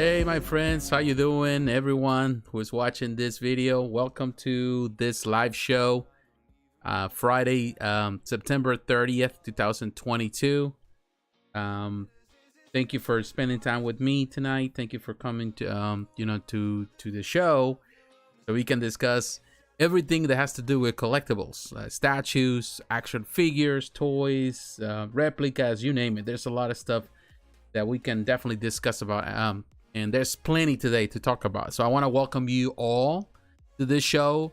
Hey my friends, how you doing? Everyone who is watching this video, welcome to this live show. Friday, September 30th, 2022. Thank you for spending time with me tonight. Thank you for coming to to the show so we can discuss everything that has to do with collectibles, statues, action figures, toys, replicas, you name it. There's a lot of stuff that we can definitely discuss about, and there's plenty today to talk about. So I want to welcome you all to this show.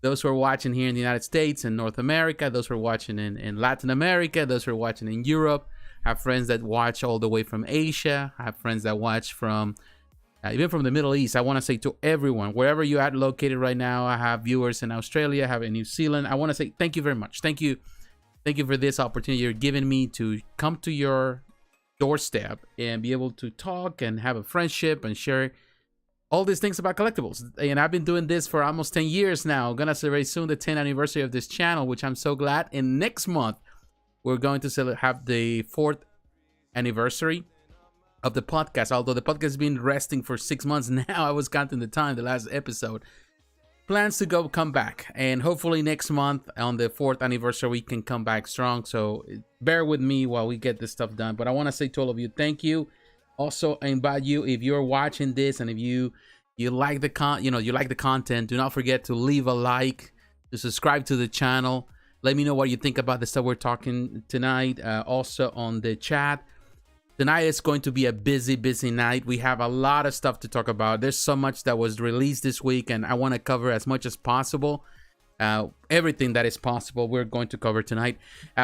Those who are watching here in the United States and North America, those who are watching in Latin America, those who are watching in Europe. I have friends that watch all the way from Asia. I have friends that watch from even from the Middle East. I want to say to everyone, wherever you are located right now, I have viewers in Australia, I have in New Zealand. I want to say thank you very much. Thank you for this opportunity you're giving me to come to your doorstep and be able to talk and have a friendship and share all these things about collectibles. And I've been doing this for almost 10 years now. I'm gonna celebrate soon the 10th anniversary of this channel, which I'm so glad. And next month we're going to have the 4th anniversary of the podcast. Although the podcast has been resting for 6 months now, I was counting the time, the last episode. Plans to come back, and hopefully next month on the 4th anniversary we can come back strong. So bear with me while we get this stuff done. But I want to say to all of you, thank you. Also, I invite you, if you're watching this and if you like the content, do not forget to leave a like, to subscribe to the channel. Let me know what you think about the stuff we're talking tonight. Also on the chat. Tonight is going to be a busy night. We have a lot of stuff to talk about. There's so much that was released this week, and I want to cover as much as possible. Everything that is possible, we're going to cover tonight.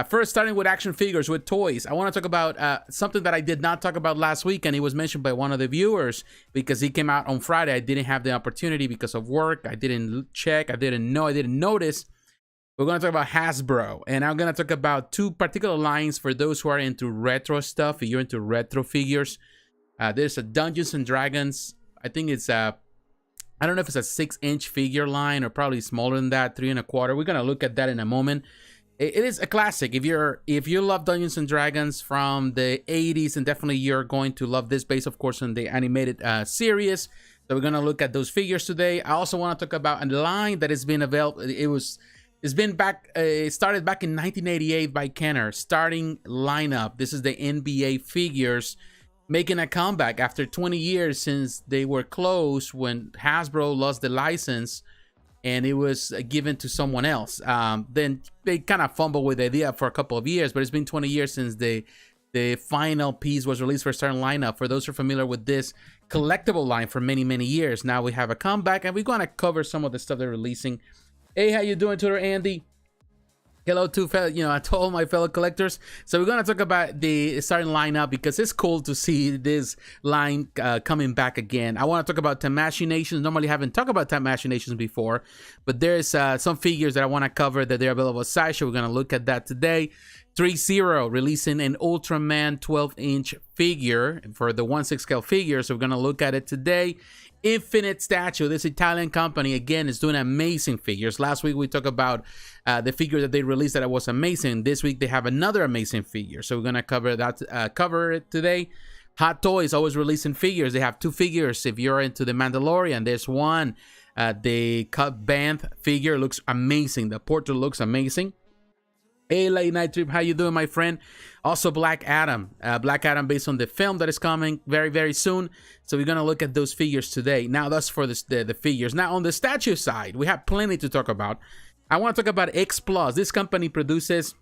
First, starting with action figures, with toys. I want to talk about something that I did not talk about last week, and it was mentioned by one of the viewers because he came out on Friday. I didn't have the opportunity because of work. I didn't check. I didn't notice. We're going to talk about Hasbro, and I'm going to talk about two particular lines for those who are into retro stuff. If you're into retro figures, there's a Dungeons and Dragons. I think it's I don't know if it's a 6-inch figure line or probably smaller than that, 3 1/4. We're going to look at that in a moment. It is a classic. If you love Dungeons and Dragons from the 80s, and definitely you're going to love this based, of course, on the animated series. So we're going to look at those figures today. I also want to talk about a line that has been available. It started back in 1988 by Kenner. Starting lineup. This is the NBA figures making a comeback after 20 years since they were closed when Hasbro lost the license and it was given to someone else. Then they kind of fumbled with the idea for a couple of years, but it's been 20 years since the final piece was released for starting lineup. For those who are familiar with this collectible line for many years, now we have a comeback, and we're going to cover some of the stuff they're releasing. Hey, how you doing, Twitter Andy? Hello to all my fellow collectors. So we're going to talk about the starting lineup because it's cool to see this line coming back again. I want to talk about Tamashii Nations. Normally I haven't talked about Tamashii Nations before, but there's some figures that I want to cover that they're available at Sideshow. We're going to look at that today. Threezero releasing an Ultraman 12-inch figure for the 1/6 scale figure. So we're going to look at it today. Infinite Statue, this Italian company, again, is doing amazing figures. Last week we talked about the figure that they released that was amazing. This week they have another amazing figure, so we're gonna cover that. Cover it today. Hot Toys always releasing figures. They have 2 figures. If you're into the Mandalorian, there's one. The Cobb Banth figure looks amazing. The portrait looks amazing. Hey, Late Night Trip, how you doing, my friend? Also, Black Adam. Black Adam based on the film that is coming very soon. So we're going to look at those figures today. Now, that's for the figures. Now, on the statue side, we have plenty to talk about. I want to talk about X Plus. This company produces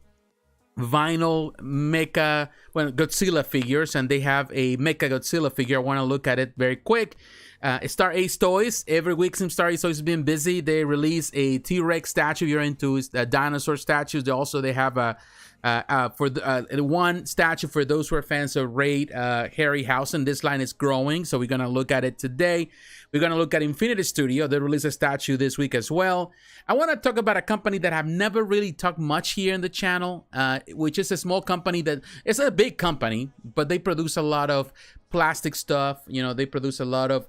vinyl Godzilla figures, and they have a Mechagodzilla figure. I want to look at it very quick. Star Ace Toys. Every week since Star Ace Toys has been busy, they release a T-Rex statue. If you're into dinosaur statues, they have one statue for those who are fans of Raid Harryhausen. This line is growing, so we're going to look at it today. We're going to look at Infinity Studio. They released a statue this week as well. I want to talk about a company that I've never really talked much here in the channel, which is a small company that it's a big company, but they produce a lot of plastic stuff. They produce a lot of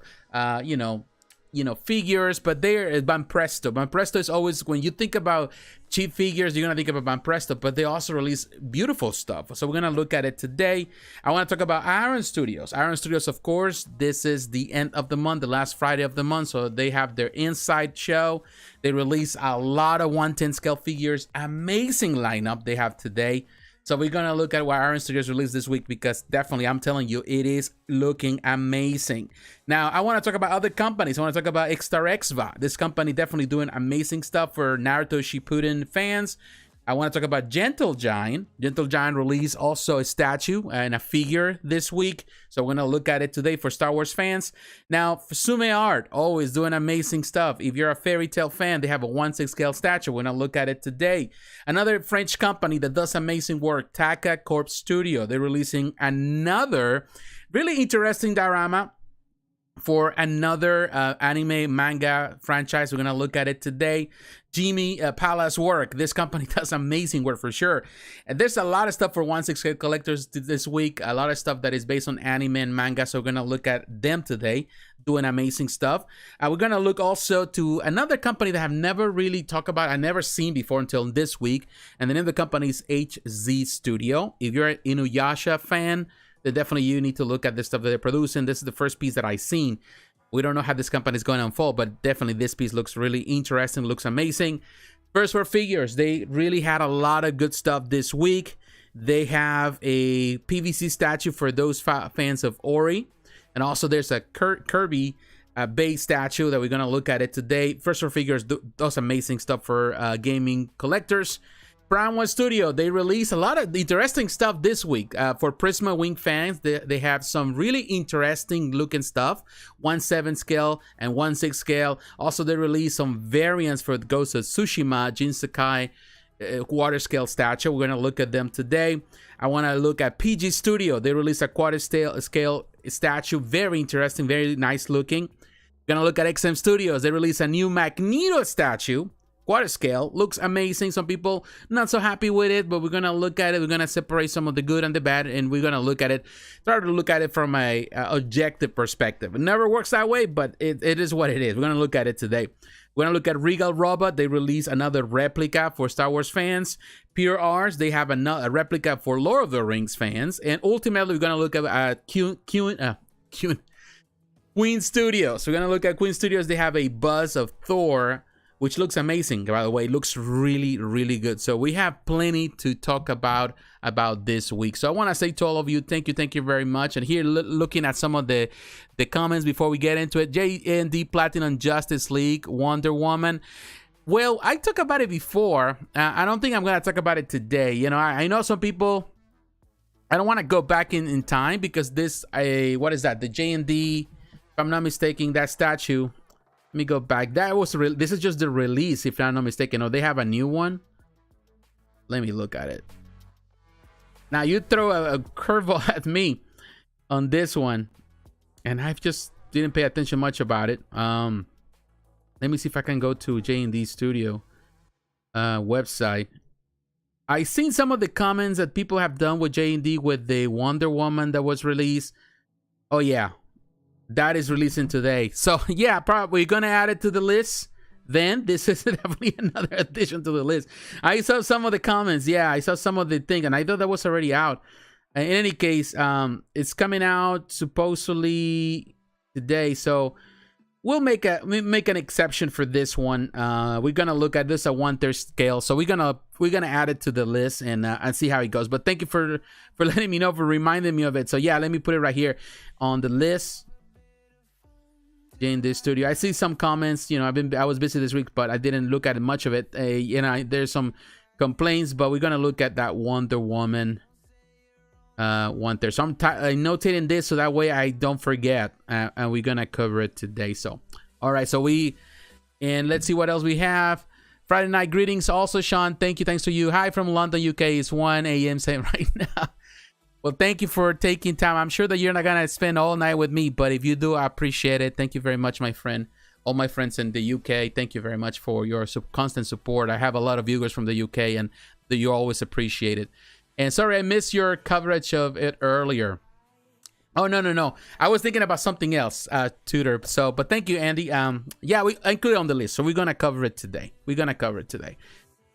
figures, but they're Banpresto. Banpresto is always, when you think about cheap figures, you're gonna think about Banpresto, but they also release beautiful stuff. So we're gonna look at it today. I want to talk about Iron Studios. Iron Studios, of course, this is the end of the month, the last Friday of the month, so they have their Inside show. They release a lot of 1/10 scale figures. Amazing lineup they have today. So we're going to look at what Iron Studios released this week, because definitely, I'm telling you, it is looking amazing. Now, I want to talk about other companies. I want to talk about Starexva. This company definitely doing amazing stuff for Naruto Shippuden fans. I want to talk about Gentle Giant. Gentle Giant released also a statue and a figure this week. So we're going to look at it today for Star Wars fans. Now, for Tsume Art, always doing amazing stuff. If you're a fairy tale fan, they have a 1/6 scale statue. We're going to look at it today. Another French company that does amazing work, Taka Corp Studio. They're releasing another really interesting diorama for another anime manga franchise. We're going to look at it today. Jimei, Palacework. This company does amazing work for sure. And there's a lot of stuff for 1/6 scale collectors this week. A lot of stuff that is based on anime and manga. So we're going to look at them today, doing amazing stuff. We're going to look also to another company that I've never really talked about. I never seen before until this week. And the name of the company is HZ Studio. If you're an Inuyasha fan, then definitely you need to look at the stuff that they're producing. This is the first piece that I've seen. We don't know how this company is going to unfold, but definitely this piece looks really interesting, looks amazing. First, for figures, they really had a lot of good stuff this week. They have a PVC statue for those fans of Ori. And also there's a Kirby base statue that we're going to look at it today. First, for figures, does amazing stuff for gaming collectors. Brown One Studio, they released a lot of interesting stuff this week. For Prisma Wing fans, they have some really interesting looking stuff. 1/7 scale and 1/6 scale. Also, they released some variants for the Ghost of Tsushima, Jin Sakai quarter scale statue. We're going to look at them today. I want to look at Piji Studio. They released a quarter scale statue. Very interesting, very nice looking. We're going to look at XM Studios. They released a new Magneto statue. Quarter scale, looks amazing. Some people not so happy with it, but we're gonna look at it. We're gonna separate some of the good and the bad, and we're gonna look at it, try to look at it from a objective perspective. It never works that way, but it is what it is. We're gonna look at it today. We're gonna look at Regal Robot. They released another replica for Star Wars fans. PureArts, they have a replica for Lord of the Rings fans, and ultimately we're gonna look at Queen Studios. We're gonna look at Queen Studios. They have a buzz of Thor, which looks amazing, by the way. It looks really, really good. So we have plenty to talk about this week. So I want to say to all of you, thank you very much. And here, looking at some of the comments before we get into it. JND Platinum Justice League, Wonder Woman. Well, I talked about it before. I don't think I'm going to talk about it today. I know some people, I don't want to go back in time, because this, what is that? The JND, if I'm not mistaken, that statue. Let me go back. This is just the release, if I'm not mistaken. Oh, they have a new one. Let me look at it. Now, you throw a curveball at me on this one, and I just didn't pay attention much about it. Let me see if I can go to J&D Studio website. I've seen some of the comments that people have done with J&D with the Wonder Woman that was released. Oh, yeah. That is releasing today. So, yeah, probably going to add it to the list. Then this is definitely another addition to the list. I saw some of the comments. Yeah, I saw some of the thing, and I thought that was already out. In any case, it's coming out supposedly today. So we'll make an exception for this one. We're gonna look at this at 1/3 scale. So we're gonna add it to the list and see how it goes. But thank you for letting me know, for reminding me of it. So yeah, let me put it right here on the list. In this studio, I see some comments. I was busy this week, but I didn't look at much of it. There's some complaints, but we're gonna look at that Wonder Woman 1/3. So I'm notating this so that way I don't forget, and we're gonna cover it today. So, all right. So let's see what else we have. Friday night greetings. Also, Sean, thanks to you. Hi from London, UK. It's 1 a.m. saying right now. Well, thank you for taking time. I'm sure that you're not going to spend all night with me, but if you do, I appreciate it. Thank you very much, my friend. All my friends in the UK, thank you very much for your constant support. I have a lot of viewers from the UK, and you always appreciate it. And sorry, I missed your coverage of it earlier. Oh, no. I was thinking about something else, Tutor. So, but thank you, Andy. Yeah, I included it on the list. So we're going to cover it today.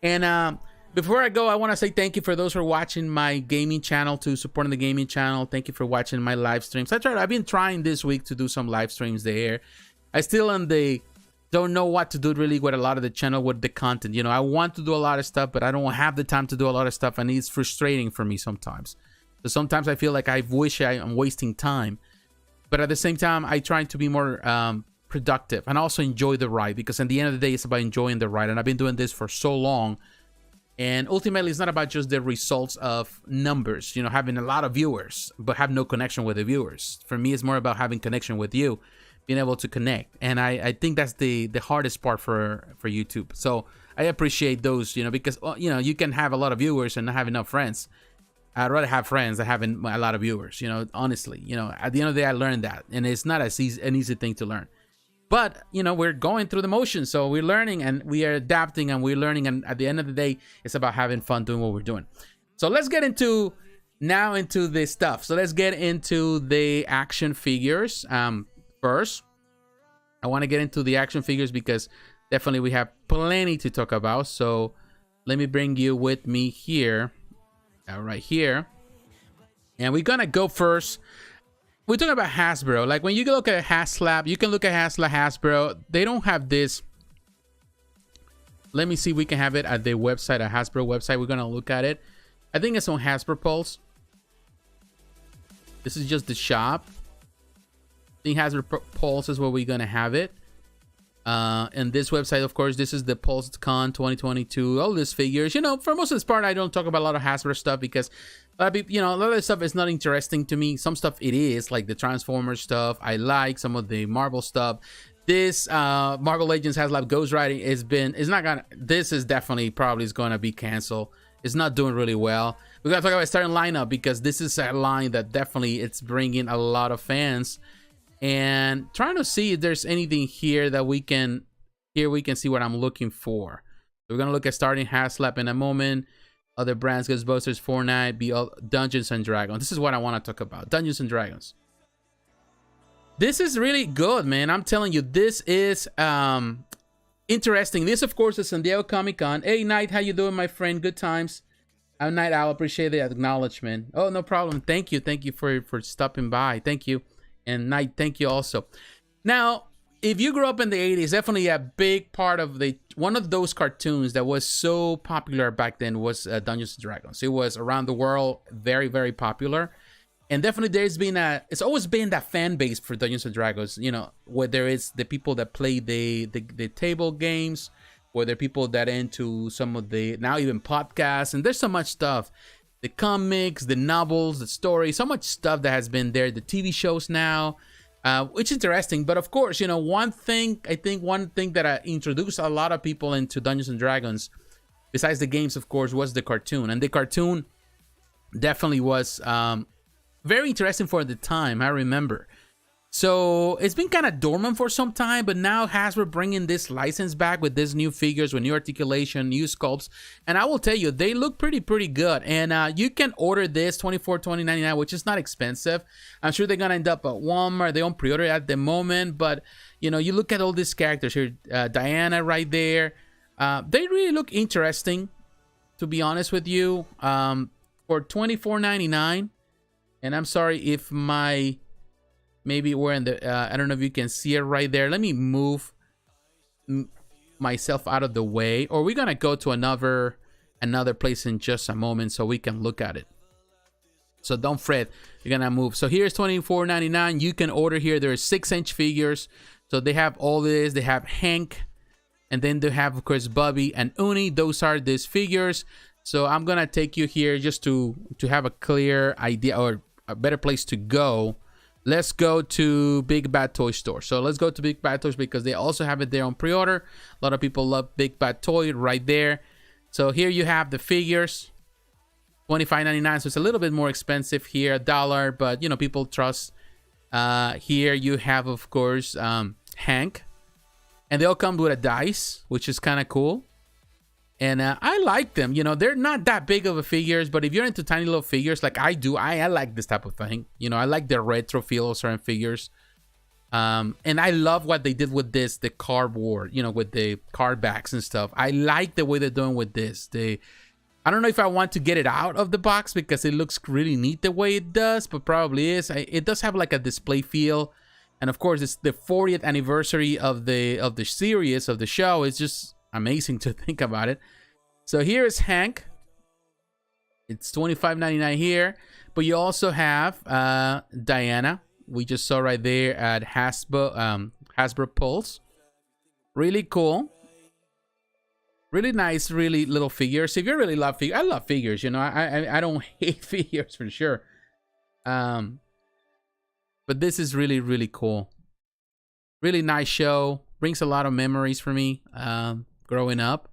And before I go, I want to say thank you for those who are watching my gaming channel, to supporting the gaming channel. Thank you for watching my live streams. I've been trying this week to do some live streams there. I still don't know what to do really with a lot of the channel with the content. You know, I want to do a lot of stuff, but I don't have the time to do a lot of stuff, and it's frustrating for me sometimes. So sometimes I feel like I wish I'm wasting time, but at the same time, I try to be more productive and also enjoy the ride, because at the end of the day, it's about enjoying the ride. And I've been doing this for so long, and ultimately, it's not about just the results of numbers, you know, having a lot of viewers, but have no connection with the viewers. For me, it's more about having connection with you, being able to connect. And I think that's the hardest part for YouTube. So I appreciate those, you know, because, you know, you can have a lot of viewers and not have enough friends. I'd rather have friends than having a lot of viewers, you know, honestly. You know, at the end of the day, I learned that. And it's not an easy thing to learn. But, you know, we're going through the motions. So we're learning and we are adapting and we're learning. And at the end of the day, it's about having fun doing what we're doing. So let's get into this stuff. So let's get into the action figures. First, I want to get into the action figures because definitely we have plenty to talk about. So let me bring you with me here. Right here, and we're gonna go first. We're talking about Hasbro. Like when you look at HasLab, you can look at Hasbro. They don't have this. Let me see if we can have it at the website, a Hasbro website. We're gonna look at it. I think it's on Hasbro Pulse. This is just the shop. I think Hasbro Pulse is where we're gonna have it. And this website, of course, this is the PulseCon 2022. All these figures, you know, for most of this part, I don't talk about a lot of Hasbro stuff because, you know, a lot of this stuff is not interesting to me. Some stuff it is, like the Transformers stuff. I like some of the Marvel stuff. This Marvel Legends HasLab Ghost Riding this is definitely probably is gonna be canceled. It's not doing really well. We gotta talk about a certain lineup because this is a line that definitely it's bringing a lot of fans. And trying to see if there's anything here that we can see what I'm looking for. So we're gonna look at starting HasLab in a moment. Other brands, Ghostbusters, Fortnite, Dungeons and Dragons. This is what I want to talk about. Dungeons and Dragons. This is really good, man. I'm telling you, this is interesting. This, of course, is San Diego Comic-Con. Hey, Knight, how you doing, my friend? Good times. I'm Night Owl. Appreciate the acknowledgement. Oh, no problem. Thank you for stopping by. Thank you. And Knight, thank you also. Now, if you grew up in the 80s, definitely a big part of one of those cartoons that was so popular back then was Dungeons and Dragons. It was around the world, very, very popular. And definitely it's always been that fan base for Dungeons and Dragons, you know, whether it's the people that play the table games, or the people that into some of the, now even podcasts, and there's so much stuff. The comics, the novels, the stories, so much stuff that has been there. The TV shows now, which is interesting. But of course, you know, one thing that introduced a lot of people into Dungeons and Dragons, besides the games, of course, was the cartoon. And the cartoon definitely was very interesting for the time, I remember. So it's been kind of dormant for some time, but now Hasbro bringing this license back with these new figures, with new articulation, new sculpts, and I will tell you, they look pretty good. And you can order this $24.99, which is not expensive. I'm sure they're gonna end up at Walmart. They don't pre-order at the moment, but you know, you look at all these characters here, Diana right there. They really look interesting, to be honest with you. For $24.99, and I'm sorry if maybe we're in the, I don't know if you can see it right there. Let me move myself out of the way, or we're going to go to another place in just a moment so we can look at it. So don't fret, you're going to move. So here's $24.99. You can order here. There are 6-inch figures. So they have all this. They have Hank, and then they have, of course, Bubby and Uni. Those are these figures. So I'm going to take you here just to have a clear idea, or a better place to go. Let's go to Big Bad Toy Store. So let's go to Big Bad Toys because they also have it there on pre-order. A lot of people love Big Bad Toy right there. So here you have the figures, $25.99. So it's a little bit more expensive here, $1, but you know, people trust. Here you have, of course, Hank, and they all come with a dice, which is kind of cool. And I like them. You know, they're not that big of a figures, but if you're into tiny little figures like I do, I like this type of thing. You know, I like the retro feel of certain figures. And I love what they did with this, the cardboard, you know, with the card backs and stuff. I like the way they're doing with this. I don't know if I want to get it out of the box because it looks really neat the way it does, but probably is. It does have like a display feel. And of course, it's the 40th anniversary of the series, of the show. It's just amazing to think about it. So here is Hank. It's $25.99 here, but you also have Diana. We just saw right there at Hasbro Pulse. Really cool, really nice, really little figures. If you really love figures, I love figures. You know, I don't hate figures for sure. But this is really, really cool. Really nice show. Brings a lot of memories for me growing up.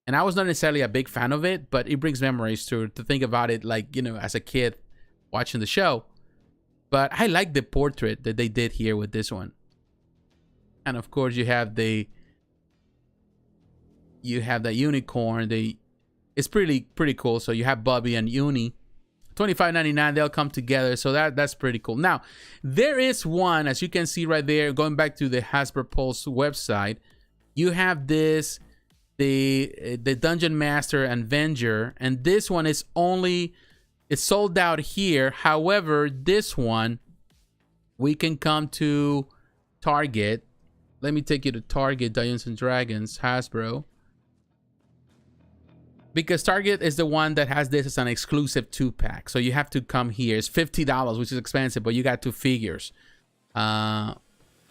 And I was not necessarily a big fan of it, but it brings memories to think about it, like, you know, as a kid watching the show. But I like the portrait that they did here with this one. And of course you have the unicorn. It's pretty cool. So you have Bobby and Uni. $25.99, they'll come together. So that's pretty cool. Now, there is one, as you can see right there, going back to the Hasbro Pulse website, you have this, the Dungeon Master and Avenger, and this one is it's sold out here. However, this one, we can come to Target. Let me take you to Target, Dungeons and Dragons, Hasbro. Because Target is the one that has this as an exclusive 2-pack. So you have to come here. It's $50, which is expensive, but you got 2 figures. Here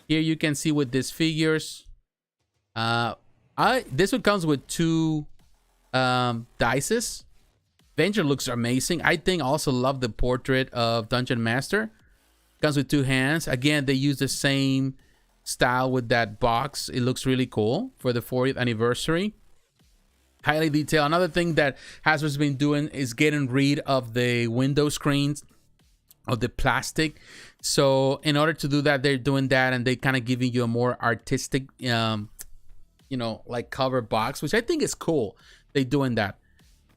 you can see with these figures. This one comes with 2 dices. Avenger looks amazing. I think also love the portrait of Dungeon Master. Comes with 2 hands. Again, they use the same style with that box. It looks really cool for the 40th anniversary. Highly detailed. Another thing that Hasbro's been doing is getting rid of the window screens, of the plastic. So in order to do that, they're doing that, and they kind of giving you a more artistic, you know, like cover box, which I think is cool. They're doing that.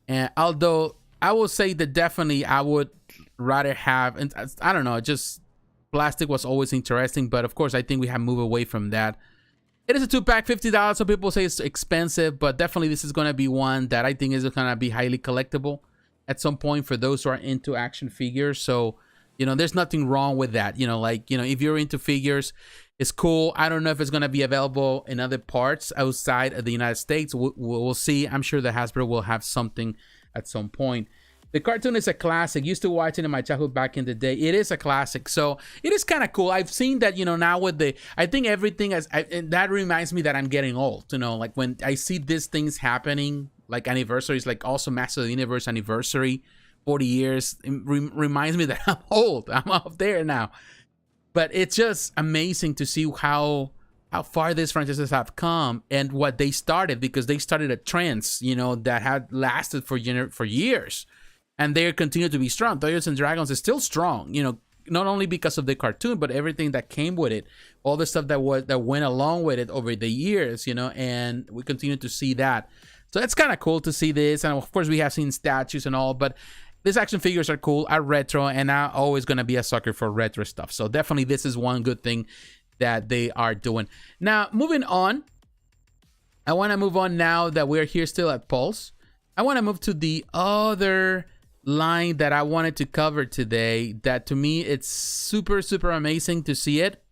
And although I will say that definitely I would rather have, and I don't know, just plastic was always interesting, but of course I think we have moved away from that. It is a 2-pack, $50. Some people say it's expensive, but definitely this is going to be one that I think is going to be highly collectible at some point for those who are into action figures. So, you know, there's nothing wrong with that. You know, like, you know, if you're into figures, it's cool. I don't know if it's going to be available in other parts outside of the United States. We'll see. I'm sure that Hasbro will have something at some point. The cartoon is a classic. Used to watch it in my childhood back in the day. It is a classic. So it is kind of cool. I've seen that, you know, now with I think everything and that reminds me that I'm getting old, you know, like when I see these things happening, like anniversaries, like also Master of the Universe anniversary, 40 years, it reminds me that I'm old. I'm up there now. But it's just amazing to see how far these franchises have come and what they started, because they started a trend, you know, that had lasted for years. And they continue to be strong. Dungeons and Dragons is still strong, you know, not only because of the cartoon, but everything that came with it, all the stuff that went along with it over the years, you know, and we continue to see that. So it's kind of cool to see this. And of course, we have seen statues and all, but these action figures are cool, are retro, and I'm always going to be a sucker for retro stuff. So definitely this is one good thing that they are doing. Now, moving on, I want to move on now that we're here still at Pulse. I want to move to the other line that I wanted to cover today, that to me it's super amazing to see it.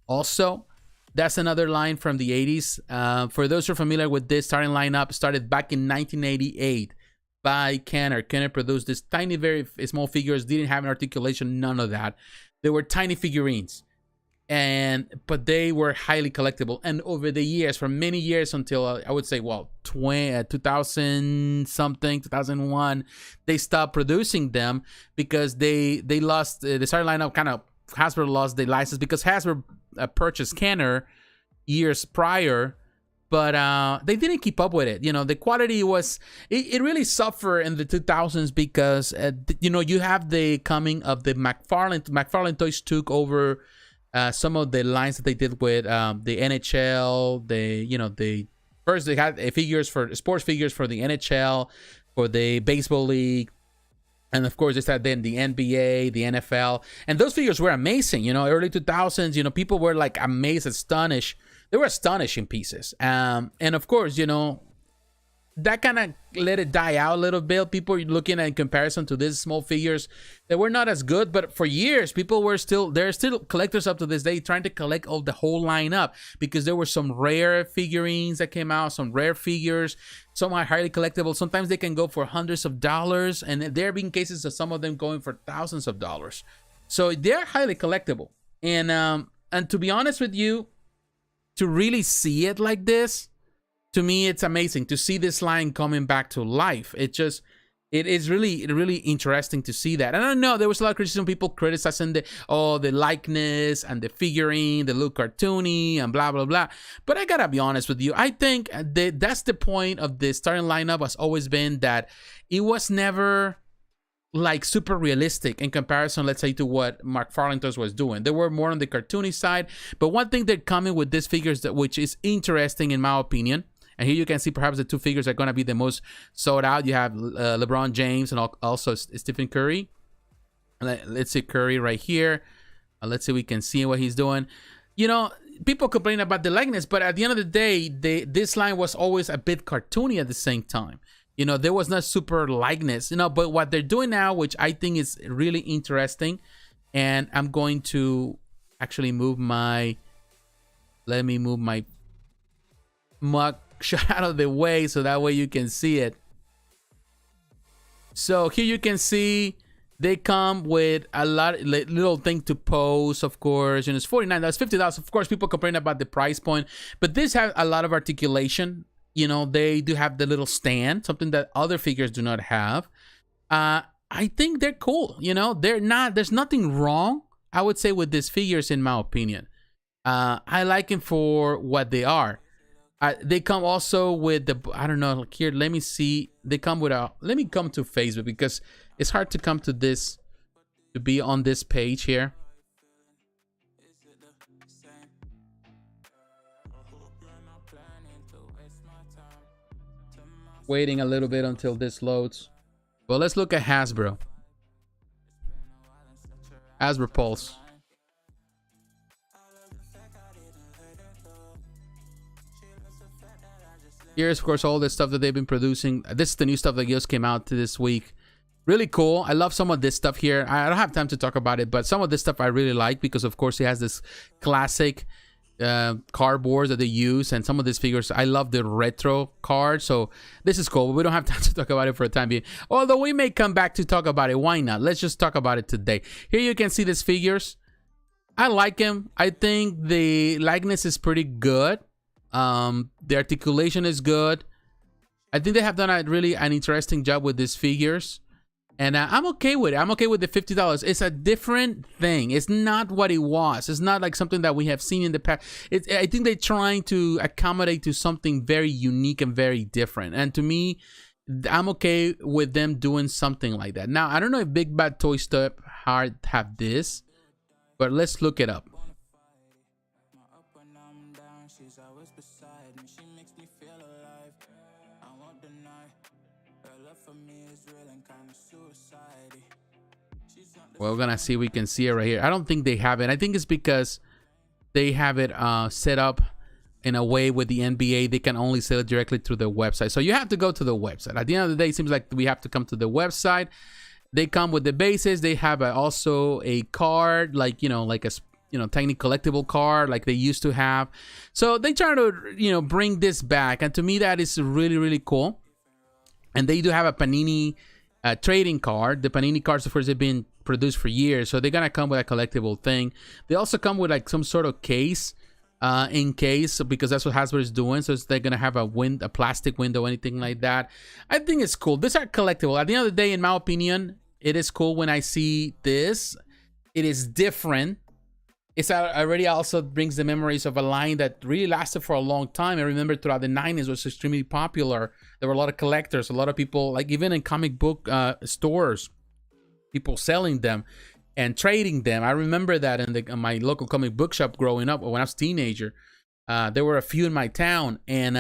Also, that's another line from the 80s. For those who are familiar with this, starting lineup started back in 1988 by Kenner. Kenner produced this tiny, very small figures, didn't have an articulation, none of that. They were tiny figurines, but they were highly collectible. And over the years, for many years until I would say, well, 2000 something, 2001, they stopped producing them because they lost the starting lineup. Kind of Hasbro lost the license because Hasbro purchased Kenner years prior, but they didn't keep up with it. You know, the quality was it really suffered in the 2000s because you know, you have the coming of the McFarlane Toys took over some of the lines that they did with the NHL, the First, they had figures for sports figures for the NHL, for the baseball league, and of course, they had then the NBA, the NFL, and those figures were amazing. You know, early 2000s. You know, people were like amazed, astonished. They were astonishing pieces. And of course, you know, that kind of let it die out a little bit. People are looking at in comparison to these small figures that were not as good, but for years people were there are still collectors up to this day trying to collect all the whole lineup, because there were some rare figurines that came out, some rare figures, some are highly collectible. Sometimes they can go for hundreds of dollars, and there have been cases of some of them going for thousands of dollars. So they're highly collectible. And to be honest with you, to really see it like this, to me, it's amazing to see this line coming back to life. It is really interesting to see that. And I know there was a lot of criticism, people criticizing the likeness and the figurine, the look cartoony and blah, blah, blah. But I gotta be honest with you. I think that's the point of the starting lineup has always been that it was never like super realistic in comparison, let's say, to what McFarlane was doing. They were more on the cartoony side. But one thing they're coming with these figures, which is interesting in my opinion, and here you can see perhaps the two figures are going to be the most sold out. You have LeBron James and also Stephen Curry. Let's see Curry right here. Let's see, we can see what he's doing. You know, people complain about the likeness, but at the end of the day, this line was always a bit cartoony at the same time. You know, there was not super likeness, you know, but what they're doing now, which I think is really interesting, and I'm going to actually move my, let me move my mug shot out of the way so that way you can see it. So here you can see they come with a lot little thing to pose, of course, and it's $49, $50. Of course, people complain about the price point, but this has a lot of articulation. You know, they do have the little stand, something that other figures do not have. I think they're cool. You know, there's nothing wrong, I would say, with these figures, in my opinion. I like them for what they are. They come also with the, I don't know, here, let me see. They come with let me come to Facebook, because it's hard to come to this, to be on this page here. Waiting a little bit until this loads. Well, let's look at Hasbro. Hasbro Pulse. Here's, of course, all the stuff that they've been producing. This is the new stuff that just came out this week. Really cool. I love some of this stuff here. I don't have time to talk about it, but some of this stuff I really like, because, of course, it has this classic cardboard that they use, and some of these figures, I love the retro card. So this is cool, but we don't have time to talk about it for the time being. Although we may come back to talk about it. Why not? Let's just talk about it today. Here you can see these figures. I like them. I think the likeness is pretty good. The articulation is good. I think they have done an interesting job with these figures, and I'm okay with it. I'm okay with the $50. It's a different thing. It's not what it was. It's not like something that we have seen in the past. I think they're trying to accommodate to something very unique and very different. And to me, I'm okay with them doing something like that. Now, I don't know if Big Bad Toy Store have this, but let's look it up. Well, we're gonna see. We can see it right here. I don't think they have it. I think it's because they have it set up in a way with the NBA. They can only sell it directly through the website. So you have to go to the website. At the end of the day, it seems like we have to come to the website. They come with the bases. They have also a card, like, you know, like a, you know, tiny collectible card like they used to have. So they try to, you know, bring this back. And to me, that is really, really cool. And they do have a Panini trading card. The Panini cards, of course, they've been produced for years, so they're gonna come with a collectible thing. They also come with like some sort of case, in case, because that's what Hasbro is doing. So they're gonna have a plastic window, anything like that. I think it's cool. These are collectible. At the end of the day, in my opinion, it is cool when I see this. It is different. It's already also brings the memories of a line that really lasted for a long time. I remember throughout the 90s was extremely popular. There were a lot of collectors, a lot of people, like even in comic book stores, people selling them and trading them. I remember that in my local comic book shop growing up when I was a teenager. There were a few in my town, and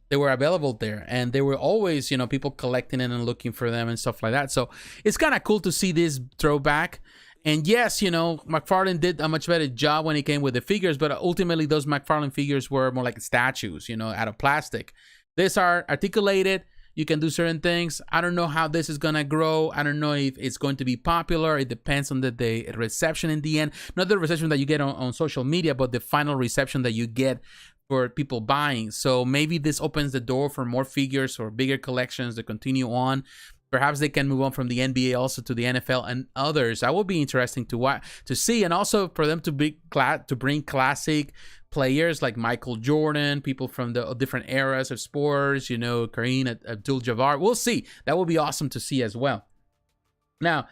they were available there, and they were always, you know, people collecting it and looking for them and stuff like that. So it's kind of cool to see this throwback. And yes, you know, McFarlane did a much better job when he came with the figures, but ultimately those McFarlane figures were more like statues, you know, out of plastic. These are articulated. You can do certain things. I don't know how this is gonna grow. I don't know if it's going to be popular. It depends on the reception in the end. Not the reception that you get on social media, but the final reception that you get for people buying. So maybe this opens the door for more figures or bigger collections to continue on. Perhaps they can move on from the NBA also to the NFL and others. That would be interesting to see, and also for them to bring classic players like Michael Jordan, people from the different eras of sports, you know, Kareem Abdul-Jabbar. We'll see. That will be awesome to see as well. Now,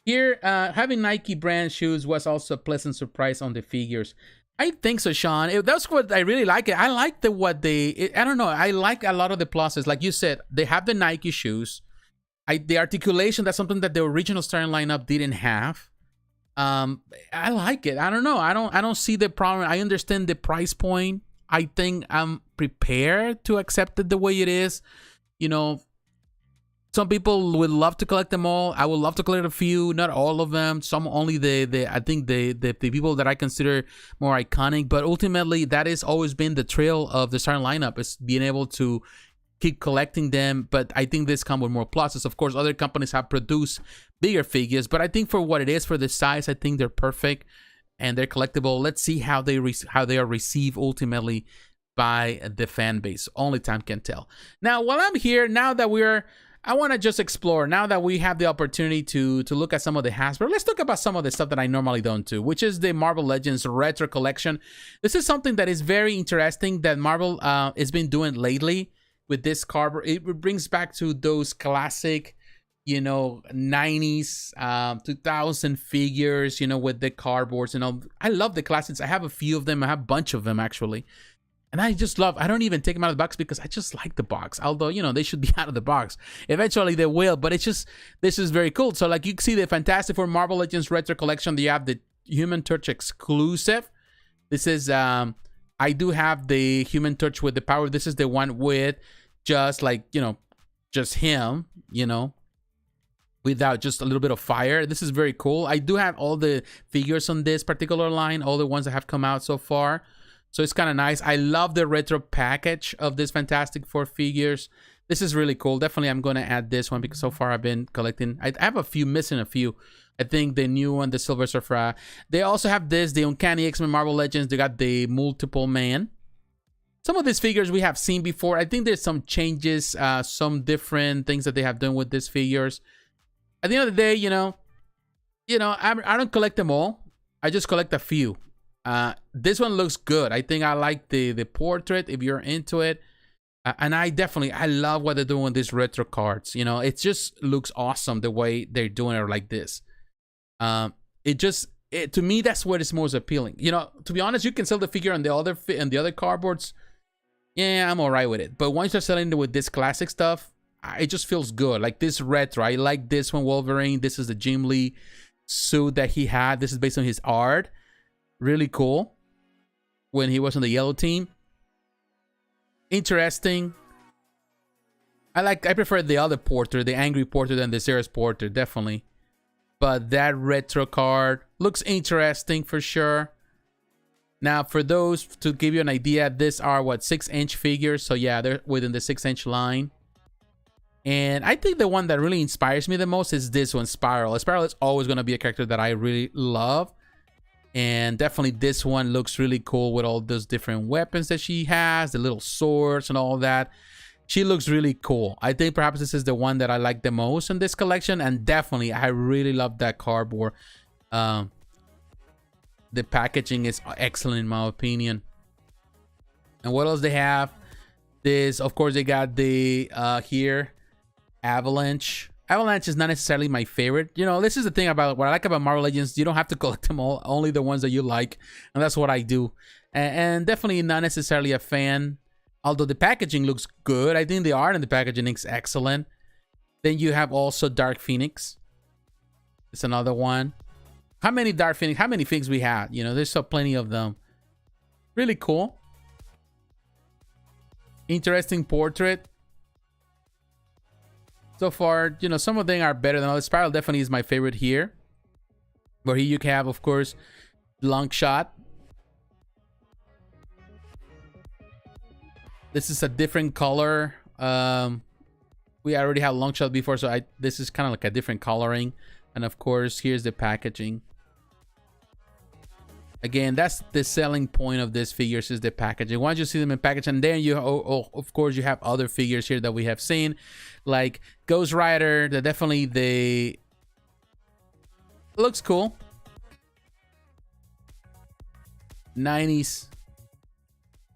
here, having Nike brand shoes was also a pleasant surprise on the figures. I think so, Sean. That's what I really like. I like I don't know. I like a lot of the pluses. Like you said, they have the Nike shoes. The articulation, that's something that the original starting lineup didn't have. I like it. I don't know. I don't see the problem. I understand the price point. I think I'm prepared to accept it the way it is. You know, some people would love to collect them all. I would love to collect a few, not all of them. Some only I think the people that I consider more iconic. But ultimately, that has always been the trail of the starting lineup, is being able to keep collecting them. But I think this comes with more pluses. Of course, other companies have produced bigger figures, but I think for what it is, for the size, I think they're perfect and they're collectible. Let's see how they are received ultimately by the fan base. Only time can tell. Now, while I'm here, I want to just explore, now that we have the opportunity to look at some of the Hasbro, let's talk about some of the stuff that I normally don't do, which is the Marvel Legends Retro Collection. This is something that is very interesting that Marvel has been doing lately with this cardboard. It brings back to those classic, you know, 90s, 2000 figures, you know, with the cardboards and all. I love the classics. I have a few of them. I have a bunch of them, actually. And I don't even take them out of the box because I just like the box. Although, you know, they should be out of the box. Eventually they will, but this is very cool. So like you can see the Fantastic Four Marvel Legends Retro Collection. You have the Human Torch exclusive. This is, I do have the Human Torch with the power. This is the one with just like, you know, just him, you know, without just a little bit of fire. This is very cool. I do have all the figures on this particular line, all the ones that have come out so far. So it's kind of nice. I love the retro package of this Fantastic Four figures. This is really cool. Definitely I'm going to add this one because so far I've been collecting. I have a few, missing a few. I think the new one, the Silver Surfer. They also have this, the Uncanny X-Men Marvel Legends. They got the Multiple Man. Some of these figures we have seen before. I think there's some changes, some different things that they have done with these figures. At the end of the day, you know, I don't collect them all. I just collect a few. This one looks good. I think I like the portrait if you're into it. And I love what they're doing with these retro cards. You know, it just looks awesome the way they're doing it like this. To me, that's what is most appealing. You know, to be honest, you can sell the figure on the other cardboards. Yeah, I'm all right with it. But once you're selling it with this classic stuff, it just feels good. Like this retro. I like this one, Wolverine. This is the Jim Lee suit that he had. This is based on his art. Really cool. When he was on the yellow team. Interesting. I prefer the other portrait, the angry portrait, than the serious portrait, definitely. But that retro card looks interesting for sure. Now, for those, to give you an idea, these are 6-inch figures. So yeah, they're within the 6-inch line. And I think the one that really inspires me the most is this one, Spiral. Spiral is always going to be a character that I really love. And definitely this one looks really cool with all those different weapons that she has, the little swords and all that. She looks really cool. I think perhaps this is the one that I like the most in this collection. And definitely, I really love that cardboard. The packaging is excellent in my opinion. And what else they have? This, of course, they got the here, Avalanche. Avalanche is not necessarily my favorite. You know, this is the thing about what I like about Marvel Legends. You don't have to collect them all, only the ones that you like. And that's what I do. And definitely not necessarily a fan. Although the packaging looks good. I think the art and the packaging is excellent. Then you have also Dark Phoenix. It's another one. How many Dark Phoenix? How many things we had? You know, there's so plenty of them. Really cool. interesting portrait. So far, you know, some of them are better than others. Spiral definitely is my favorite here. Where here you can have, of course, long shot. This is a different color. We already had long shot before, so this is kind of like a different coloring. And of course, here's the packaging. Again, that's the selling point of this figures is the packaging. Once you see them in package, and then you, of course, you have other figures here that we have seen, like Ghost Rider. That definitely looks cool. 90s.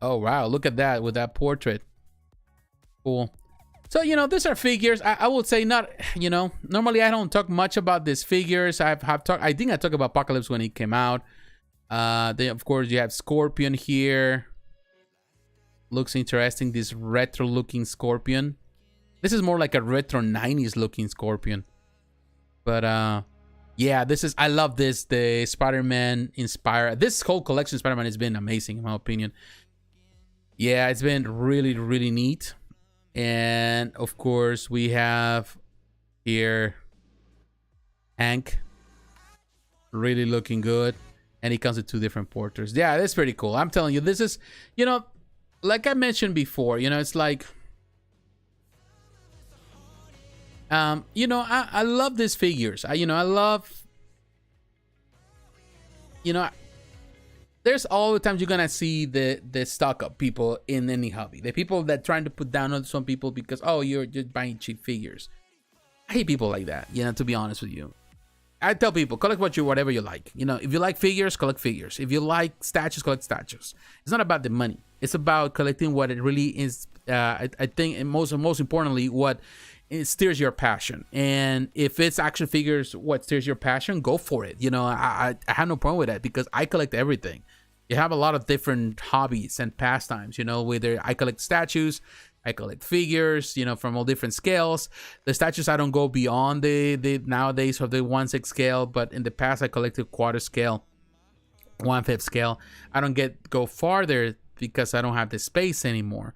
Oh wow, look at that with that portrait. Cool. So, you know, these are figures. I would say not, you know, normally I don't talk much about these figures. I think I talked about Apocalypse when it came out. Then of course you have Scorpion here. Looks interesting, this retro looking Scorpion. This is more like a retro 90s looking Scorpion. But yeah, I love this, the Spider-Man inspired. This whole collection of Spider-Man has been amazing in my opinion. Yeah, it's been really, really neat. And of course we have here Hank, really looking good. And he comes with 2 different portraits. Yeah, that's pretty cool. I'm telling you, this is, you know, like I mentioned before, you know, it's like, you know, I love these figures. I love, you know, there's all the times you're gonna see the stock up people in any hobby. The people that trying to put down on some people because, oh, you're just buying cheap figures. I hate people like that, you know, to be honest with you. I tell people, collect whatever you like. You know, if you like figures, collect figures. If you like statues, collect statues. It's not about the money. It's about collecting what it really is. I think, and most importantly, what it steers your passion. And if it's action figures, what steers your passion, go for it. You know, I have no problem with that because I collect everything. You have a lot of different hobbies and pastimes. You know, whether I collect statues, I collect figures, you know, from all different scales. The statues, I don't go beyond the nowadays of the 1/6 scale, but in the past I collected quarter scale, 1/5 scale. I don't go farther because I don't have the space anymore.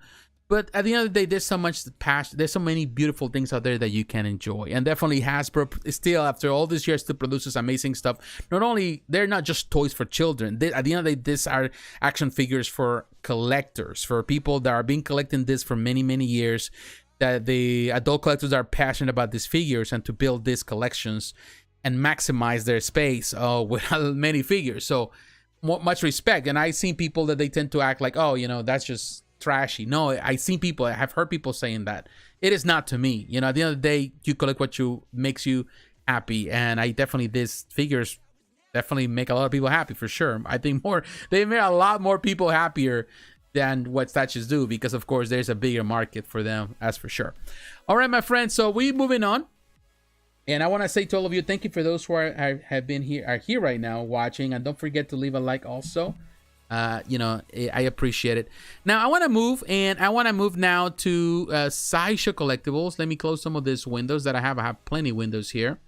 But at the end of the day, there's so much passion. There's so many beautiful things out there that you can enjoy. And definitely Hasbro still, after all these years, still produces amazing stuff. Not only, they're not just toys for children. At the end of the day, these are action figures for collectors, for people that are been collecting this for many, many years. That the adult collectors are passionate about these figures and to build these collections and maximize their space with many figures. So much respect. And I've seen people that they tend to act like, oh, you know, that's just trashy. No, I have heard people saying that. It is not to me. You know, at the end of the day, you collect what makes you happy. And these figures definitely make a lot of people happy for sure. I think they make a lot more people happier than what statues do because of course there's a bigger market for them, as for sure. All right, my friends, so we moving on. And I want to say to all of you, thank you for those who are here right now watching, and don't forget to leave a like also. You know, I appreciate it. Now I want to move now to Sideshow Collectibles. Let me close some of these windows that I have plenty of windows here.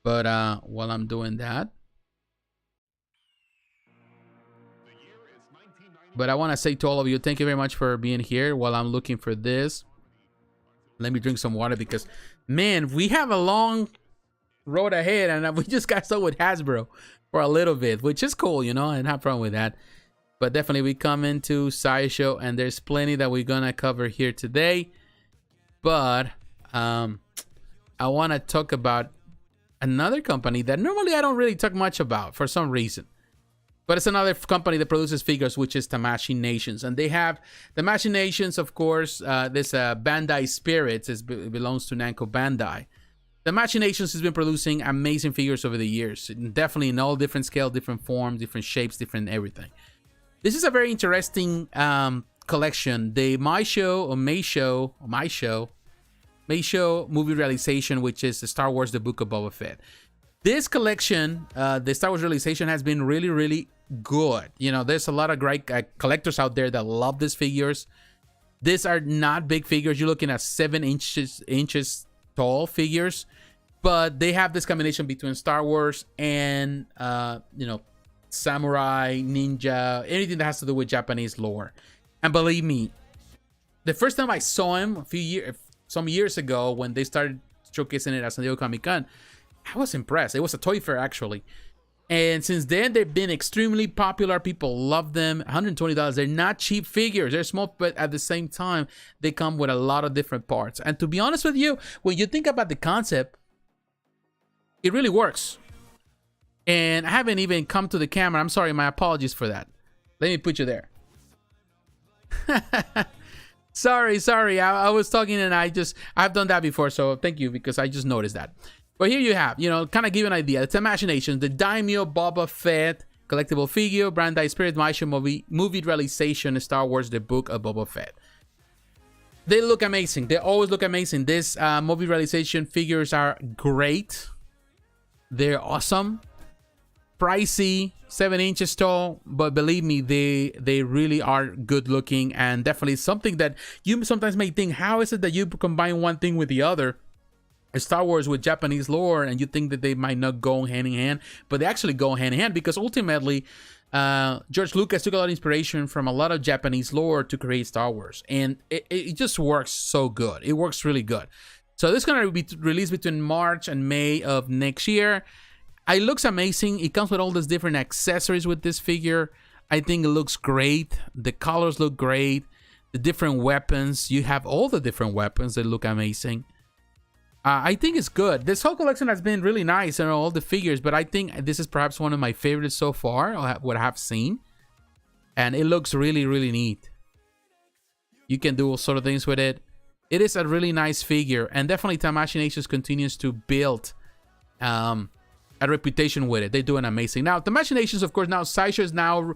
But while I'm doing that, but I want to say to all of you, thank you very much for being here while I'm looking for this. Let me drink some water because, man, we have a long road ahead, and we just got started with Hasbro for a little bit, which is cool, you know, and have problem with that. But definitely we come into Sideshow, and there's plenty that we're gonna cover here today. But I want to talk about another company that normally I don't really talk much about for some reason. But it's another company that produces figures, which is Tamashii Nations. And they have Tamashii Nations, of course, this Bandai Spirits. It belongs to Namco Bandai. Tamashii Nations has been producing amazing figures over the years. Definitely in all different scales, different forms, different shapes, different everything. This is a very interesting collection. The My Show movie realization, which is the Star Wars The Book of Boba Fett. This collection, the Star Wars realization, has been really, really good. You know, there's a lot of great collectors out there that love these figures. These are not big figures. You're looking at 7 inches tall figures, but they have this combination between Star Wars and you know, samurai, ninja, anything that has to do with Japanese lore. And believe me, the first time I saw him some years ago when they started showcasing it at San Diego Comic-Con, I was impressed. It was a toy fair actually. And since then, they've been extremely popular. People love them. $120. They're not cheap figures. They're small, but at the same time, they come with a lot of different parts. And to be honest with you, when you think about the concept, it really works. And I haven't even come to the camera. I'm sorry. My apologies for that. Let me put you there. Sorry. I was talking and I've done that before. So thank you, because I just noticed that. But here you have, kind of give you an idea. The Tamashii, the Daimyo Boba Fett collectible figure, Bandai Spirit Maisha movie realization, Star Wars, the book of Boba Fett. They look amazing. They always look amazing. This movie realization figures are great. They're awesome. Pricey, 7 inches tall, but believe me, they really are good looking, and definitely something that you sometimes may think, how is it that you combine one thing with the other? Star Wars with Japanese lore, and you think that they might not go hand in hand, but they actually go hand in hand, because ultimately George Lucas took a lot of inspiration from a lot of Japanese lore to create Star Wars, and it just works so good. It works really good. So this is going to be released between March and May of next year. It looks amazing. It comes with all these different accessories with this figure. I think it looks great. The colors look great. The different weapons, you have all the different weapons that look amazing. I think it's good. This whole collection has been really nice, and all the figures, but I think this is perhaps one of my favorites so far, what I have seen. And it looks really, really neat. You can do all sort of things with it. It is a really nice figure, and definitely Tamashii Nations continues to build a reputation with it. They're doing amazing. Now, Tamashii Nations, of course, now Sideshow is now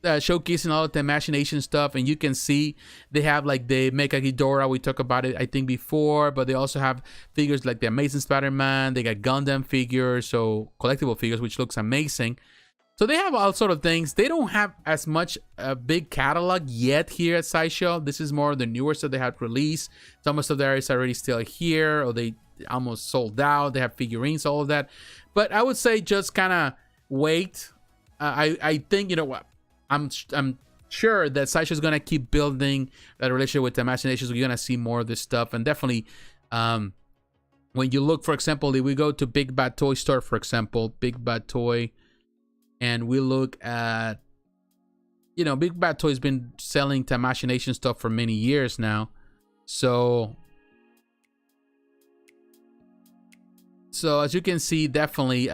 showcasing all of the Tamashii stuff, and you can see they have like the Mecha Ghidorah. We talked about it, I think, before, but they also have figures like the Amazing Spider-Man. They got Gundam figures, so collectible figures, which looks amazing. So they have all sort of things. They don't have as much a big catalog yet here at Sideshow. This is more the newer stuff they have released. Some of the stuff there is already still here, or they almost sold out. They have figurines, all of that. But I would say just kind of wait. I think, you know what? I'm sure that Sideshow is gonna keep building that relationship with Tamashii Nations. We're gonna see more of this stuff, and definitely, when you look, for example, if we go to Big Bad Toy Store, for example, Big Bad Toy, and we look at, Big Bad Toy has been selling Tamashii Nation stuff for many years now, so as you can see, definitely,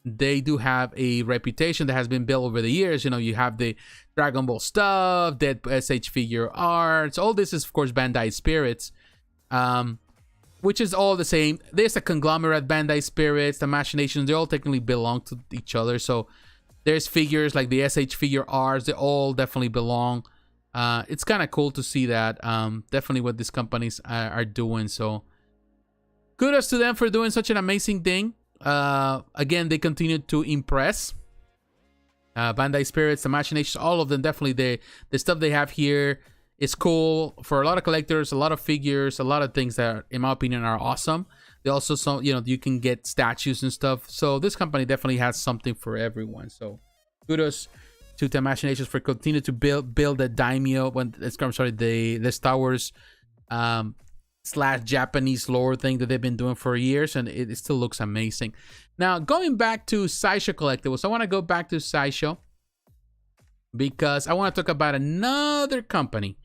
they do have a reputation that has been built over the years. You have the Dragon Ball stuff, Dead SH figure arts. All this is, of course, Bandai Spirits, which is all the same. There's a conglomerate, Bandai Spirits, Tamashii Nations. They all technically belong to each other. So there's figures like the SH figure arts. They all definitely belong. It's kind of cool to see that. Definitely what these companies are doing. So kudos to them for doing such an amazing thing. Again, they continue to impress. Bandai Spirits, Tamashii Nations, all of them, definitely the stuff they have here is cool for a lot of collectors, a lot of figures, a lot of things that, in my opinion, are awesome. They also, you can get statues and stuff. So this company definitely has something for everyone. So kudos to Tamashii Nations for continuing to build the Daimyo, the Star Wars / Japanese lore thing that they've been doing for years, and it still looks amazing. Now, going back to Sideshow Collectibles, I want to go back to Sideshow because I want to talk about another company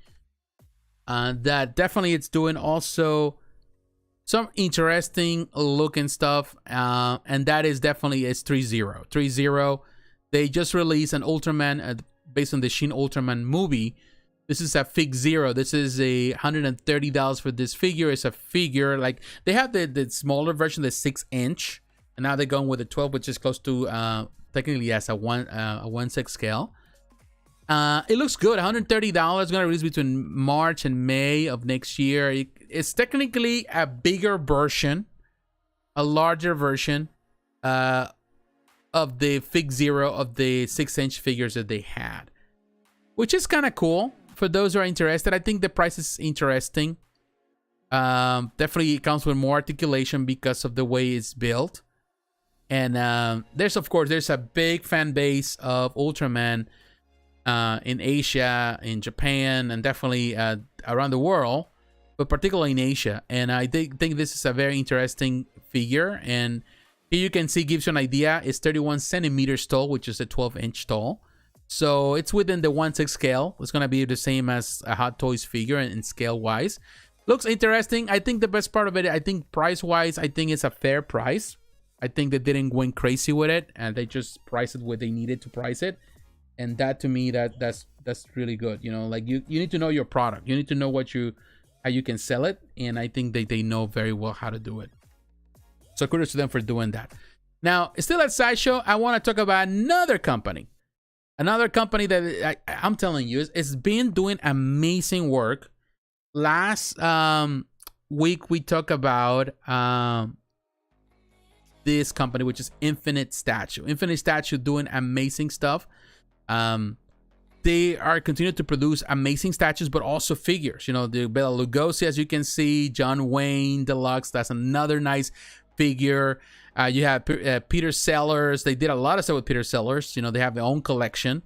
that definitely it's doing also some interesting looking stuff, and that is definitely Threezero. Threezero, they just released an Ultraman based on the Shin Ultraman movie. This is a Fig Zero. This is a $130 for this figure. It's a figure like they have the smaller version, the 6-inch, and now they're going with the 12, which is close to technically as a 1/6 scale. It looks good. $130. Going to release between March and May of next year. It's technically a bigger version, a larger version of the Fig Zero of the 6-inch figures that they had, which is kind of cool. For those who are interested, I think the price is interesting. Definitely it comes with more articulation because of the way it's built. And there's a big fan base of Ultraman. in Asia, in Japan, and definitely around the world, but particularly in Asia. And I think this is a very interesting figure. And here you can see, gives you an idea. It's 31 centimeters tall, which is a 12-inch tall. So it's within the 1/6 scale. It's going to be the same as a Hot Toys figure in scale-wise. Looks interesting. I think the best part of it, I think price-wise, I think it's a fair price. I think they didn't went crazy with it, and they just priced it what they needed to price it. And that, to me, that's really good. You know, like you need to know your product. You need to know how you can sell it. And I think they know very well how to do it. So kudos to them for doing that. Now, still at Sideshow, I want to talk about another company. Another company that I'm telling you, it's been doing amazing work. Last week, we talked about this company, which is Infinite Statue. Infinite Statue doing amazing stuff. They are continuing to produce amazing statues, but also figures. You know, the Bela Lugosi, as you can see, John Wayne Deluxe. That's another nice figure. You have Peter Sellers. They did a lot of stuff with Peter Sellers. You know, they have their own collection.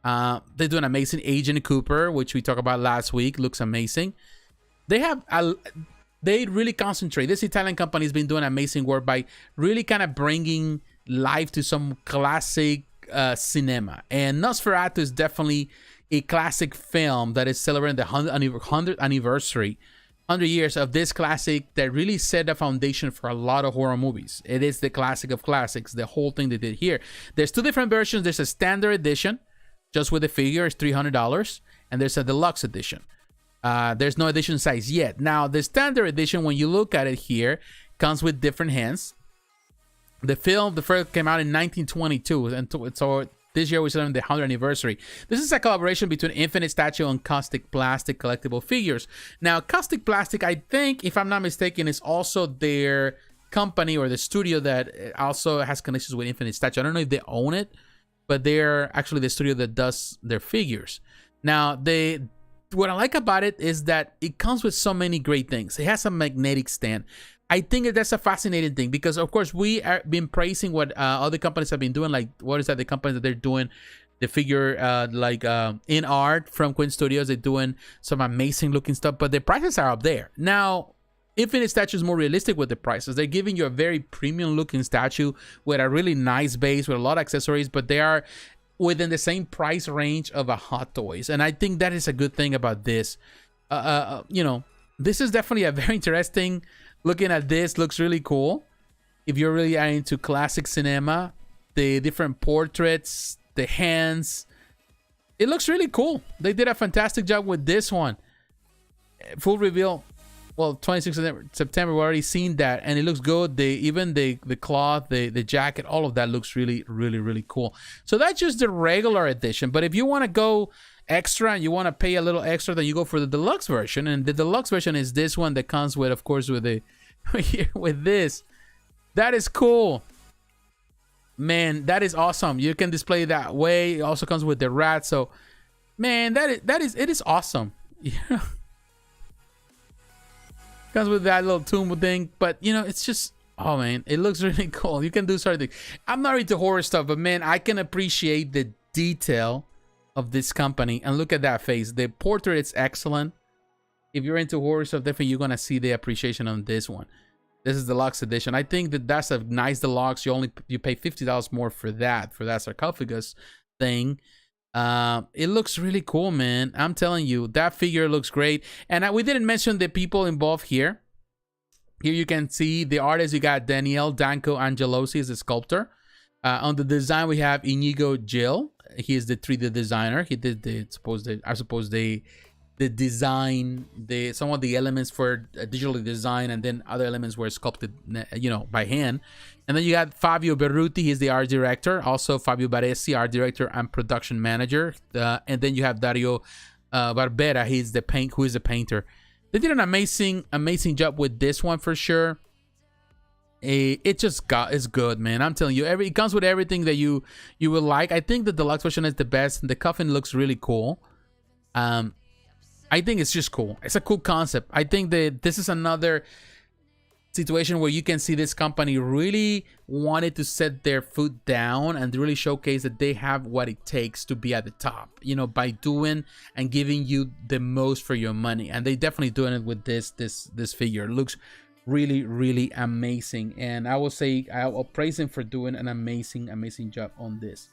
They do an amazing Agent Cooper, which we talked about last week. Looks amazing. They really concentrate. This Italian company has been doing amazing work by really kind of bringing life to some classic cinema. And Nosferatu is definitely a classic film that is celebrating the 100th anniversary, 100 years of this classic that really set the foundation for a lot of horror movies. It is the classic of classics, the whole thing they did here. There's two different versions. There's a standard edition, just with the figure, it's $300, and there's a deluxe edition. There's no edition size yet. Now, the standard edition, when you look at it here, comes with different hands. The first came out in 1922, and so this year we're celebrating the 100th anniversary. This is a collaboration between Infinite Statue and Caustic Plastic collectible figures. Now, Caustic Plastic, I think, if I'm not mistaken, is also their company or the studio that also has connections with Infinite Statue. I don't know if they own it, but they're actually the studio that does their figures. Now, what I like about it is that it comes with so many great things. It has a magnetic stand. I think that's a fascinating thing because, of course, we have been praising what other companies have been doing. Like, what is that? The companies that they're doing the figure in art from Quinn Studios. They're doing some amazing looking stuff, but the prices are up there. Now, Infinite Statue is more realistic with the prices. They're giving you a very premium looking statue with a really nice base with a lot of accessories, but they are within the same price range of a Hot Toys. And I think that is a good thing about this. You know, this is definitely a very interesting. Looking at this, looks really cool. If you're really into classic cinema, the different portraits, the hands, it looks really cool. They did a fantastic job with this one. Full reveal, well, 26th of September, we've already seen that, and it looks good. Even the cloth, the jacket, all of that looks really, really, really cool. So that's just the regular edition. But if you want to go extra and you want to pay a little extra, then you go for the deluxe version. And the deluxe version is this one that comes with, of course, with this. That is cool, man. That is awesome. You can display that way. It also comes with the rat. So, man, it is awesome. Yeah. Comes with that little tomb thing, but you know, it's just, oh man, it looks really cool. You can do certain things. I'm not into horror stuff, but man, I can appreciate the detail of this company. And look at that face. The portrait is excellent. If you're into horror stuff, definitely you're gonna see the appreciation on this one. This is the deluxe edition. I think that's a nice deluxe. You pay $50 more for that sarcophagus thing. It looks really cool, man. I'm telling you, that figure looks great. And we didn't mention the people involved here. Here you can see the artist. You got Daniele Danco Angelosi as the sculptor. On the design, we have Inigo Gil. He is the 3D designer. He did the design, some of the elements for digitally design, and then other elements were sculpted, you know, by hand. And then you got Fabio Berruti. He's the art director. Also Fabio Baresi, art director and production manager. And then you have Dario Barbera. Who is the painter. They did an amazing job with this one for sure. It's good, man. I'm telling you, it comes with everything that you will like. I think the deluxe version is the best. The coffin looks really cool. I think it's just cool. It's a cool concept. I think that this is another situation where you can see this company really wanted to set their foot down and really showcase that they have what it takes to be at the top, you know, by doing and giving you the most for your money. And they definitely doing it with this figure. It looks really amazing, and I will say I'll praise him for doing an amazing job on this.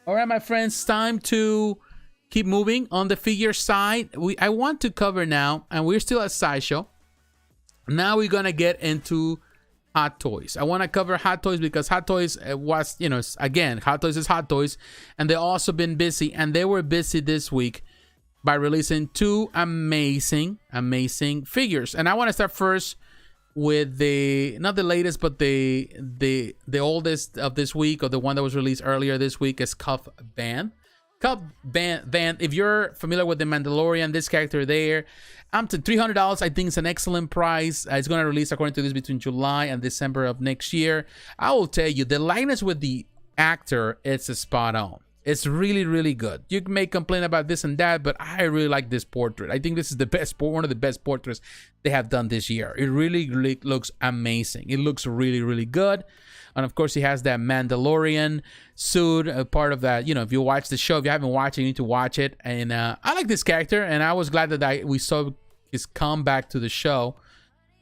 All right, my friends, time to keep moving on the figure side. I want to cover now, and we're still at Sideshow. Now we're gonna get into Hot Toys. I want to cover Hot Toys because Hot Toys was, you know, again, Hot Toys is Hot Toys, and they also been busy, and they were busy this week by releasing two amazing figures. And I want to start first with the, not the latest, but the oldest of this week, or the one that was released earlier this week, is Cobb Vanth. Cobb Vanth, if you're familiar with the Mandalorian, this character there, up to $300. I think it's an excellent price. It's going to release, according to this, between July and December of next year. I will tell you, the likeness with the actor, it's a spot on. It's really good. You may complain about this and that, but I really like this portrait. I think this is the best, one of the best portraits they have done this year. It really looks amazing. It looks really good. And of course, he has that Mandalorian suit, a part of that. You know, if you watch the show, if you haven't watched it, you need to watch it. And I like this character, and I was glad that we saw his comeback to the show.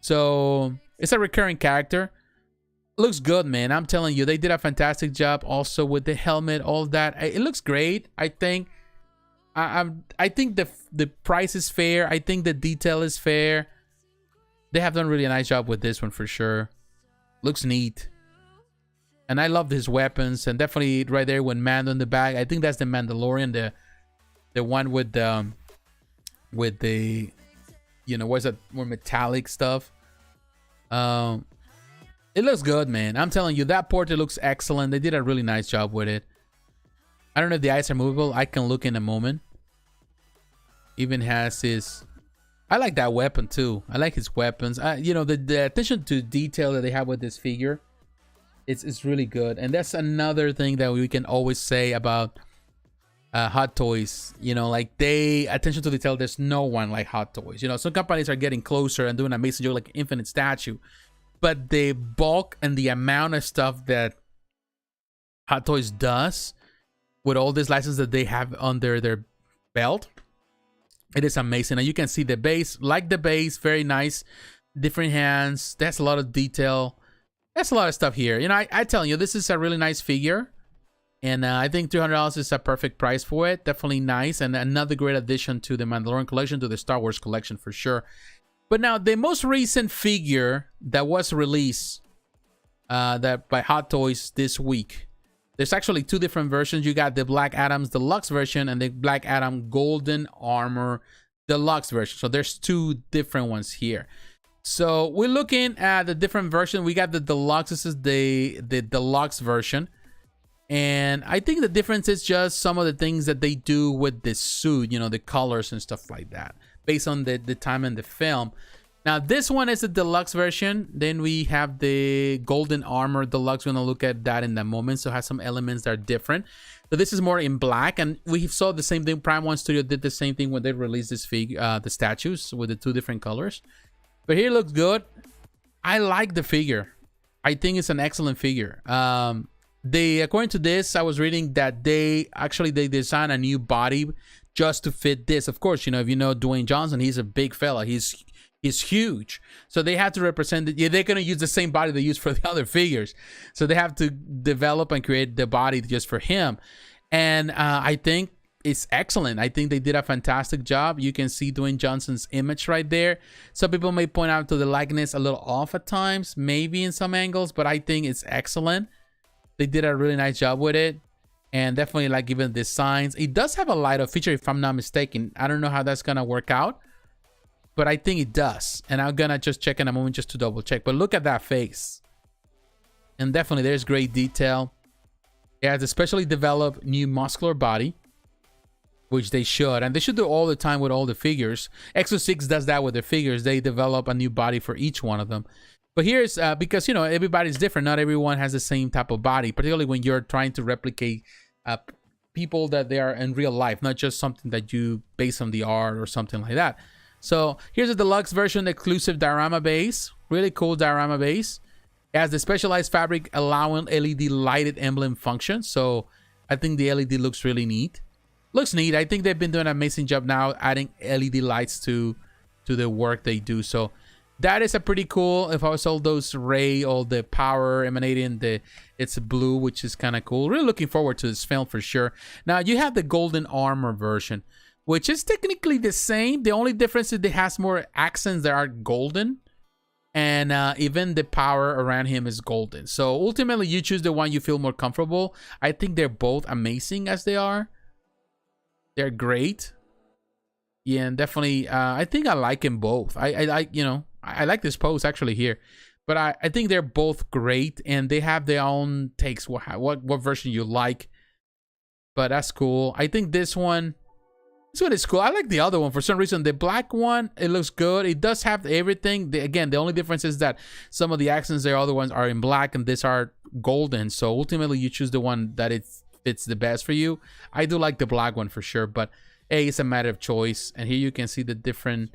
So it's a recurring character. Looks good, man. I'm telling you, they did a fantastic job also with the helmet, all that. It looks great. I think the price is fair. I think the detail is fair. They have done really a nice job with this one for sure. Looks neat. And I love his weapons, and definitely right there with Mando in the back. I think that's the Mandalorian, the one with the you know, what's that, more metallic stuff. It looks good, man. I'm telling you, that portrait looks excellent. They did a really nice job with it. I don't know if the eyes are movable. I can look in a moment. Even has his... I like that weapon too. I like his weapons. You know, the attention to detail that they have with this figure, it's really good. And that's another thing that we can always say about Hot Toys. You know, like, attention to detail, there's no one like Hot Toys. You know, some companies are getting closer and doing an amazing job, like Infinite Statue. But the bulk and the amount of stuff that Hot Toys does with all this license that they have under their belt, it is amazing. And you can see the base, like the base, very nice. Different hands. That's a lot of detail. That's a lot of stuff here. You know, I tell you, this is a really nice figure. And I think $300 is a perfect price for it. Definitely nice. And another great addition to the Mandalorian collection, to the Star Wars collection for sure. But now, the most recent figure that was released that by Hot Toys this week, there's actually two different versions. You got the Black Adam's Deluxe version and the Black Adam Golden Armor Deluxe version. So there's two different ones here. So we're looking at the different version. We got the Deluxe. This is the Deluxe version. And I think the difference is just some of the things that they do with the suit, you know, the colors and stuff like that, based on the time in the film. Now, this one is the Deluxe version. Then we have the Golden Armor Deluxe. We're going to look at that in a moment. So it has some elements that are different. So this is more in black. And we saw the same thing. Prime One Studio did the same thing when they released this figure, the statues with the two different colors. But here it looks good. I like the figure. I think it's an excellent figure. According to this, I was reading that they designed a new body just to fit this. Of course, you know, if you know Dwayne Johnson, he's a big fella. He's huge. So they have to represent it. Yeah, they're going to use the same body they use for the other figures. So they have to develop and create the body just for him. And I think it's excellent. I think they did a fantastic job. You can see Dwayne Johnson's image right there. Some people may point out to the likeness a little off at times, maybe in some angles, but I think it's excellent. They did a really nice job with it. And definitely, like, even the signs. It does have a light-up feature, if I'm not mistaken. I don't know how that's going to work out, but I think it does. And I'm going to just check in a moment just to double check. But look at that face. And definitely, there's great detail. It has a specially developed new muscular body, which they should. And they should do all the time with all the figures. Exo-6 does that with their figures. They develop a new body for each one of them. But here's, because, you know, everybody's different. Not everyone has the same type of body, particularly when you're trying to replicate people that they are in real life, not just something that you base on the art or something like that. So here's a deluxe version exclusive diorama base. Really cool diorama base. It has the specialized fabric allowing LED lighted emblem function. So I think the LED looks really neat. Looks neat. I think they've been doing an amazing job now adding LED lights to the work they do. So that is a pretty cool. If I sold those ray, all the power emanating, it's blue, which is kind of cool. Really looking forward to this film for sure. Now you have the golden armor version, which is technically the same. The only difference is it has more accents that are golden, and even the power around him is golden. So ultimately, you choose the one you feel more comfortable. I think they're both amazing as they are. They're great. Yeah, and definitely, I think I like them both. I like, you know, I like this pose actually here, but I think they're both great, and they have their own takes. What version you like? But that's cool. I think this one is cool. I like the other one for some reason. The black one, it looks good. It does have everything. Again, the only difference is that some of the accents there, other ones are in black, and these are golden. So ultimately, you choose the one that it fits the best for you. I do like the black one for sure, but hey, it's a matter of choice. And here you can see the different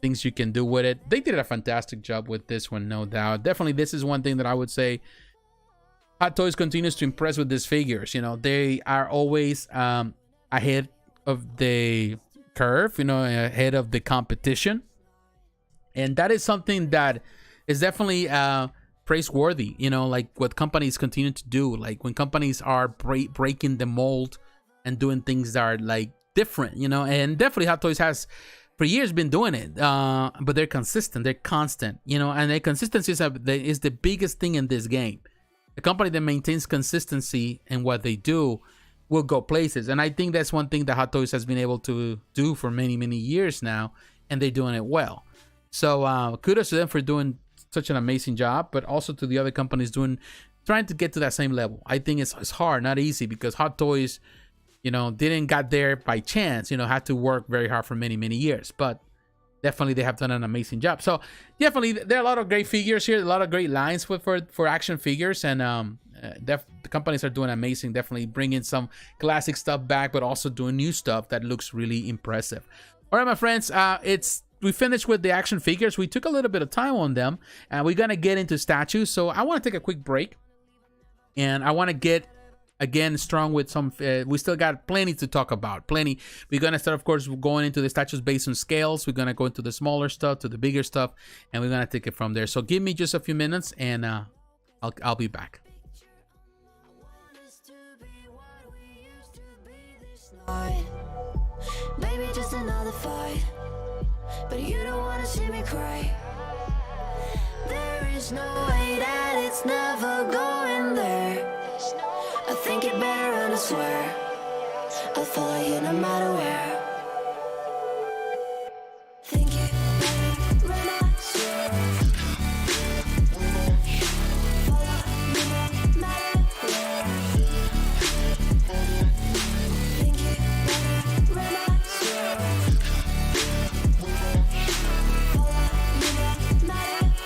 things you can do with it. They did a fantastic job with this one, no doubt. Definitely, this is one thing that I would say Hot Toys continues to impress with these figures. You know, they are always ahead of the curve, you know, ahead of the competition. And that is something that is definitely praiseworthy, you know, like what companies continue to do. Like when companies are breaking the mold and doing things that are like different, you know. And definitely Hot Toys has for years been doing it, but they're consistent, they're constant, you know. And the consistency is the biggest thing in this game. A company that maintains consistency in what they do will go places. And I think that's one thing that Hot Toys has been able to do for many years now, and they're doing it well. So kudos to them for doing such an amazing job, but also to the other companies trying to get to that same level. I think it's hard, not easy, because Hot Toys, you know, didn't got there by chance, you know, had to work very hard for many years, but definitely they have done an amazing job. So definitely there are a lot of great figures here, a lot of great lines for action figures, and the companies are doing amazing, definitely bringing some classic stuff back, but also doing new stuff that looks really impressive. All right, my friends, we finished with the action figures. We took a little bit of time on them, and we're gonna get into statues. So I want to take a quick break, and I want to get again strong with some we still got plenty to talk about. We're gonna start, of course, going into the statues based on scales. We're gonna go into the smaller stuff to the bigger stuff, and we're gonna take it from there. So give me just a few minutes, and I'll be back. Maybe just another fight, but you don't wanna see me cry. There is no way that it's never going there. I think it better, and I swear I'll follow you no matter where. Think it better, and I swear follow me no matter where. Think it better, and I swear follow me no matter where.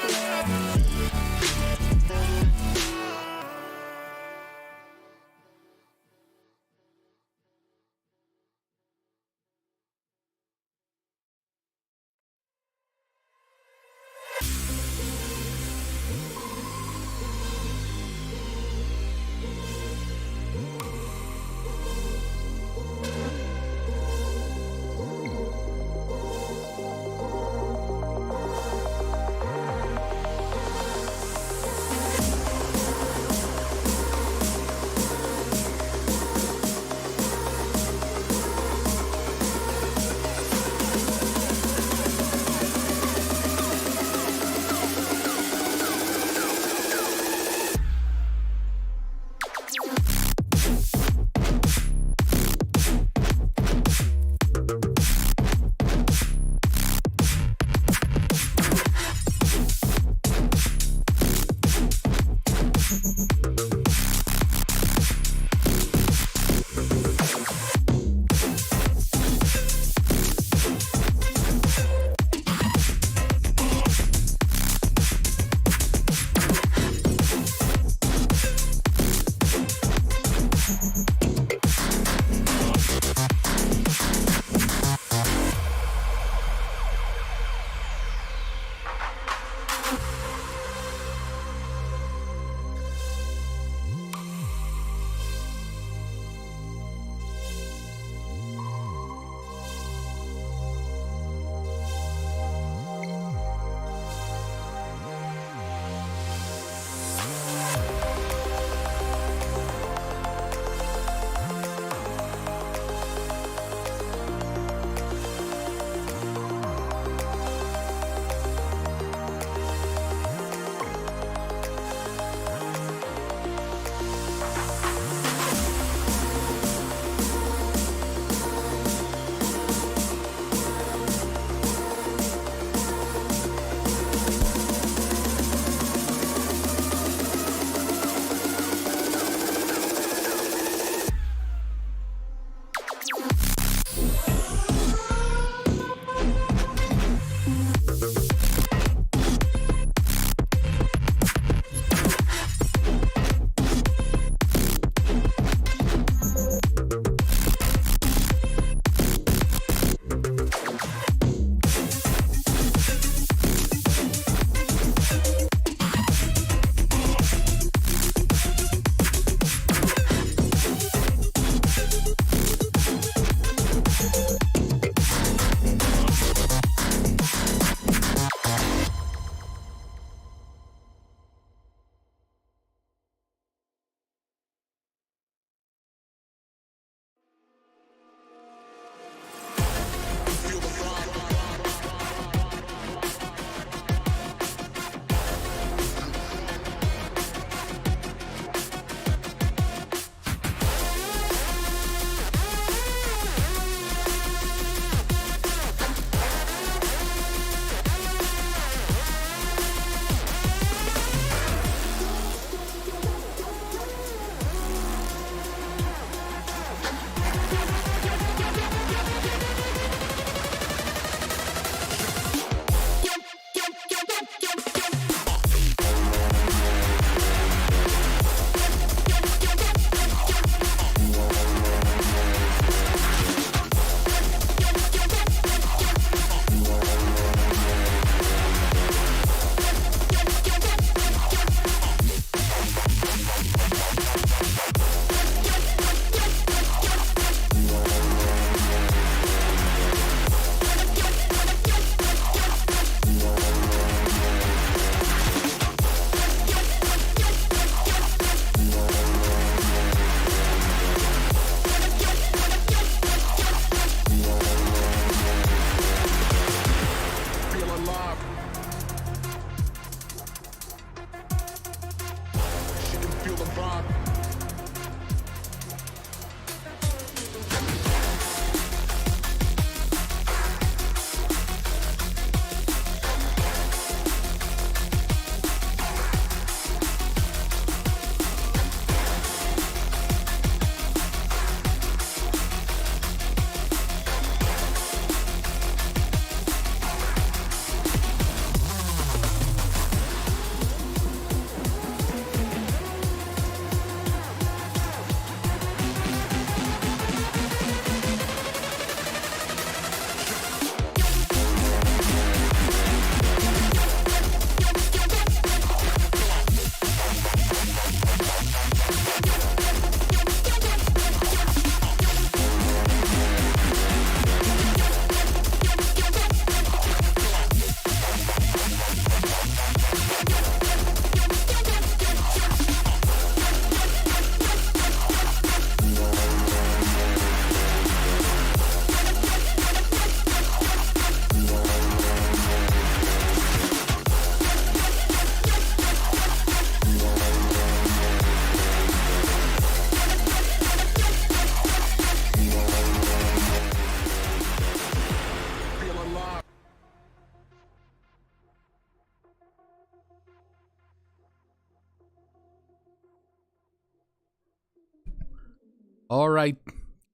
All right.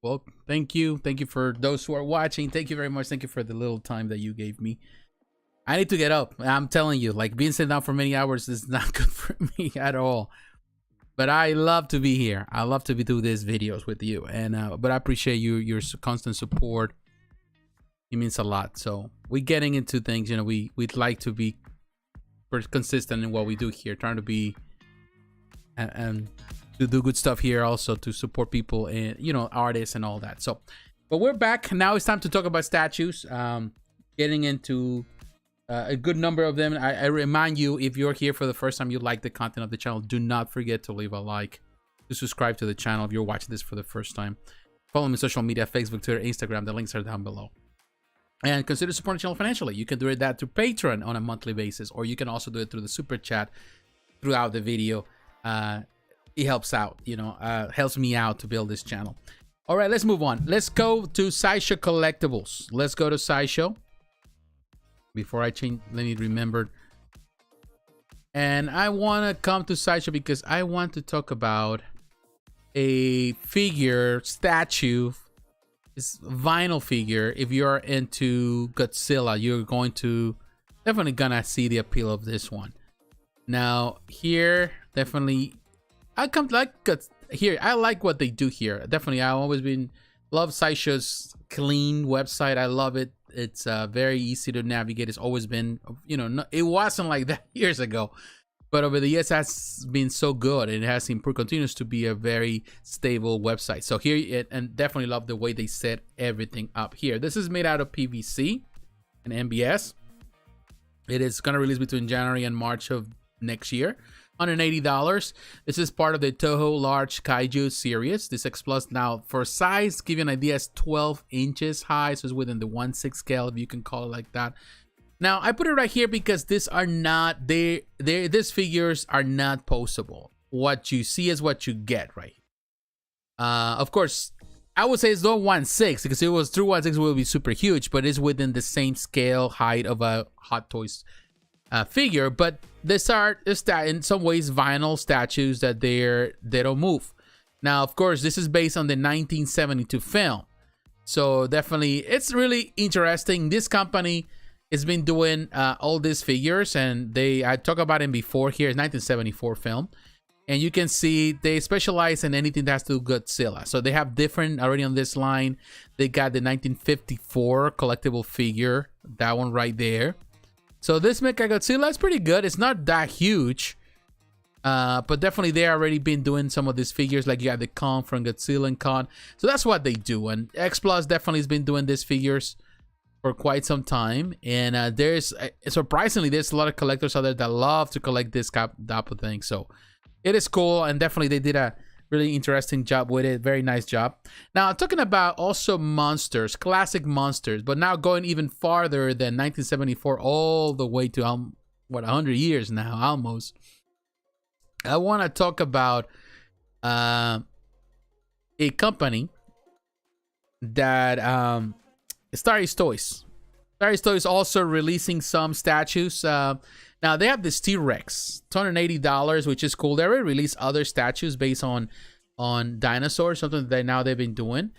Well, thank you. Thank you for those who are watching. Thank you very much. Thank you for the little time that you gave me. I need to get up. I'm telling you, like being sitting down for many hours is not good for me at all. But I love to be here. I love to be doing these videos with you. And but I appreciate your constant support. It means a lot. So we're getting into things, you know, we'd like to be consistent in what we do here, trying to be and to do good stuff here, also to support people and, you know, artists and all that. So, but we're back now. It's time to talk about statues. Getting into a good number of them. I remind you, if you're here for the first time, you like the content of the channel, do not forget to leave a like, to subscribe to the channel if you're watching this for the first time. Follow me on social media, Facebook, Twitter, Instagram. The links are down below. And consider supporting the channel financially. You can do that through Patreon on a monthly basis, or you can also do it through the super chat throughout the video. It helps out, you know, helps me out to build this channel. All right, let's move on. Let's go to Sideshow Collectibles. Let's go to Sideshow. Before I change, let me remember. And I want to come to Sideshow because I want to talk about a figure, statue. It's vinyl figure. If you're into Godzilla, you're definitely gonna see the appeal of this one. Now here, definitely, I like what they do here. Definitely, I've always love Sideshow's clean website. I love it. It's very easy to navigate. It's always been, you know, it wasn't like that years ago, but over the years has been so good, and it has improved, continues to be a very stable website. So here, and definitely love the way they set everything up here. This is made out of PVC and MBS. It is gonna release between January and March of next year. $180. This is part of the Toho Large Kaiju series. This X Plus, now for size, give you an idea, is 12 inches high, so it's within the 1/6 scale, if you can call it like that. Now I put it right here because these are not these figures are not postable. What you see is what you get, right? Of course, I would say it's not 1/6, because if it was through 1/6 it would be super huge, but it's within the same scale height of a Hot Toys figure. But these are in some ways vinyl statues that they don't move. Now, of course, this is based on the 1972 film, so definitely it's really interesting. This company has been doing all these figures, and I talked about it before. Here is 1974 film, and you can see they specialize in anything that has to do with Godzilla. So they have different already on this line. They got the 1954 collectible figure, that one right there. So this Mechagodzilla is pretty good. It's not that huge, but definitely they already been doing some of these figures. Like you have the Kong from Godzilla and Kong. So that's what they do. And X Plus definitely has been doing these figures for quite some time. And there's surprisingly, there's a lot of collectors out there that love to collect this type of thing. So it is cool, and definitely they did a really interesting job with it. Very nice job. Now, talking about also monsters, classic monsters, but now going even farther than 1974 all the way to 100 years now almost. I want to talk about a company that Starry's Toys. Starry's Toys also releasing some statues. Now they have this T-Rex, $280, which is cool. They already released other statues based on dinosaurs, something that now they've been doing.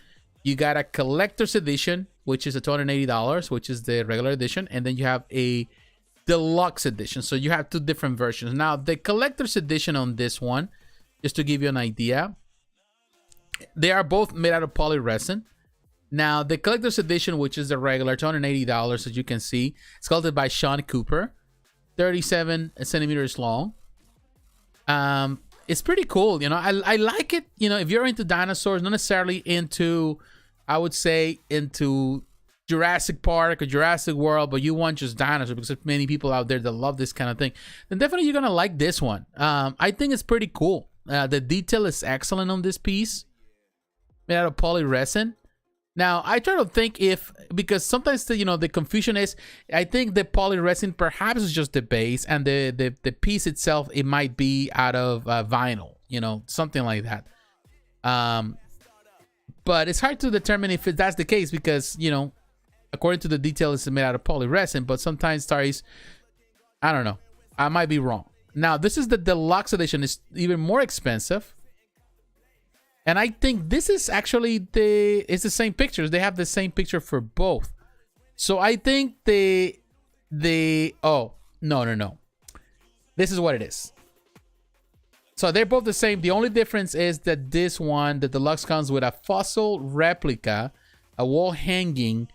You got a collector's edition, which is a $280, which is the regular edition, and then you have a deluxe edition. So you have two different versions. Now the collector's edition on this one, just to give you an idea, they are both made out of polyresin. Now the collector's edition, which is the regular $280, as you can see, sculpted by Sean Cooper, 37 centimeters long. It's pretty cool, you know. I like it, you know. If you're into dinosaurs, not necessarily into, I would say, into Jurassic Park or Jurassic World, but you want just dinosaurs, because there's many people out there that love this kind of thing, then definitely you're gonna like this one. I think it's pretty cool. The detail is excellent on this piece, made out of polyresin. Now, I try to think if, because sometimes the confusion is, I think the polyresin perhaps is just the base, and the piece itself, it might be out of vinyl, something like that. But it's hard to determine if that's the case, because, according to the detail, it's made out of polyresin, but sometimes Starry's, I don't know, I might be wrong. Now, this is the deluxe edition. It's even more expensive. And I think this is actually it's the same pictures. They have the same picture for both. So I think oh, no. This is what it is. So they're both the same. The only difference is that this one, the deluxe, comes with a fossil replica, a wall hanging,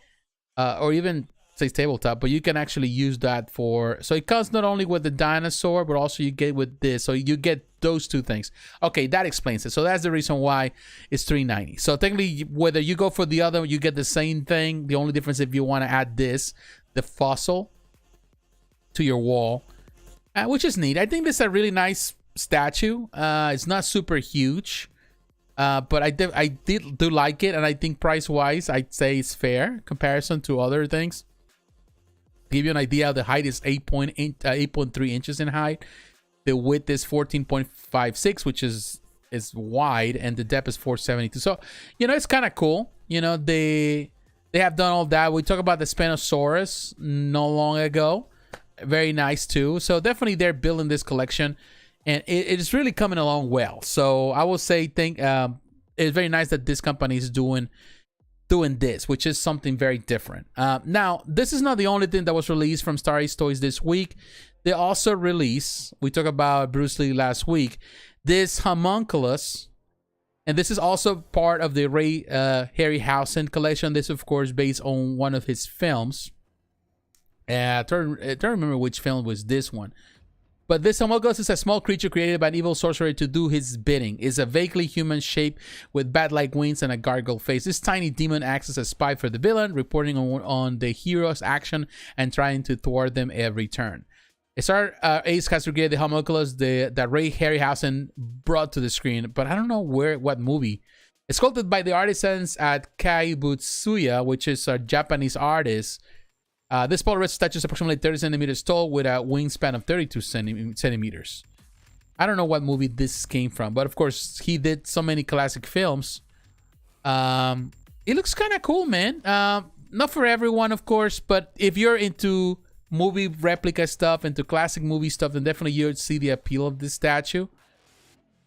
or even says tabletop, but you can actually use that for, so it comes not only with the dinosaur, but also you get with this. So you get those two things. Okay, that explains it. So that's the reason why it's $390. So technically, whether you go for the other, you get the same thing. The only difference, if you want to add this, the fossil, to your wall, which is neat. I think this is a really nice statue. It's not super huge, but I do like it, and I think price wise, I'd say it's fair in comparison to other things. To give you an idea, the height is 8.3 inches in height. The width is 14.56, which is wide, and the depth is 472. So, it's kind of cool. They have done all that. We talked about the Spinosaurus not long ago. Very nice too. So definitely they're building this collection, and it is really coming along well. So I will say, it's very nice that this company is doing this, which is something very different. Now, this is not the only thing that was released from Starry's Toys this week. They also released, we talked about Bruce Lee last week, this Homunculus, and this is also part of the Ray Harryhausen collection. This, of course, based on one of his films. I don't remember which film was this one. But this Homunculus is a small creature created by an evil sorcerer to do his bidding. It's a vaguely human shape with bat-like wings and a gargoyle face. This tiny demon acts as a spy for the villain, reporting on the hero's action and trying to thwart them every turn. Star Ace has recreated the Homunculus that Ray Harryhausen brought to the screen, but I don't know what movie. It's sculpted by the artisans at Kaibutsuya, which is a Japanese artist. This polar statue is approximately 30 centimeters tall with a wingspan of 32 centimeters. I don't know what movie this came from, but of course he did so many classic films. It looks kind of cool, man. Not for everyone, of course, but if you're into movie replica stuff, into classic movie stuff, then definitely you'd see the appeal of this statue.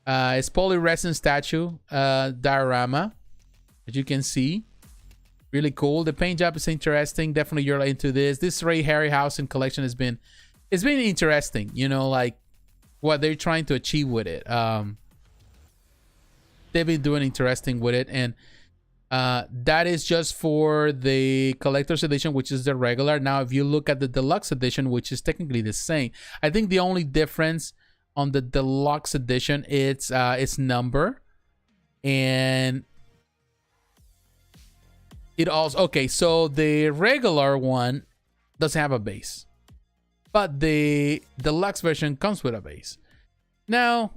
It's polyresin statue diorama, as you can see. Really cool. The paint job is interesting. Definitely you're into this. This Ray Harryhausen collection has been interesting. Like what they're trying to achieve with it. They've been doing interesting with it, and that is just for the collector's edition, which is the regular. Now, if you look at the deluxe edition, which is technically the same, I think the only difference on the deluxe edition, it's number, and it also, okay, so the regular one doesn't have a base, but the deluxe version comes with a base. Now,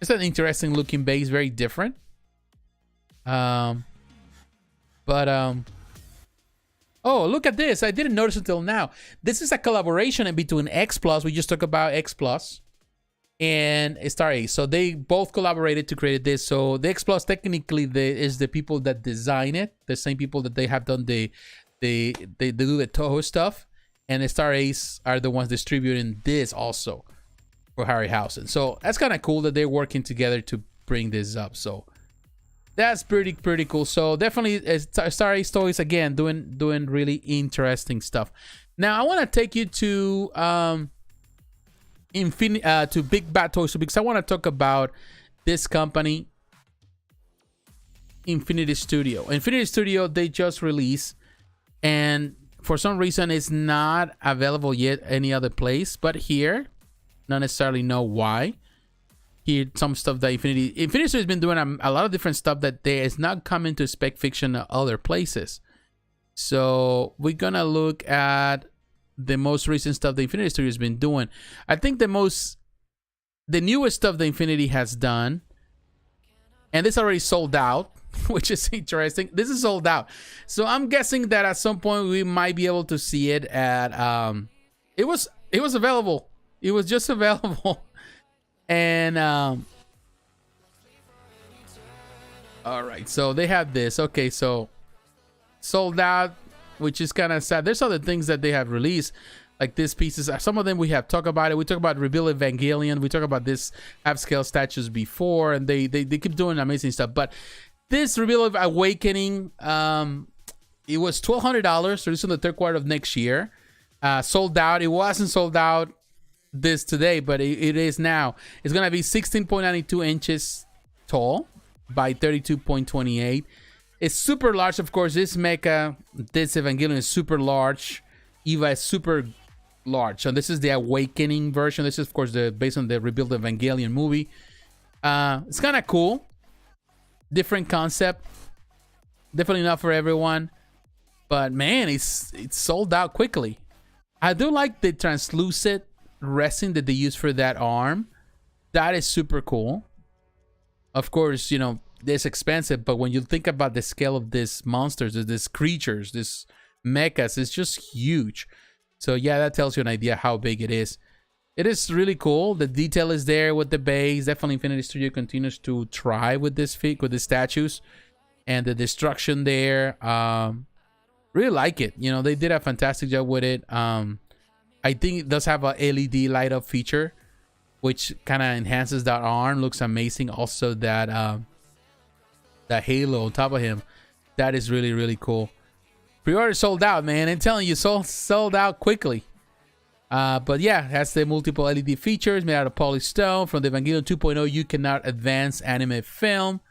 it's an interesting looking base, very different. Oh, look at this. I didn't notice until now. This is a collaboration in between X Plus. We just talked about X Plus. and Star Ace. So they both collaborated to create this. So the X Plus technically is the people that design it, the same people that they have done they do the Toho stuff, and the Star Ace are the ones distributing this also for Harryhausen. So that's kind of cool that they're working together to bring this up. So that's pretty cool. So definitely Star Ace Toys again doing really interesting stuff. Now I want to take you to to Big Bad Toys because I want to talk about this company, Infinity Studio. Infinity Studio, they just released, and for some reason it's not available yet any other place but here. Not necessarily know why. Here, some stuff that Infinity Studio has been doing a lot of different stuff that there is not coming to Spec Fiction at other places. So we're gonna look at the most recent stuff the Infinity Studio has been doing. I think the newest stuff the Infinity has done, and this already sold out, which is interesting. This is sold out, so I'm guessing that at some point we might be able to see it at it was available. It was just available. And all right, so they have this. Okay, so sold out, which is kind of sad. There's other things that they have released, like these pieces. Some of them we have talked about it. We talked about Rebuild Evangelion. We talked about this half-scale statues before, and they keep doing amazing stuff. But this Rebuild Awakening, it was $1,200, released in the third quarter of next year. Sold out. It wasn't sold out this today, but it is now. It's gonna be 16.92 inches tall by 32.28. It's super large, of course. This Mecha, this Evangelion is super large. Eva is super large. So this is the Awakening version. This is, of course, based on the Rebuild Evangelion movie. It's kind of cool. Different concept. Definitely not for everyone. But man, it's sold out quickly. I do like the translucent resin that they use for that arm. That is super cool. Of course, you know, it's expensive, but when you think about the scale of these monsters, these creatures, these mechas, it's just huge. So yeah, that tells you an idea how big it is. It is really cool. The detail is there with the base. Definitely Infinity Studio continues to try with this with the statues and the destruction there. Really like it. You know, they did a fantastic job with it. I think it does have a LED light up feature, which kind of enhances that arm. Looks amazing. Also that that halo on top of him, that is really cool. Pre-order sold out, man. I'm telling you, sold out quickly. But yeah, it has the multiple LED features made out of polystone. From the Evangelion 2.0, you cannot advance anime film.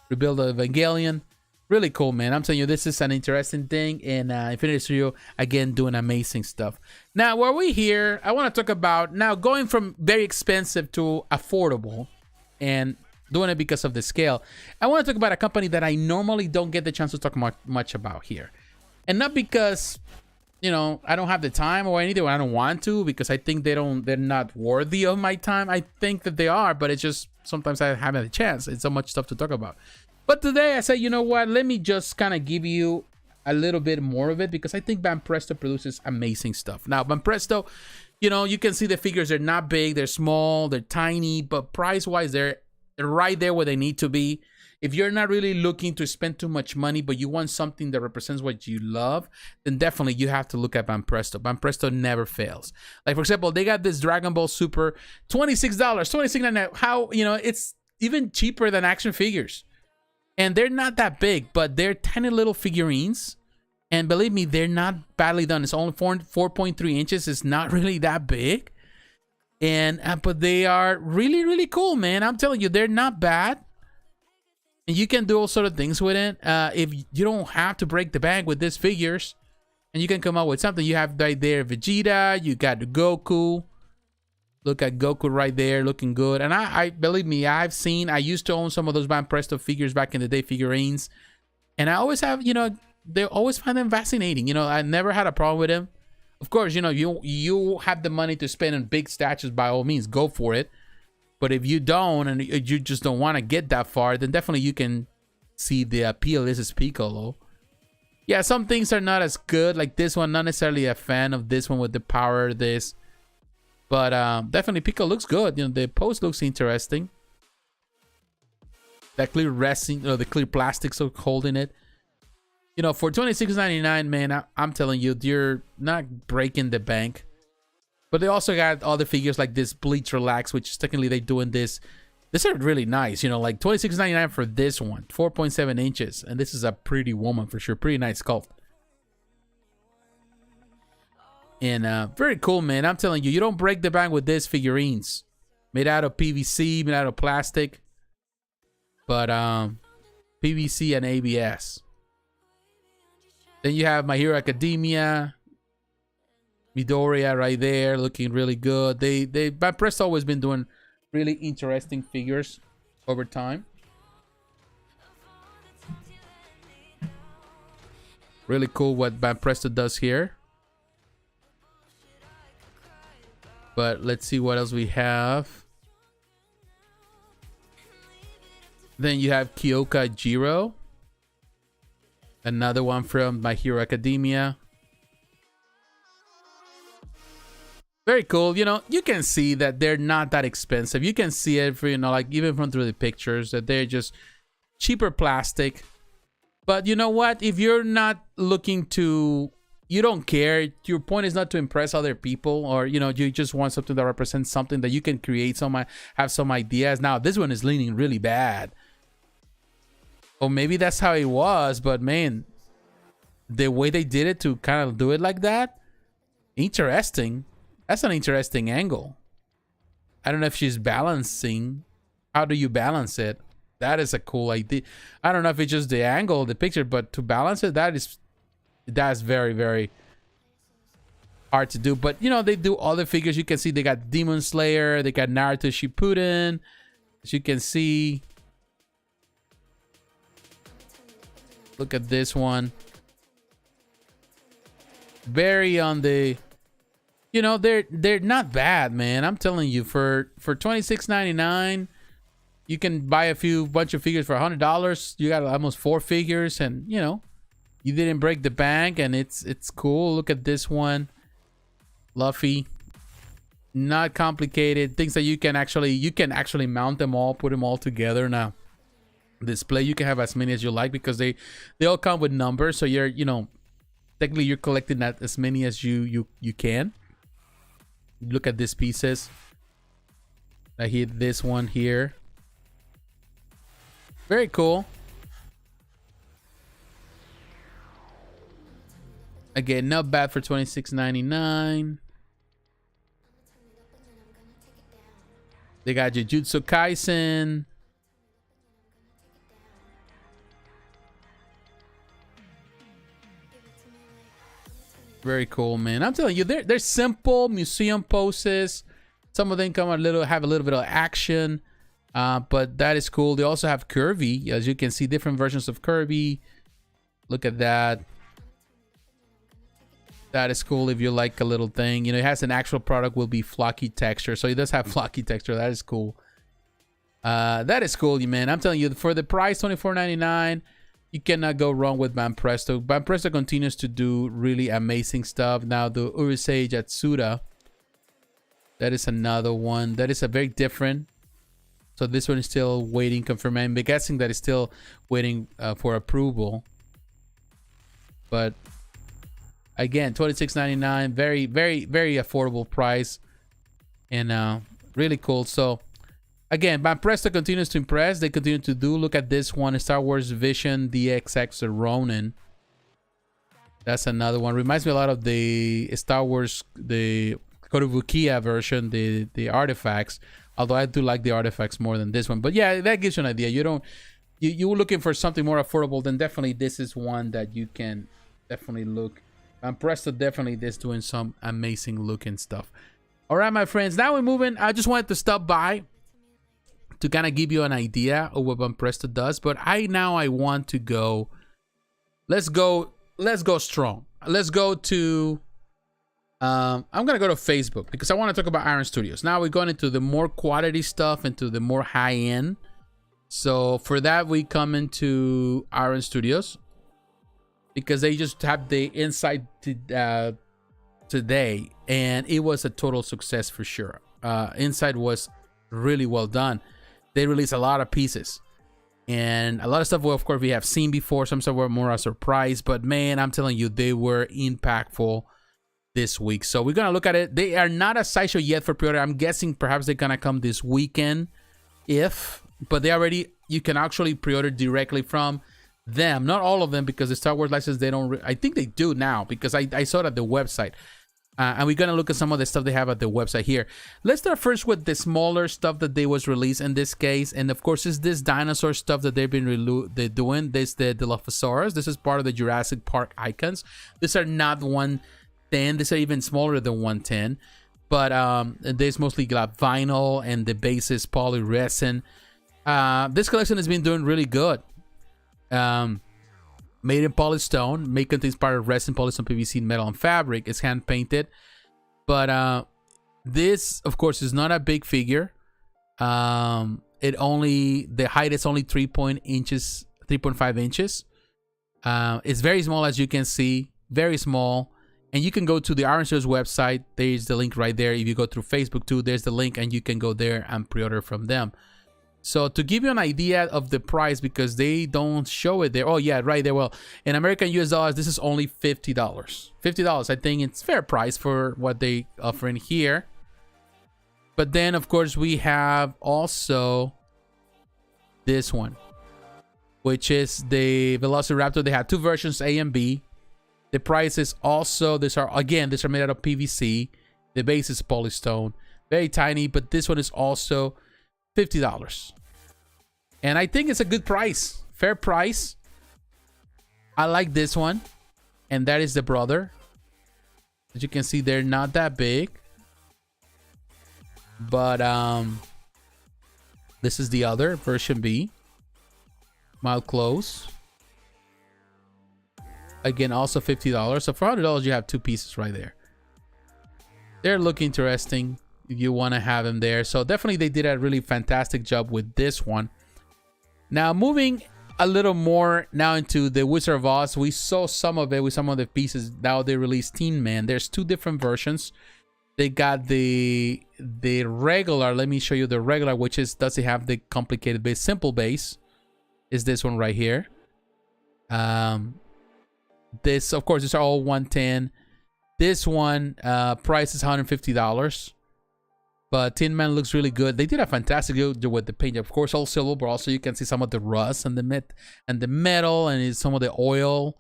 Rebuild the Evangelion. Really cool, man. I'm telling you, this is an interesting thing. And Infinity Studio, again, doing amazing stuff. Now, while we're here, I want to talk about now going from very expensive to affordable and doing it because of the scale. I want to talk about a company that I normally don't get the chance to talk much about here. And not because, you know, I don't have the time or anything, or I don't want to, because I think they're not worthy of my time. I think that they are, but it's just sometimes I haven't had a chance. It's so much stuff to talk about. But today I said, you know what, let me just kind of give you a little bit more of it, because I think Banpresto produces amazing stuff. Now, Banpresto, you know, you can see the figures. They're not big, they're small, they're tiny, but price-wise, they're right there where they need to be. If you're not really looking to spend too much money, but you want something that represents what you love, then definitely you have to look at Banpresto. Banpresto never fails. Like, for example, they got this Dragon Ball Super, $26, $26.99. How, you know, it's even cheaper than action figures. And they're not that big, but they're tiny little figurines. And believe me, they're not badly done. It's only 4.3 inches. It's not really that big. And but they are really cool, man. I'm telling you, they're not bad. And you can do all sort of things with it. If you don't have to break the bank with these figures, and you can come up with something. You have right there Vegeta. You got Goku. Look at Goku right there, looking good. And I believe me, I used to own some of those Banpresto figures back in the day, figurines. And I always have, you know, they always find them fascinating. You know, I never had a problem with them. Of course, you know, you have the money to spend on big statues, by all means, go for it. But if you don't, and you just don't want to get that far, then definitely you can see the appeal. This is Piccolo. Yeah, some things are not as good. Like this one, not necessarily a fan of this one with the power of this. But definitely Pico looks good. You know, the pose looks interesting. That clear resin, the clear plastic so holding it. You know, for $26.99, man, I'm telling you, you're not breaking the bank. But they also got other figures like this Bleach Relax, which technically they doing this. These are really nice, you know, like $26.99 for this one, 4.7 inches. And this is a pretty woman for sure. Pretty nice sculpt. And very cool, man. I'm telling you, you don't break the bank with these figurines. Made out of PVC, made out of plastic. But PVC and ABS. Then you have My Hero Academia. Midoriya right there, looking really good. Banpresto always been doing really interesting figures over time. Really cool what Banpresto does here. But let's see what else we have. Then you have Kyoka Jiro. Another one from My Hero Academia. Very cool. You know, you can see that they're not that expensive. You can see it, for, you know, like even from through the pictures, that they're just cheaper plastic. But you know what? If you're not looking to, you don't care. Your point is not to impress other people, or, you know, you just want something that represents something that you can create, have some ideas. Now, this one is leaning really bad. Or maybe that's how it was, but man, the way they did it to kind of do it like that, interesting. That's an interesting angle. I don't know if she's balancing. How do you balance it? That is a cool idea. I don't know if it's just the angle of the picture, but to balance it, that's very, very hard to do. But, you know, they do other figures. You can see they got Demon Slayer. They got Naruto Shippuden. As you can see. Look at this one. Very on the... You know, they're not bad, man. I'm telling you, for $26.99, you can buy a bunch of figures for $100. You got almost 4 figures, and you know, you didn't break the bank, and it's cool. Look at this one, Luffy. Not complicated. Things that you can actually mount them all, put them all together. Now, display, you can have as many as you like because they all come with numbers. So you're, you know, technically you're collecting that as many as you can. Look at these pieces. I hit this one here. Very cool. Again, not bad for $26.99. They got Jujutsu Kaisen. Very cool, man. I'm telling you, they're simple museum poses. Some of them have a little bit of action, but that is cool. They also have Kirby, as you can see, different versions of Kirby. Look at that. That is cool if you like a little thing. You know, it has an actual product will be flocky texture, so it does have flocky texture. That is cool. That is cool, man. I'm telling you, for the price, $24.99. You cannot go wrong with Banpresto. Banpresto continues to do really amazing stuff. Now, the Urusei Yatsuda. That is another one. That is a very different. So this one is still waiting confirmation. I'm guessing that is still waiting for approval. But again, $26.99. Very, very, very affordable price. And really cool. So again, Banpresto continues to impress. They continue to do. Look at this one, Star Wars Vision DXX Ronin. That's another one. Reminds me a lot of the Star Wars, the Kotobukiya version, the artifacts. Although I do like the artifacts more than this one. But yeah, that gives you an idea. You're looking for something more affordable, then definitely this is one that you can definitely look. Banpresto definitely is doing some amazing looking stuff. All right, my friends. Now we're moving. I just wanted to stop by to kind of give you an idea of what Banpresto does, but I want to go. Let's go strong. Let's go to. I'm gonna go to Facebook because I want to talk about Iron Studios. Now we're going into the more quality stuff, into the more high end. So for that, we come into Iron Studios because they just have the inside today, and it was a total success for sure. Inside was really well done. They released a lot of pieces, and a lot of stuff, well, of course, we have seen before. Some stuff were more a surprise, but man, I'm telling you, they were impactful this week. So we're gonna look at it. They are not a sideshow yet for pre-order. I'm guessing perhaps they're gonna come this weekend, but they already, you can actually pre-order directly from them. Not all of them, because the Star Wars license, they don't I think they do now, because I saw it at the website. And we're gonna look at some of the stuff they have at the website here. Let's start first with the smaller stuff that they was released in this case, and of course it's this dinosaur stuff that they've been doing. This the Dilophosaurus. This is part of the Jurassic Park icons. These are not 110. These are even smaller than 110, but there's mostly got vinyl, and the base is polyresin. This collection has been doing really good. Made in polystone, may contains part of resin, polystone, PVC, metal, and fabric. It's hand painted, but this, of course, is not a big figure. The height is only 3.5 inches. It's very small, as you can see, very small. And you can go to the Iron Series website. There's the link right there. If you go through Facebook too, there's the link, and you can go there and pre-order from them. So to give you an idea of the price, because they don't show it there. Oh yeah, right there. Well, in American US dollars, this is only $50. $50. I think it's fair price for what they offer in here. But then, of course, we have also this one, which is the Velociraptor. They have two versions, A and B. The price is also, these are made out of PVC. The base is polystone, very tiny, but this one is also $50. And I think it's a good price, fair price. I like this one, and that is the brother. As you can see, they're not that big, but this is the other version B, mild close. Again, also $50. So for $100, you have two pieces right there. They look interesting if you want to have them there. So definitely they did a really fantastic job with this one. Now moving a little more now into the Wizard of Oz. We saw some of it with some of the pieces. Now they released Tin Man. There's two different versions. They got the regular. Let me show you the regular, which is, doesn't have the complicated base. Simple base is this one right here. This, of course, these are all 110. This one price is $150. But Tin Man looks really good. They did a fantastic job with the paint. Of course, all silver, but also you can see some of the rust and the metal and some of the oil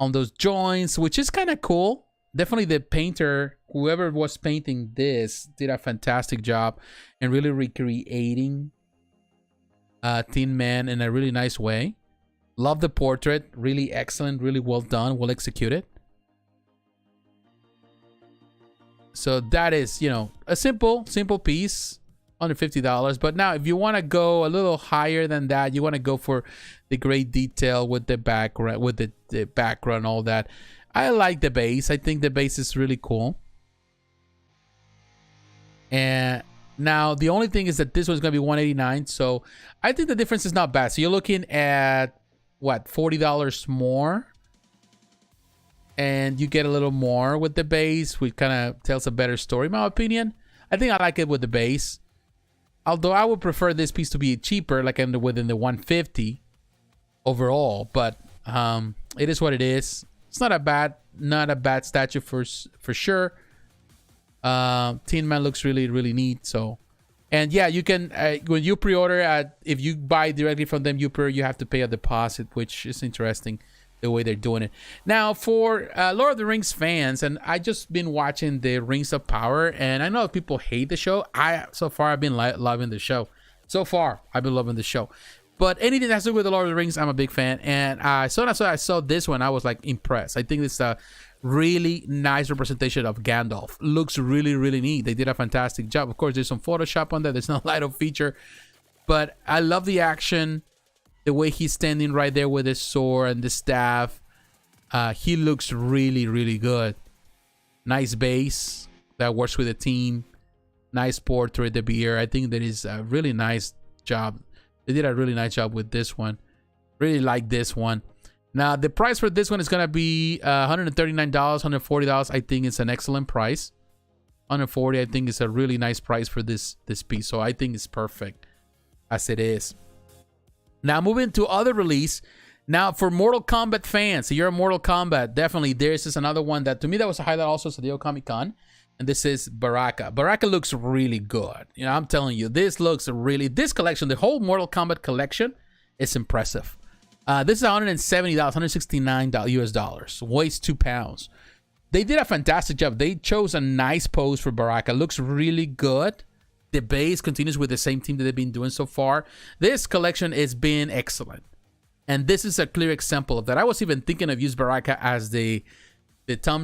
on those joints, which is kind of cool. Definitely the painter, whoever was painting this, did a fantastic job and really recreating Tin Man in a really nice way. Love the portrait. Really excellent. Really well done. Well executed. So that is, you know, a simple piece under $50. But now if you want to go a little higher than that, you want to go for the great detail with the background, with the background, all that. I like the base. I think the base is really cool. And now the only thing is that this one's going to be $189. So I think the difference is not bad. So you're looking at what, $40 more? And you get a little more with the base, which kind of tells a better story, in my opinion. I think I like it with the base. Although I would prefer this piece to be cheaper, like within the $150 overall. But it is what it is. It's not a bad statue for sure. Tin Man looks really, really neat. So, and yeah, you can when you pre-order, if you buy directly from them, you have to pay a deposit, which is interesting. The way they're doing it now for Lord of the Rings fans, and I just been watching the Rings of Power, and I know people hate the show. So far I've been loving the show. But anything that has to do with the Lord of the Rings, I'm a big fan. And I saw this one, I was like impressed. I think it's a really nice representation of Gandalf. Looks really, really neat. They did a fantastic job. Of course, there's some Photoshop on there. There's no light of feature, but I love the action. The way he's standing right there with his sword and the staff. He looks really, really good. Nice base that works with the team. Nice portrait, the beer. I think that is a really nice job. They did a really nice job with this one. Really like this one. Now, the price for this one is going to be $139, $140. I think it's an excellent price. $140, I think, is a really nice price for this piece. So I think it's perfect as it is. Now, moving to other release. Now, for Mortal Kombat fans, so you're a Mortal Kombat, definitely this is another one that, to me, that was a highlight also at the Comic-Con. And this is Baraka. Baraka looks really good. You know, I'm telling you, this collection, the whole Mortal Kombat collection is impressive. This is $170, $169 US dollars. Weighs 2 pounds. They did a fantastic job. They chose a nice pose for Baraka. Looks really good. The base continues with the same team that they've been doing so far. This collection has been excellent. And this is a clear example of that. I was even thinking of using Baraka as the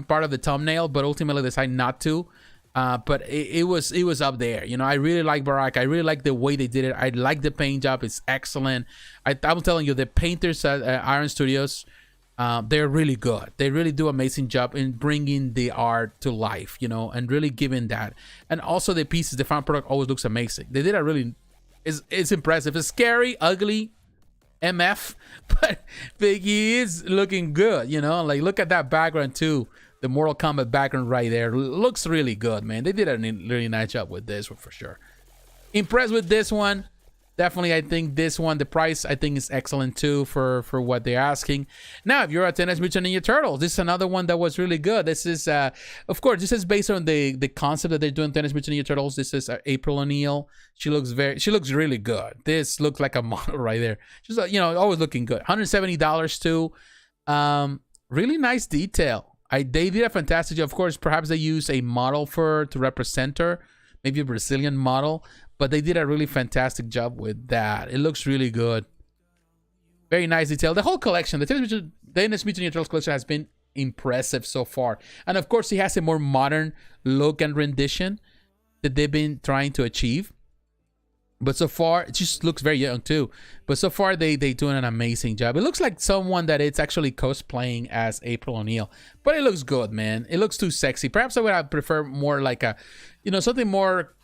part of the thumbnail, but ultimately decided not to. But it was up there. You know, I really like Baraka. I really like the way they did it. I like the paint job. It's excellent. I'm telling you, the painters at Iron Studios, they're really good. They really do an amazing job in bringing the art to life, you know, and really giving that. And also the pieces, the final product always looks amazing. They did a really, it's impressive. It's scary, ugly, MF, but he is looking good, you know. Like, look at that background too. The Mortal Kombat background right there looks really good, man. They did a really nice job with this one for sure. Impressed with this one. Definitely, I think this one, the price, I think is excellent too for what they're asking. Now, if you're a Teenage Mutant Ninja Turtles, this is another one that was really good. This is, of course, this is based on the concept that they're doing Teenage Mutant Ninja Turtles. This is April O'Neil. She looks really good. This looks like a model right there. She's, you know, always looking good. $170 too. Really nice detail. They did a fantastic job. Of course, perhaps they use a model to represent her, maybe a Brazilian model. But they did a really fantastic job with that. It looks really good. Very nice detail. The whole collection, the Teenage Mutant Ninja Turtles collection has been impressive so far. And of course, he has a more modern look and rendition that they've been trying to achieve. But so far, it just looks very young too. But so far, they doing an amazing job. It looks like someone that it's actually cosplaying as April O'Neil. But it looks good, man. It looks too sexy. Perhaps I would prefer more like a, you know, something more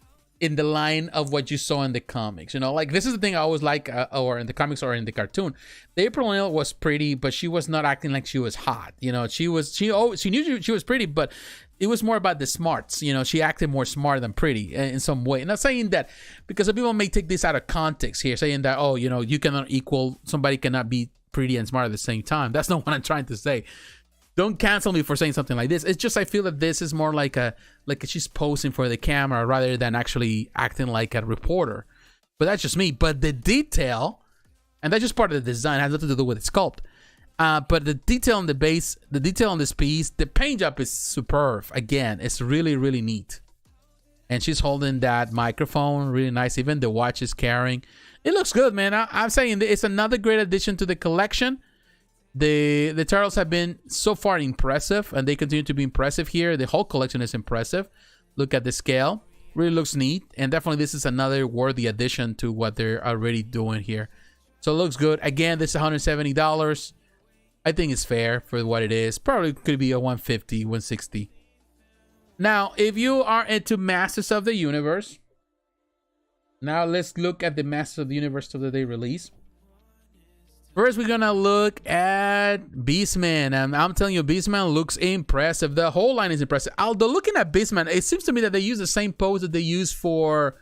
in the line of what you saw in the comics, you know, like this is the thing I always like, or in the comics or in the cartoon. The April O'Neil was pretty, but she was not acting like she was hot. You know, she knew she was pretty, but it was more about the smarts. You know, she acted more smart than pretty in some way. And I'm saying that because some people may take this out of context here, saying that, oh, you know, you cannot somebody cannot be pretty and smart at the same time. That's not what I'm trying to say. Don't cancel me for saying something like this. It's just I feel that this is more like she's posing for the camera rather than actually acting like a reporter. But that's just me. But the detail, and that's just part of the design, it has nothing to do with the sculpt. But the detail on the base, the detail on this piece, the paint job is superb. Again, it's really, really neat. And she's holding that microphone, really nice. Even the watch is carrying. It looks good, man. I'm saying it's another great addition to the collection. The turtles have been so far impressive, and they continue to be impressive here. The whole collection is impressive. Look at the scale. Really looks neat. And definitely this is another worthy addition to what they're already doing here. So it looks good. Again, this is $170. I think it's fair for what it is. Probably could be a $150, $160. Now, if you are into Masters of the Universe, now let's look at the Masters of the Universe stuff that they release. First, we're gonna look at Beastman, and I'm telling you, Beastman looks impressive. The whole line is impressive. Although looking at Beastman, it seems to me that they use the same pose that they use for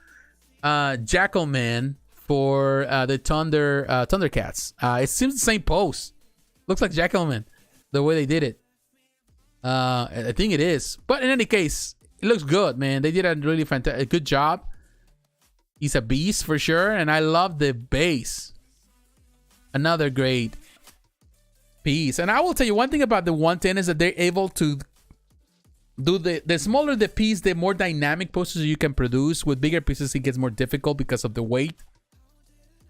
Jackalman for the Thundercats. It seems the same pose. Looks like Jackalman, the way they did it. I think it is. But in any case, it looks good, man. They did a really fantastic, good job. He's a beast for sure, and I love the base. Another great piece. And I will tell you one thing about the 110 is that they're able to do the smaller the piece, the more dynamic poses you can produce. With bigger pieces, it gets more difficult because of the weight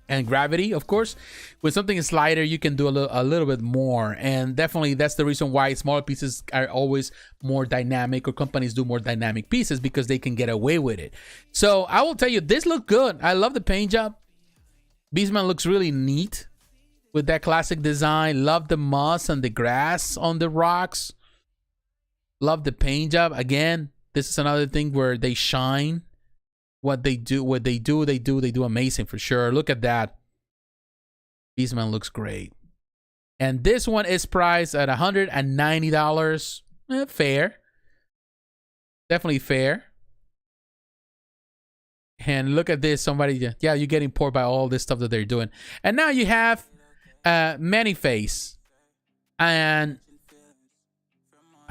and gravity, of course. With something slighter, you can do a little bit more. And definitely that's the reason why smaller pieces are always more dynamic, or companies do more dynamic pieces, because they can get away with it. So I will tell you, this looks good. I love the paint job. Beastman looks really neat with that classic design. Love the moss and the grass on the rocks. Love the paint job. Again, this is another thing where they shine. They do amazing for sure. Look at that. Beastman looks great. And this one is priced at $190. Fair. Definitely fair. And look at this. Somebody, yeah, you're getting poor by all this stuff that they're doing. And now you have Many-Face. And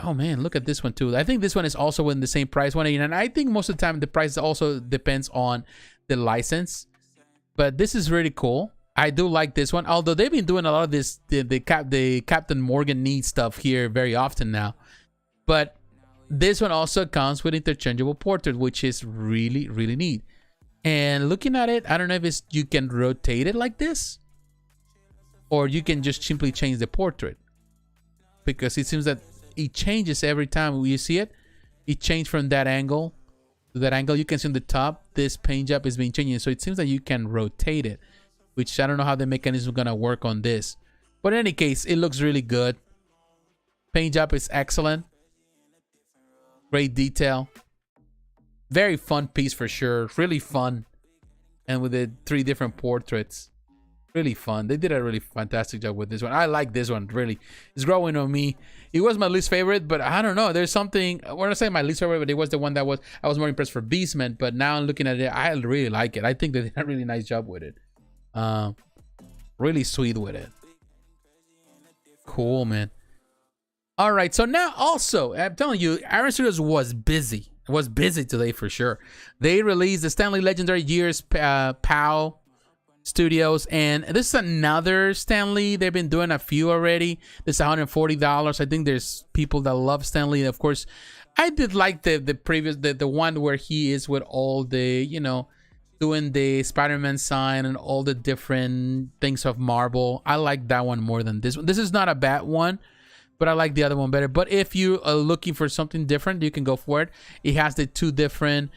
oh man, look at this one too. I think this one is also in the same price, $189. I think most of the time the price also depends on the license. But this is really cool. I do like this one. Although they've been doing a lot of this, the Captain Morgan Need stuff here very often now. But this one also comes with interchangeable portrait, which is really, really neat. And looking at it, I don't know if it's you can rotate it like this, or you can just simply change the portrait, because it seems that it changes every time you see it. It changed from that angle to that angle. You can see on the top, this paint job is being changed, so it seems that you can rotate it, which I don't know how the mechanism is gonna work on this. But in any case, it looks really good. Paint job is excellent. Great detail. Very fun piece for sure. Really fun. And with the 3 different portraits. Really fun. They did a really fantastic job with this one. I like this one, really. It's growing on me. It was my least favorite, but I don't know. There's something, when I say my least favorite, but it was the one that I was more impressed for Beastman. But now I'm looking at it, I really like it. I think they did a really nice job with it. Really sweet with it. Cool, man. All right, so now also, I'm telling you, Iron Studios was busy. It was busy today for sure. They released the Stanley Legendary Years POW Studios, and this is another Stanley. They've been doing a few already. This is $140. I think there's people that love Stanley. Of course, I did like the previous, the one where he is with all the, you know, doing the Spider-Man sign and all the different things of Marvel. I like that one more than this one. This is not a bad one, but I like the other one better. But if you are looking for something different, you can go for it. It has the different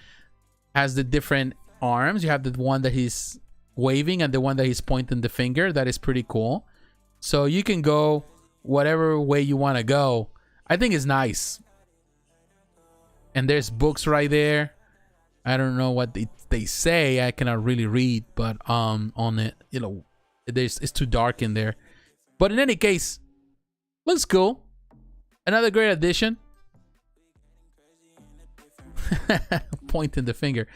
arms. You have the one that he's waving and the one that he's pointing the finger. That is pretty cool. So you can go whatever way you want to go. I think it's nice. And there's books right there. I don't know what they say. I cannot really read, but on it, you know, it's too dark in there. But in any case, looks cool. Another great addition. Pointing the finger.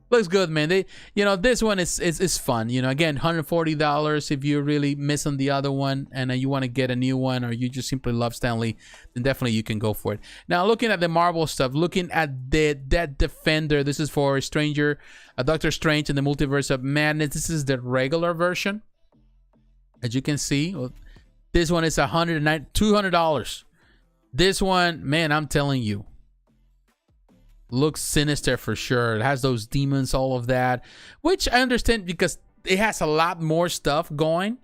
Looks good, man. They, you know, this one is fun. You know, again, $140 if you're really missing the other one and you want to get a new one, or you just simply love Stanley, then definitely you can go for it. Now, looking at the Marvel stuff, looking at the Dead Defender, this is for Doctor Strange and the Multiverse of Madness. This is the regular version. As you can see, this one is $200. This one, man, I'm telling you, looks sinister for sure. It has those demons, all of that, which I understand because it has a lot more stuff going.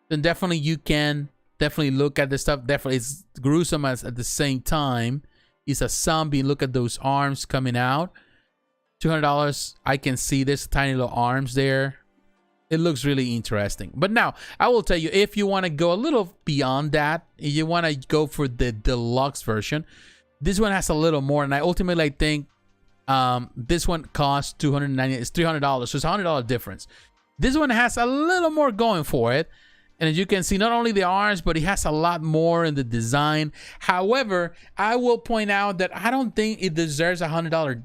Then definitely you can look at the stuff. Definitely it's gruesome at the same time. It's a zombie. Look at those arms coming out. $200. I can see this tiny little arms there. It looks really interesting. But now I will tell you, if you want to go a little beyond that, you want to go for the deluxe version. This one has a little more, and I ultimately think this one costs $290. It's $300, so it's $100 difference. This one has a little more going for it, and as you can see, not only the arms, but it has a lot more in the design. However, I will point out that I don't think it deserves $100.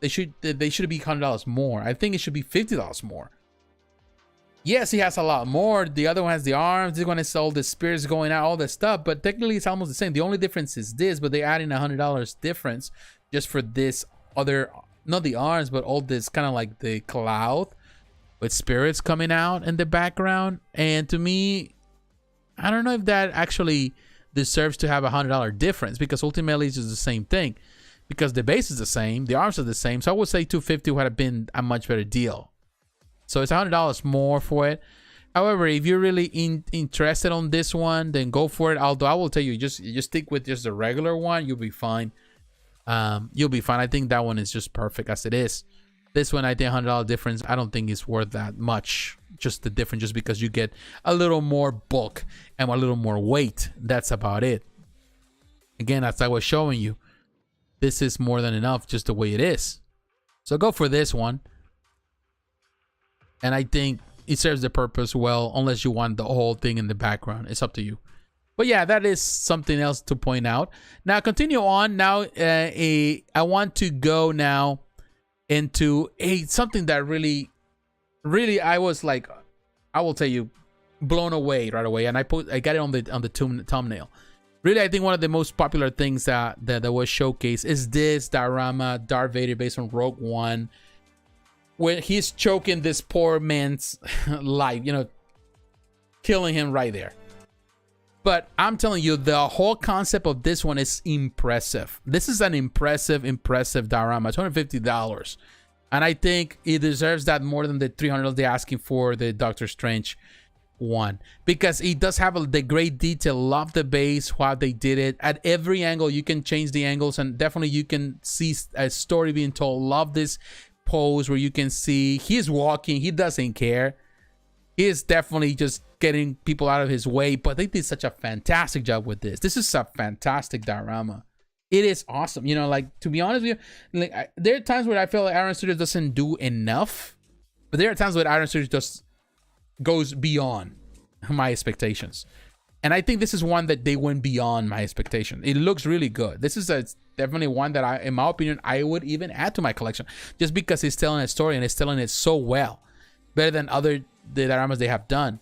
They should be $100 more. I think it should be $50 more. Yes, he has a lot more. The other one has the arms. This one has all the spears going out, all that stuff. But technically, it's almost the same. The only difference is this, but they're adding $100 difference just for this other, not the arms, but all this kind of like the cloud with spirits coming out in the background. And to me, I don't know if that actually deserves to have $100 difference, because ultimately it's just the same thing. Because the base is the same, the arms are the same. So I would say $250 would have been a much better deal. So it's $100 more for it. However, if you're really interested on this one, then go for it. Although I will tell you, just stick with just the regular one. You'll be fine. You'll be fine. I think that one is just perfect as it is. This one, I think $100 difference. I don't think it's worth that much. Just the difference, just because you get a little more bulk and a little more weight. That's about it. Again, as I was showing you, this is more than enough just the way it is. So go for this one. And I think it serves the purpose well, unless you want the whole thing in the background. It's up to you. But yeah, that is something else to point out. Now, continue on. Now, I want to go now into something that really, I was like, I will tell you, blown away right away. And I got it on the thumbnail. Really, I think one of the most popular things that was showcased is this diorama, Darth Vader, based on Rogue One, where he's choking this poor man's life, you know, killing him right there. But I'm telling you, the whole concept of this one is impressive. This is an impressive diorama. $250. And I think it deserves that more than the $300 they're asking for the Doctor Strange one. Because it does have the great detail. Love the base, how they did it. At every angle, you can change the angles. And definitely you can see a story being told. Love this pose where you can see he's walking. He doesn't care. He is definitely just getting people out of his way, but they did such a fantastic job with this. This is a fantastic diorama. It is awesome. You know, like, to be honest with you, like, there are times where I feel like Iron Studios doesn't do enough, but there are times where Iron Studios just goes beyond my expectations. And I think this is one that they went beyond my expectation. It looks really good. This is definitely one that in my opinion, I would even add to my collection, just because it's telling a story and it's telling it so well, better than the dioramas they have done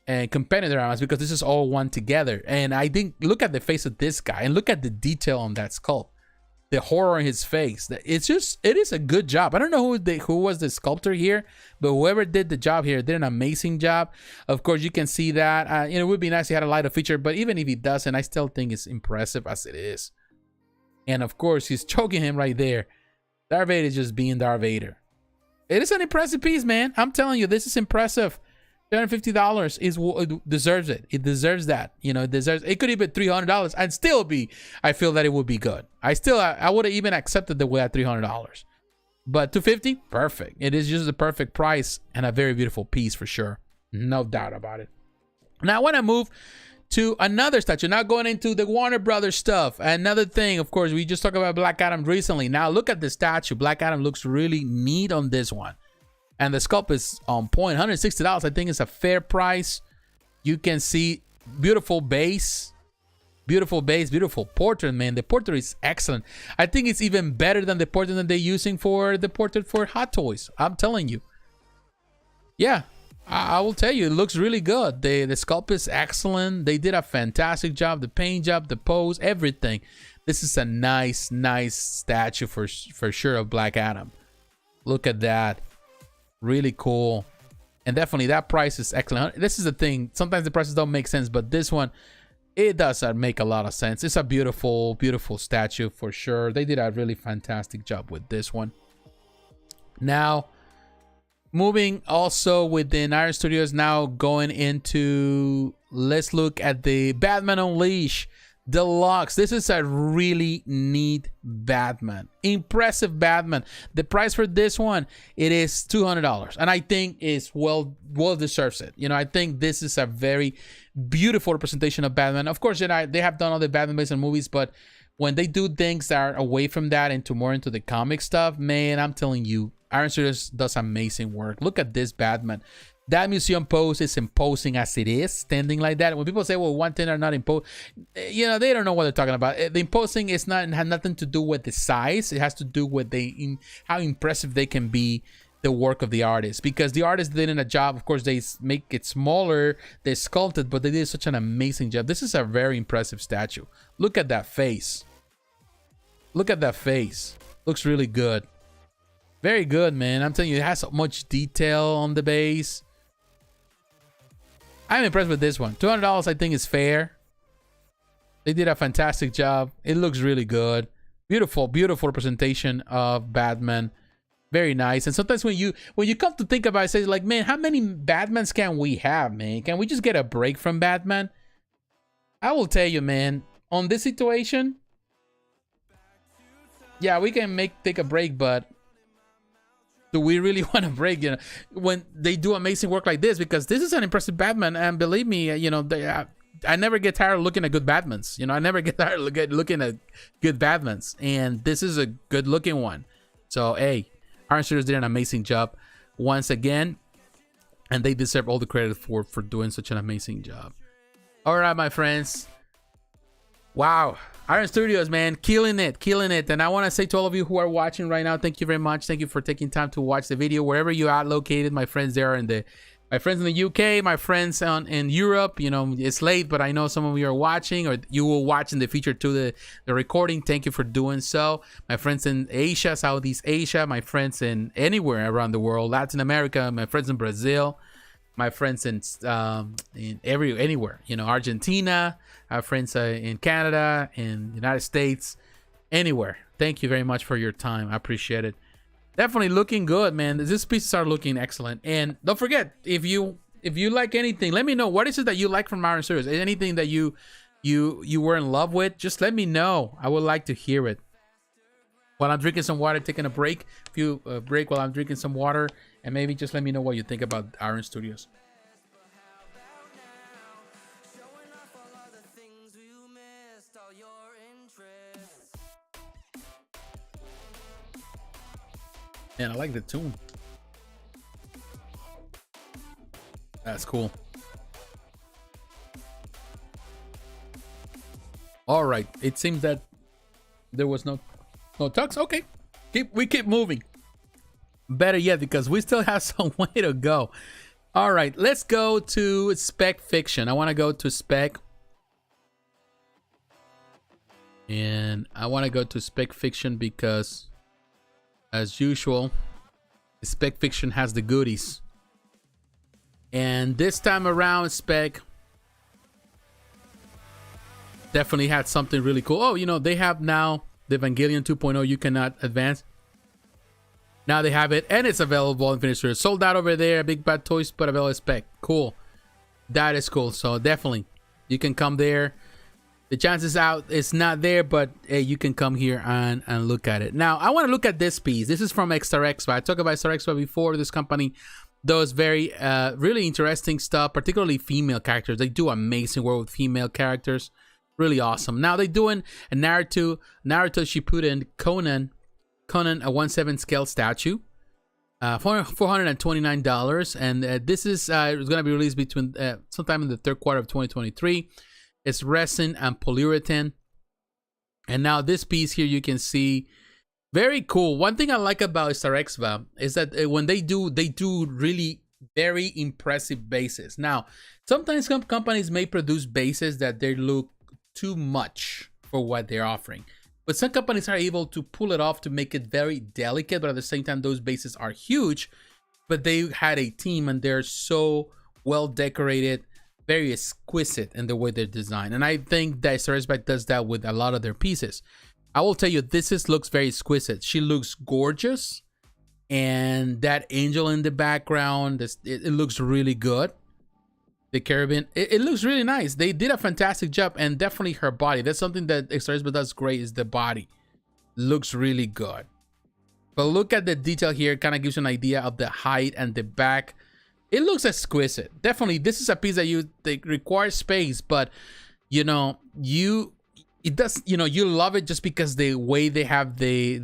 and competitive dioramas, because this is all one together. And I think, look at the face of this guy and look at the detail on that skull, the horror in his face. It is a good job. I don't know who was the sculptor here, but whoever did the job here did an amazing job. Of course, you can see that it would be nice if he had a lighter feature, but even if he doesn't, I still think it's impressive as it is. And of course, he's choking him right there. Darth Vader is just being Darth Vader. It is an impressive piece, man. I'm telling you, this is impressive. $250 it deserves it. It deserves that. You know, it deserves. It could even be $300 and still be. I feel that it would be good. I would have even accepted the way at $300. But $250, perfect. It is just the perfect price and a very beautiful piece for sure. No doubt about it. Now I want to move to another statue. Now going into the Warner Brothers stuff. Another thing, of course, we just talked about Black Adam recently. Now look at the statue. Black Adam looks really neat on this one. And the sculpt is on point. $160, I think, is a fair price. You can see beautiful base. Beautiful base, beautiful portrait, man. The portrait is excellent. I think it's even better than the portrait that they're using for the portrait for Hot Toys. I'm telling you. Yeah. I will tell you, it looks really good. The sculpt is excellent. They did a fantastic job. The paint job, the pose, everything. This is a nice statue for sure of Black Adam. Look at that. Really cool. And definitely that price is excellent. This is the thing. Sometimes the prices don't make sense, but this one, it does make a lot of sense. It's a beautiful statue for sure. They did a really fantastic job with this one. Now, moving also within Iron Studios, now going into, let's look at the Batman Unleashed Deluxe. This is a really neat Batman. Impressive Batman. The price for this one, it is $200. And I think it's well deserves it. You know, I think this is a very beautiful representation of Batman. Of course, you know, they have done other Batman based on movies, but when they do things that are away from that into more into the comic stuff, man, I'm telling you, Iron Studios does amazing work. Look at this Batman. That museum pose is imposing as it is, standing like that. When people say, well, one thing are not imposed, you know, they don't know what they're talking about. The imposing is not, has nothing to do with the size. It has to do with how impressive they can be, the work of the artist. Because the artist did a job, of course, they make it smaller, they sculpted, but they did such an amazing job. This is a very impressive statue. Look at that face. Look at that face. Looks really good. Very good, man. I'm telling you, it has so much detail on the base. I'm impressed with this one. $200, I think, is fair. They did a fantastic job. It looks really good. Beautiful representation of Batman. Very nice. And sometimes when you come to think about it, say like, man, how many Batmans can we have, man? Can we just get a break from Batman? I will tell you, man, on this situation, yeah, we can take a break, but do we really want to break, you know, when they do amazing work like this? Because this is an impressive Batman, and believe me, you know, I never get tired of looking at good Batmans. You know, I never get tired of looking at good Batmans, and this is a good looking one. So, hey, Iron Studios did an amazing job once again. and they deserve all the credit for doing such an amazing job. All right, my friends. Wow, Iron Studios, man, killing it. And I want to say to all of you who are watching right now, thank you very much. Thank you for taking time to watch the video wherever you are located. My friends there my friends in the UK, my friends in Europe. You know, it's late, but I know some of you are watching, or you will watch in the future to the recording. Thank you for doing so. My friends in Asia, Southeast Asia, my friends in anywhere around the world, Latin America, my friends in Brazil, my friends in anywhere, you know, Argentina, our friends in Canada, in the United States, anywhere. Thank you very much for your time. I appreciate it. Definitely looking good, man. These pieces are looking excellent. And don't forget, if you like anything, let me know. What is it that you like from Iron Studios? Anything that you were in love with, just let me know. I would like to hear it. While I'm drinking some water, taking a break, break while I'm drinking some water, and maybe just let me know what you think about Iron Studios. Man, I like the tune. That's cool. All right, it seems that there was no tux. Okay, we keep moving. Better yet, because we still have some way to go. All right, let's go to Spec Fiction. I want to go to Spec. And I want to go to Spec Fiction because, as usual, Spec Fiction has the goodies. And this time around, Spec definitely had something really cool. Oh, you know, they have now the Evangelion 2.0 You Cannot Advance. Now they have it, and it's available in finished. Sold out over there. Big Bad Toys, but available Spec. Cool. That is cool. So definitely, you can come there. The chances out it's not there, but hey, you can come here and look at it. Now, I want to look at this piece. This is from Starexva. I talked about Starexva before. This company does very, really interesting stuff, particularly female characters. They do amazing work with female characters. Really awesome. Now, they're doing a Naruto Shippuden Konan, a 1/7 scale statue. For $429. And this is going to be released between sometime in the third quarter of 2023. It's resin and polyurethane. And now this piece here, you can see, very cool. One thing I like about Starexva is that when they do really very impressive bases. Now, sometimes some companies may produce bases that they look too much for what they're offering. But some companies are able to pull it off to make it very delicate, but at the same time, those bases are huge. But they had a team and they're so well decorated, very exquisite in the way they're designed. And I think that Starexva does that with a lot of their pieces. I will tell you, looks very exquisite. She looks gorgeous. And that angel in the background, it looks really good. The Caribbean, it looks really nice. They did a fantastic job, and definitely her body. That's something that Starexva does great, is the body. Looks really good. But look at the detail here. It kind of gives you an idea of the height and the back. It looks exquisite. Definitely, this is a piece that requires space, but you know, you love it just because the way they have the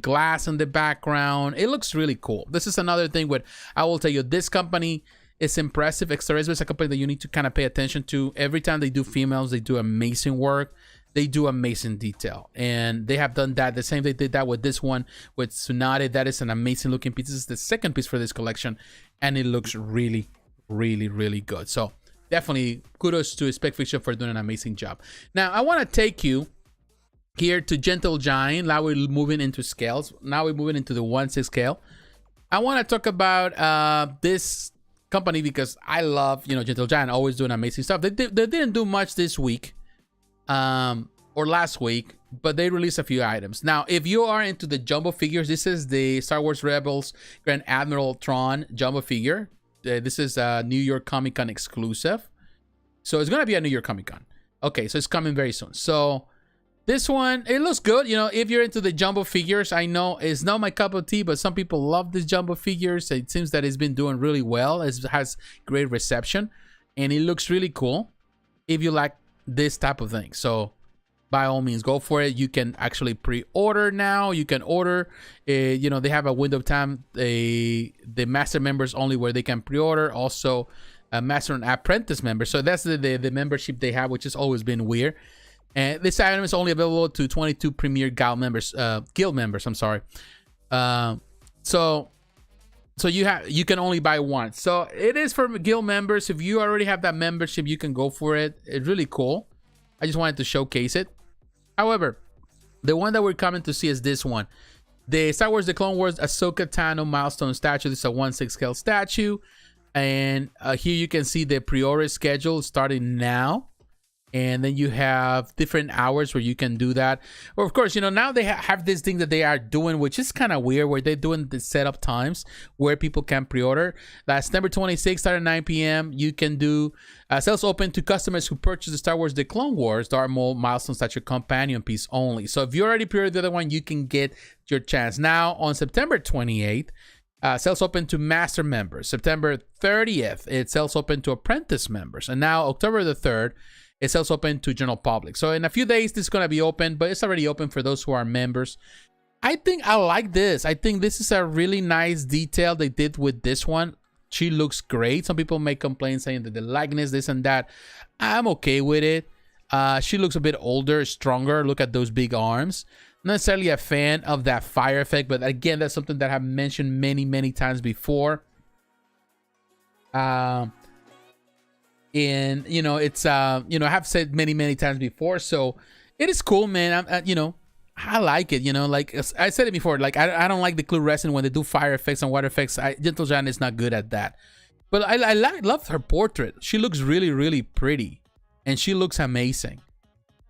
glass in the background. It looks really cool. This is another thing where I will tell you, this company is impressive. Starexva is a company that you need to kind of pay attention to. Every time they do females, they do amazing work. They do amazing detail, and they have done that the same. They did that with this one with Tsunade. That is an amazing looking piece. This is the second piece for this collection, and it looks really, really, really good. So definitely kudos to Spec Fiction for doing an amazing job. Now I want to take you here to Gentle Giant. Now we're moving into scales. Now we're moving into the 1/6 scale. I want to talk about this company because I love, Gentle Giant, always doing amazing stuff. They didn't do much this week or last week, but they released a few items. Now, if you are into the jumbo figures, this is the Star Wars Rebels Grand Admiral Thrawn jumbo figure. This is a New York Comic Con exclusive. So it's going to be a New York Comic Con. Okay, so it's coming very soon. So this one, it looks good. If you're into the jumbo figures, I know it's not my cup of tea, but some people love these jumbo figures. It seems that it's been doing really well. It has great reception, and it looks really cool if you like this type of thing. So by all means, go for it. You can actually pre-order now. You can order, you know, they have a window of time, the master members only, where they can pre-order. Also, a master and apprentice member. So that's the membership they have, which has always been weird. And this item is only available to 22 premier guild members. I'm sorry. So you can only buy one. So it is for guild members. If you already have that membership, you can go for it. It's really cool. I just wanted to showcase it. However, the one that we're coming to see is this one. The Star Wars The Clone Wars Ashoka Tano milestone statue. This is a 1/6 scale statue. And here you can see the pre-order schedule starting now. And then you have different hours where you can do that. Or of course, you know, now they have this thing that they are doing, which is kind of weird, where they're doing the setup times where people can pre-order. That's September 26th, starting at 9 p.m. You can do sales open to customers who purchase the Star Wars The Clone Wars Darth Maul milestone statue companion piece only. So if you already pre-ordered the other one, you can get your chance. Now on September 28th, sales open to master members. September 30th, it's sales open to apprentice members. And now October the 3rd, it sells open to general public. So in a few days, this is going to be open, but it's already open for those who are members. I think I like this. I think this is a really nice detail they did with this one. She looks great. Some people may complain saying that the likeness, this and that. I'm okay with it. She looks a bit older, stronger. Look at those big arms. Not necessarily a fan of that fire effect, but again, that's something that I've mentioned many times before. And you know, it's you know, I have said many times before, so it is cool, man. You know, I like it. You know, like I said it before, like I don't like the Clue Resin when they do fire effects and water effects. Gentle Giant is not good at that, but I love her portrait. She looks really pretty, and she looks amazing.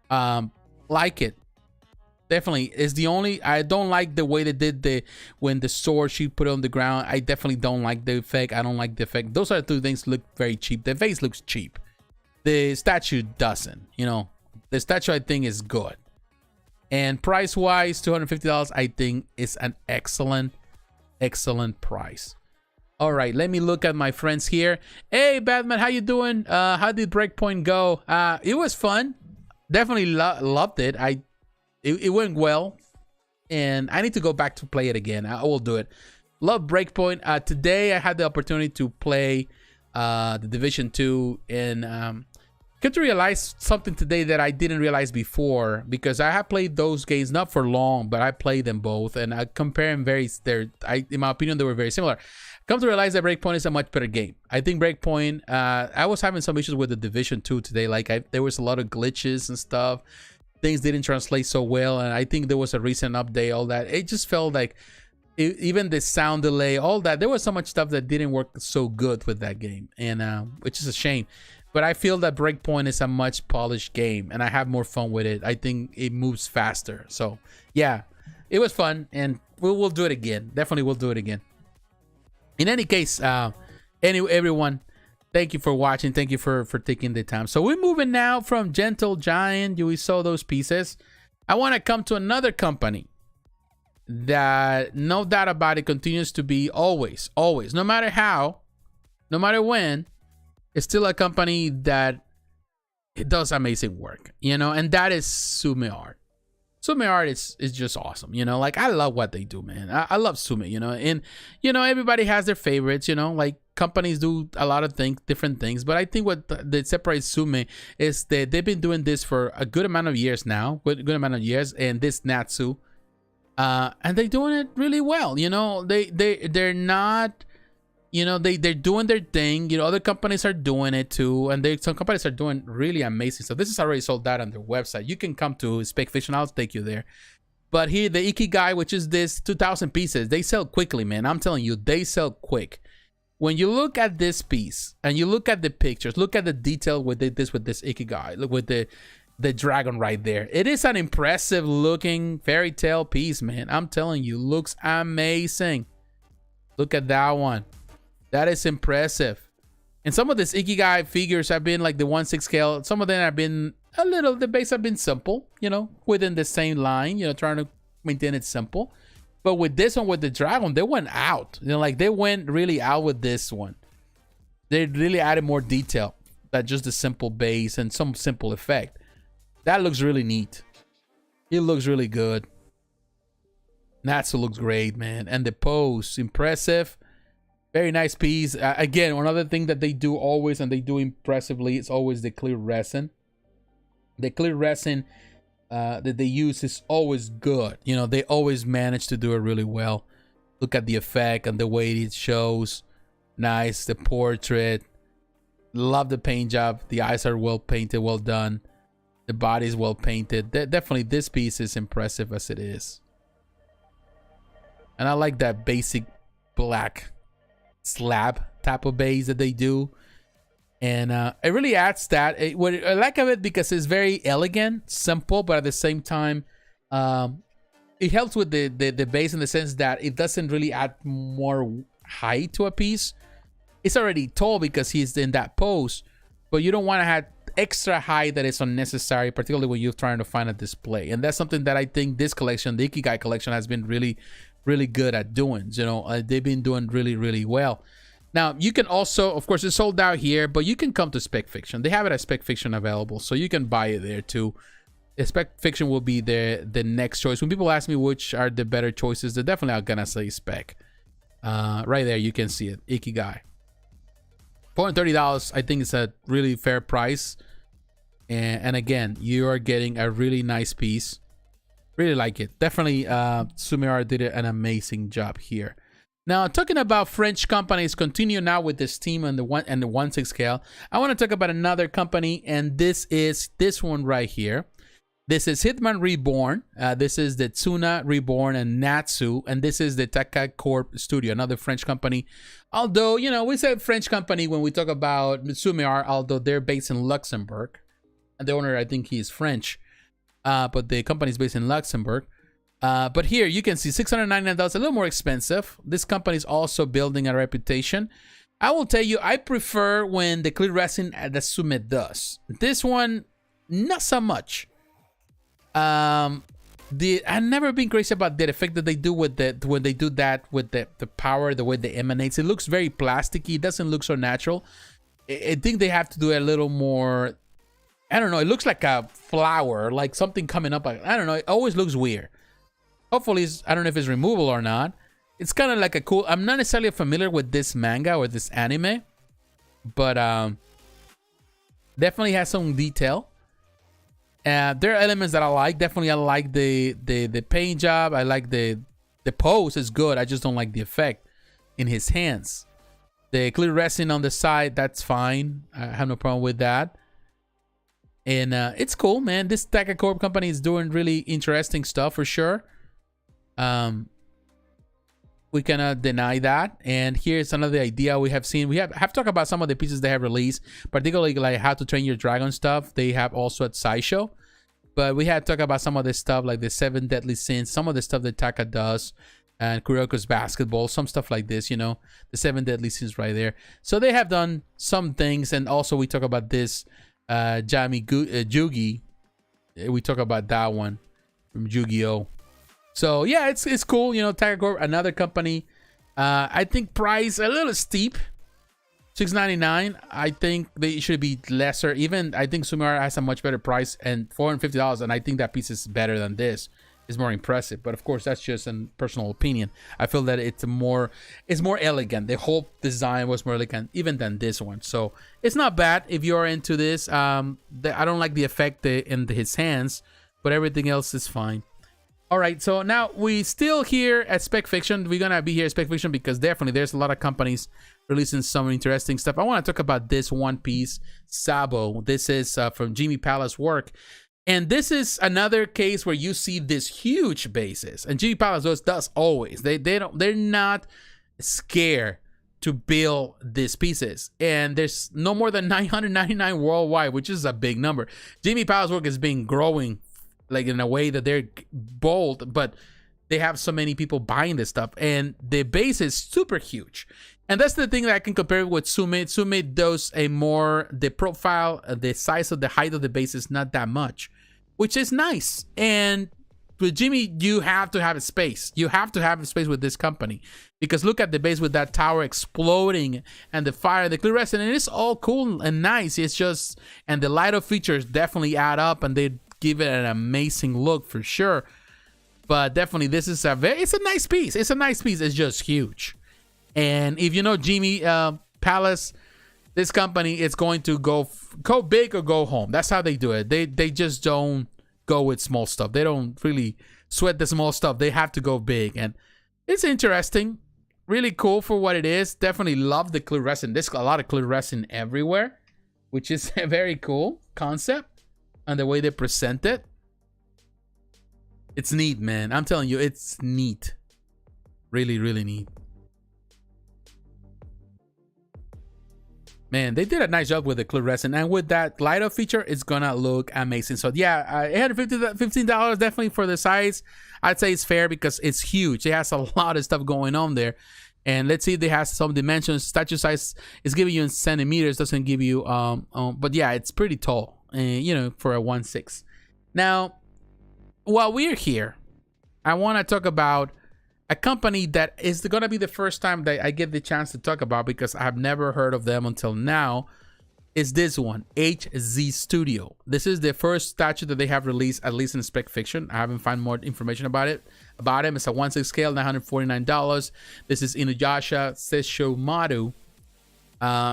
Like it. Definitely is the only. I don't like the way they did when the sword she put it on the ground. I definitely don't like the effect. I don't like the effect. Those are the two things look very cheap. The face looks cheap. The statue doesn't. You know, the statue I think is good. And price wise, $250 I think is an excellent price. All right, let me look at my friends here. Hey Batman, how you doing? How did Breakpoint go? It was fun. Definitely loved it. It went well, and I need to go back to play it again. I will do it. Love Breakpoint. Today I had the opportunity to play the Division 2, and came to realize something today that I didn't realize before, because I have played those games not for long, but I played them both, and I compare them in my opinion, they were very similar. Come to realize that Breakpoint is a much better game. I think Breakpoint, I was having some issues with the Division 2 today. Like there was a lot of glitches and stuff. Things didn't translate so well, and I think there was a recent update, all that. It just felt like even the sound delay, all that, there was so much stuff that didn't work so good with that game, and which is a shame. But I feel that Breakpoint is a much polished game, and I have more fun with it. I think it moves faster. So yeah, it was fun, and we'll do it again. Definitely we'll do it again. In any case, everyone, thank you for watching. Thank you for taking the time. So we're moving now from Gentle Giant. We saw those pieces. I want to come to another company that, no doubt about it, continues to be always, no matter how, no matter when, it's still a company that it does amazing work, you know, and that is Tsume Art. Tsume Art is just awesome, you know. Like, I love what they do, man. I love Tsume, you know, and you know, everybody has their favorites, you know, like companies do a lot of different things, but I think what that separates Tsume is that they've been doing this for a good amount of years now, and this Natsu, and they're doing it really well, you know. They're not, you know, they're doing their thing, you know. Other companies are doing it too, and some companies are doing really amazing. So this is already sold out on their website. You can come to Spec Fiction, I'll take you there. But here, the Ikigai, which is this 2,000 pieces, they sell quickly, man. I'm telling you, they sell quick. When you look at this piece and you look at the pictures, look at the detail with this Ikigai. Look with the dragon right there. It is an impressive looking fairy tale piece, man. I'm telling you, looks amazing. Look at that one. That is impressive. And some of these Ikigai figures have been like the 1/6 scale. Some of them have been the base have been simple, you know, within the same line, you know, trying to maintain it simple. But with this one, with the dragon, they went out. You know, like they went really out with this one. They really added more detail than just the simple base and some simple effect. That looks really neat. It looks really good. Natsu looks great, man. And the pose, impressive. Very nice piece. Again, one other thing that they do always, and they do impressively, is always the clear resin. The clear resin that they use is always good. You know, they always manage to do it really well. Look at the effect and the way it shows. Nice. The portrait. Love the paint job. The eyes are well painted, well done. The body is well painted. Definitely, this piece is impressive as it is. And I like that basic black slab type of base that they do. And it really adds that. What I like of it because it's very elegant, simple, but at the same time, it helps with the base in the sense that it doesn't really add more height to a piece. It's already tall because he's in that pose, but you don't want to have extra height that is unnecessary, particularly when you're trying to find a display. And that's something that I think this collection, the Ikigai collection, has been really good at doing. You know, they've been doing really well. Now you can also, of course, it's sold out here, but you can come to Spec Fiction. They have it at Spec Fiction available, so you can buy it there too. Spec Fiction will be the next choice. When people ask me which are the better choices, they're definitely gonna say Spec. Right there, you can see it. Ikigai. $430, I think it's a really fair price. And again, you are getting a really nice piece. Really like it. Definitely, Tsume Art did an amazing job here. Now, talking about French companies, continue now with this team and the 1/6 scale. I want to talk about another company, and this is this one right here. This is Hitman Reborn. This is the Tsume Reborn and Natsu, and this is the Taka Corp Studio, another French company. Although, you know, we say French company when we talk about Tsume Art, although they're based in Luxembourg. And the owner, I think he is French. But the company is based in Luxembourg. But here you can see $699, a little more expensive. This company is also building a reputation. I will tell you, I prefer when the clear resin that Tsume does. This one, not so much. I've never been crazy about the effect that they do with when they do that with the power, the way it emanates. It looks very plasticky. It doesn't look so natural. I think they have to do a little more. I don't know. It looks like a flower, like something coming up. I don't know. It always looks weird. Hopefully, I don't know if it's removable or not. It's kind of like a cool. I'm not necessarily familiar with this manga or this anime, but definitely has some detail. There are elements that I like. Definitely, I like the paint job. I like the pose is good. I just don't like the effect in his hands. The clear resin on the side, that's fine. I have no problem with that. And it's cool, man. This Taka Corp company is doing really interesting stuff for sure. We cannot deny that. And here's another idea we have seen. We have talked about some of the pieces they have released, particularly like How to Train Your Dragon stuff. They have also at Sideshow. But we had talked about some of this stuff like the 7 Deadly Sins, some of the stuff that Taka does, and Kuroko's Basketball, some stuff like this, you know, the 7 Deadly Sins right there. So they have done some things. And also we talk about this Jugi. We talk about that one from Yu-Gi-Oh. So yeah, it's cool, you know. Taka Corp, another company. I think price a little steep, $699. I think they should be lesser. Even I think Tsume Art has a much better price, and $450. And I think that piece is better than this. It's more impressive, but of course that's just a personal opinion. I feel that it's more elegant. The whole design was more elegant even than this one. So it's not bad if you're into this. I don't like the effect in his hands, but everything else is fine. All right, so now we still here at Spec Fiction. We're gonna be here at Spec Fiction because definitely there's a lot of companies releasing some interesting stuff. I want to talk about this one piece, Sabo. This is from Jimei Palacework. And this is another case where you see this huge bases, and Jimei Palacework does always. They're not scared to build these pieces, and there's no more than 999 worldwide, which is a big number. Jimei Palacework has been growing like in a way that they're bold, but they have so many people buying this stuff, and the base is super huge. And that's the thing that I can compare with Tsume. Tsume does the profile, the size of the height of the base is not that much, which is nice. And with Jimei, you have to have a space. You have to have a space with this company, because look at the base with that tower exploding and the fire, the clear resin, and it's all cool and nice. It's just, and the light of features definitely add up, and they give it an amazing look for sure. But definitely, this is it's a nice piece. It's a nice piece. It's just huge. And if you know Jimei Palace, this company is going to go big or go home. That's how they do it. They just don't go with small stuff. They don't really sweat the small stuff. They have to go big. And it's interesting. Really cool for what it is. Definitely love the clear resin. There's a lot of clear resin everywhere, which is a very cool concept. And the way they present it. It's neat, man. I'm telling you, it's neat. Really, really neat. Man, they did a nice job with the clear resin. And with that light up feature, it's gonna look amazing. So yeah, $15 definitely for the size. I'd say it's fair because it's huge. It has a lot of stuff going on there. And let's see if they have some dimensions. Statue size is giving you in centimeters, doesn't give you but yeah, it's pretty tall. And you know, for a 1/6. Now, while we're here, I want to talk about a company that is going to be the first time that I get the chance to talk about because I have never heard of them until now. Is this one, HZ Studio. This is the first statue that they have released, at least in spec fiction. I haven't found more information about it. It's a 1/6 scale, $949. This is Inuyasha Sesshomaru.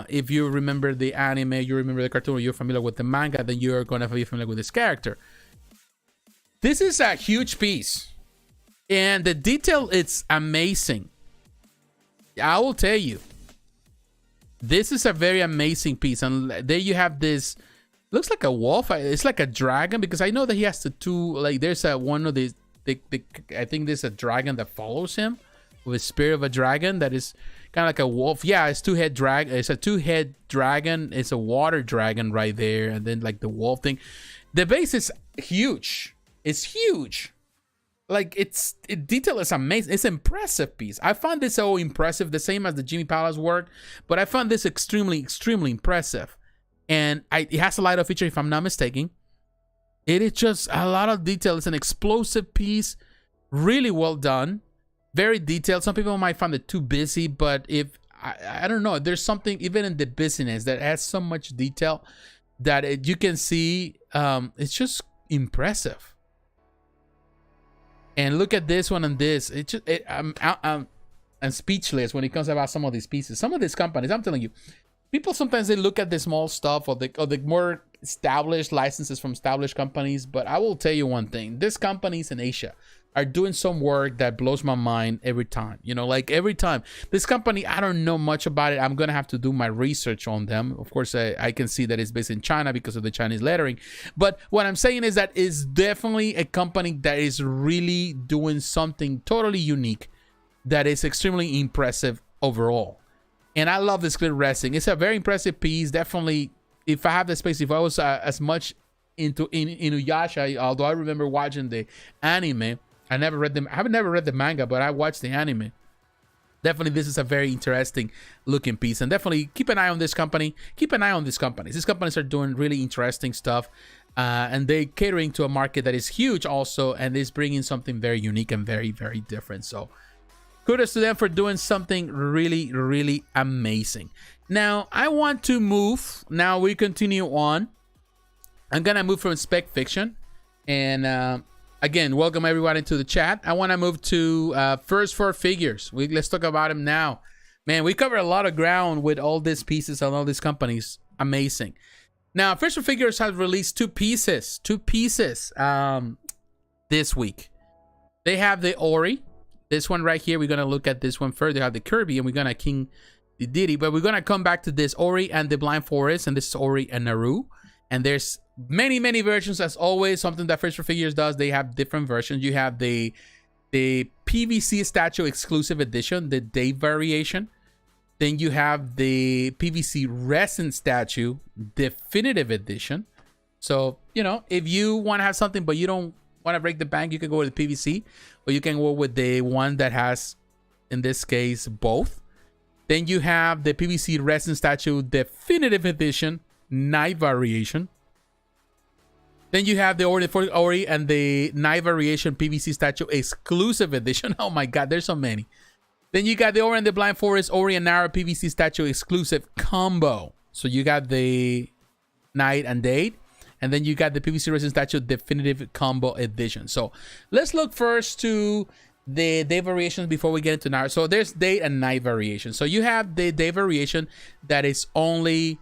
If you remember the anime, you remember the cartoon, or you're familiar with the manga, then you're going to be familiar with this character. This is a huge piece. And the detail, it's amazing. I will tell you. This is a very amazing piece. And there you have this. Looks like a wolf. It's like a dragon. Because I know that he has the two. Like there's one of these. I think there's a dragon that follows him. With a spirit of a dragon that is kind of like a wolf. Yeah, it's two-head dragon. It's a two-head dragon. It's a water dragon right there. And then like the wolf thing. The base is huge. It's huge. Like detail is amazing. It's an impressive piece. I found this so impressive, the same as the Jimei Palacework, but I found this extremely, extremely impressive. And it has a light up feature, if I'm not mistaken. It is just a lot of detail. It's an explosive piece, really well done, very detailed. Some people might find it too busy, but if I don't know, there's something even in the busyness that has so much detail that you can see. It's just impressive. And look at this one and this. I'm speechless when it comes about some of these pieces. Some of these companies, I'm telling you, people sometimes they look at the small stuff or the more established licenses from established companies. But I will tell you one thing: these companies in Asia are doing some work that blows my mind every time. You know, like every time. This company, I don't know much about it. I'm gonna have to do my research on them. Of course, I can see that it's based in China because of the Chinese lettering. But what I'm saying is that it's definitely a company that is really doing something totally unique that is extremely impressive overall. And I love this clear resin. It's a very impressive piece. Definitely, if I have the space, if I was as much into Inuyasha, although I remember watching the anime, I haven't never read the manga, but I watched the anime. Definitely, this is a very interesting looking piece. And definitely keep an eye on this company. Keep an eye on these companies. These companies are doing really interesting stuff. And they're catering to a market that is huge also. And is bringing something very unique and very, very different. So kudos to them for doing something really, really amazing. Now, I want to move. Now, we continue on. I'm going to move from spec fiction. And again, welcome everyone into the chat. I want to move to first 4 figures. Let's talk about them now. Man, we covered a lot of ground with all these pieces and all these companies. Amazing. Now, first 4 figures have released 2 pieces. 2 pieces this week. They have the Ori. This one right here. We're going to look at this one first. They have the Kirby and we're going to King Diddy. But we're going to come back to this Ori and the Blind Forest. And this is Ori and Naru. And there's many versions, as always. Something that First 4 Figures does, they have different versions. You have the PVC statue exclusive edition, the day variation. Then you have the PVC resin statue definitive edition. So, you know, if you want to have something but you don't want to break the bank, you can go with the PVC, or you can go with the one that has, in this case, both. Then you have the PVC resin statue definitive edition night variation. Then you have the Ori and the night variation PVC statue exclusive edition. Oh my god, there's so many. Then you got the Ori and the Blind Forest Ori and Nara PVC statue exclusive combo. So you got the night and day. And then you got the PVC resin statue definitive combo edition. So let's look first to the day variations before we get into night. So there's day and night variation. So you have the day variation that is only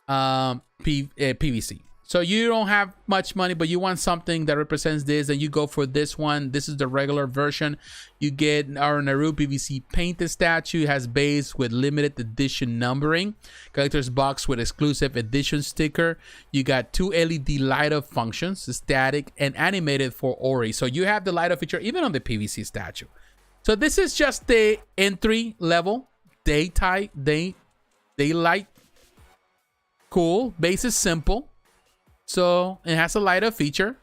PVC. So you don't have much money, but you want something that represents this, and you go for this one. This is the regular version. You get our Naru PVC painted statue. It has base with limited edition numbering, collector's box with exclusive edition sticker. You got 2 LED light up functions, static and animated for Ori. So you have the light up feature even on the PVC statue. So this is just the entry level daylight. Cool. Base is simple. So it has a light up feature.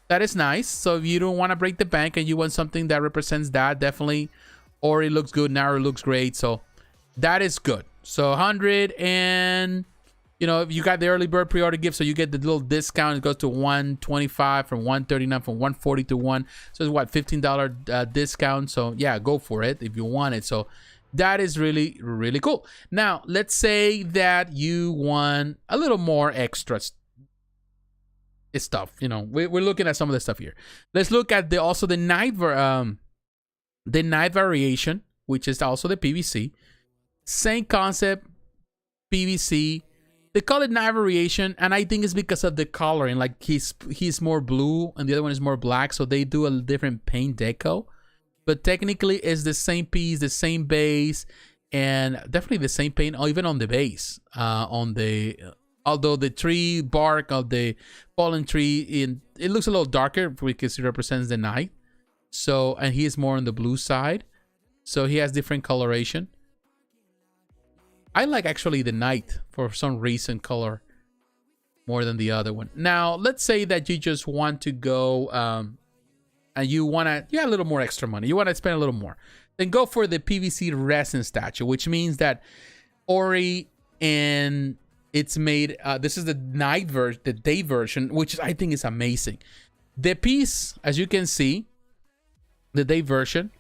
That is nice. So if you don't want to break the bank and you want something that represents that, definitely Ori looks good. Naru looks great. So that is good. So 100, and you know, if you got the early bird pre-order gift, so you get the little discount. It goes to 125 from 139 from 140 to 1. So it's what, $15 discount. So yeah, go for it if you want it. So that is really, really cool. Now let's say that you want a little more extras stuff. You know, we're looking at some of the stuff here. Let's look at the night variation, which is also the PVC. Same concept, PVC. They call it night variation, and I think it's because of the coloring. Like he's more blue and the other one is more black, so they do a different paint deco. But technically it's the same piece, the same base, and definitely the same paint, or even on the base. Although the tree bark of the fallen tree, it looks a little darker because it represents the night. So, and he is more on the blue side. So he has different coloration. I like actually the night for some reason color more than the other one. Now, let's say that you just want to go and you have a little more extra money. You want to spend a little more. Then go for the PVC resin statue, which means that Ori, and it's made, this is the night version, the day version, which I think is amazing. The piece, as you can see, the day version,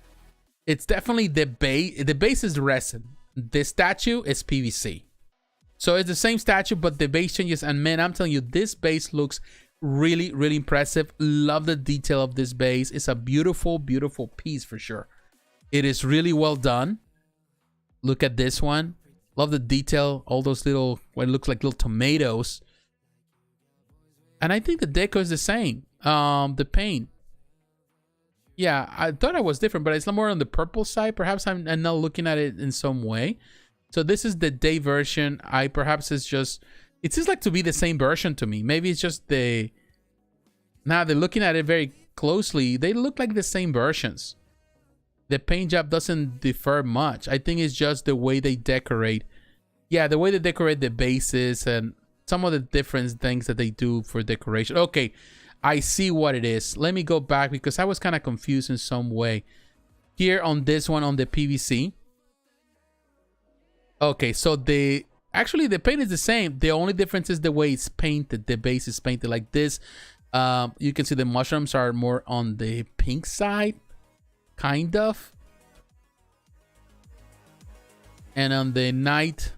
it's definitely the base. The base is resin. The statue is PVC. So it's the same statue, but the base changes. And man, I'm telling you, this base looks really, really impressive. Love the detail of this base. It's a beautiful, beautiful piece for sure. It is really well done. Look at this one. Love the detail. All those little, what it looks like little tomatoes. And I think the deco is the same. The paint. Yeah, I thought I was different, but it's more on the purple side. Perhaps I'm not looking at it in some way. So this is the day version. Perhaps it's just, it seems like to be the same version to me. Maybe it's just now they're looking at it very closely. They look like the same versions. The paint job doesn't differ much. I think it's just the way they decorate. Yeah, the way they decorate the bases and some of the different things that they do for decoration. Okay, I see what it is. Let me go back because I was kind of confused in some way. Here on this one, on the PVC. Okay, so actually the paint is the same. The only difference is the way it's painted. The base is painted like this. You can see the mushrooms are more on the pink side, kind of. And on the night,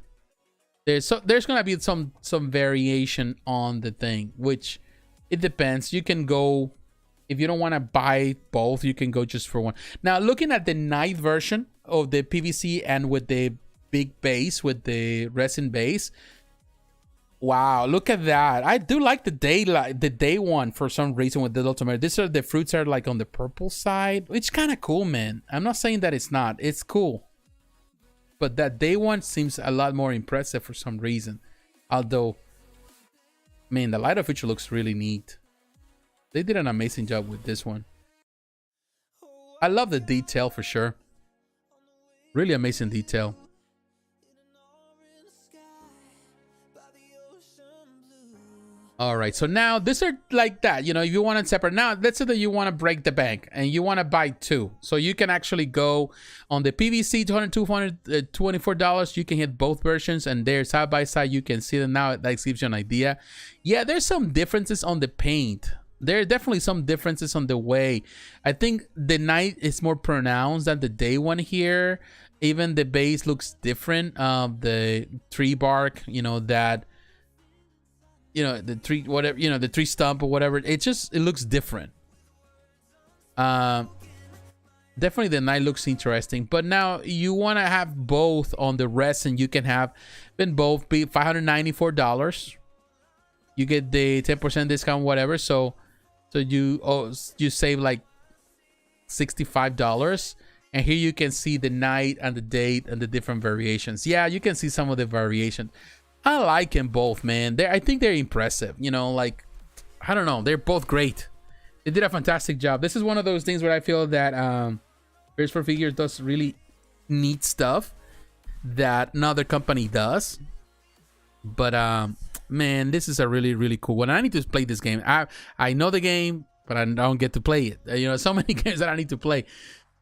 there's gonna be some variation on the thing, which it depends. You can go, if you don't want to buy both, you can go just for one. Now, looking at the night version of the PVC and with the big base, with the resin base, wow, look at that. I do like the day one for some reason with the little tomato. The fruits are like on the purple side, which is kind of cool, man. I'm not saying that it's not. It's cool. But that day one seems a lot more impressive for some reason. Although, man, the light of feature looks really neat. They did an amazing job with this one. I love the detail for sure. Really amazing detail. All right, so now these are like that. You know, if you want it separate. Now, let's say that you want to break the bank and you want to buy two. So you can actually go on the PVC, $224. You can hit both versions and they're side by side. You can see them now. That gives you an idea. Yeah, there's some differences on the paint. There are definitely some differences on the way. I think the night is more pronounced than the day one here. Even the base looks different. The tree bark, you know, that you know, the tree, whatever, you know, the tree stump or whatever. It looks different. Definitely the knight looks interesting, but now you want to have both on the rest, and you can have them both be $594. You get the 10% discount, whatever. So you save like $65. And here you can see the night and the date and the different variations. Yeah, you can see some of the variation. I like them both, man. I think they're impressive. You know, like, I don't know. They're both great. They did a fantastic job. This is one of those things where I feel that Fears for Figures does really neat stuff that another company does. But man, this is a really, really cool one. I need to play this game. I know the game, but I don't get to play it. You know, so many games that I need to play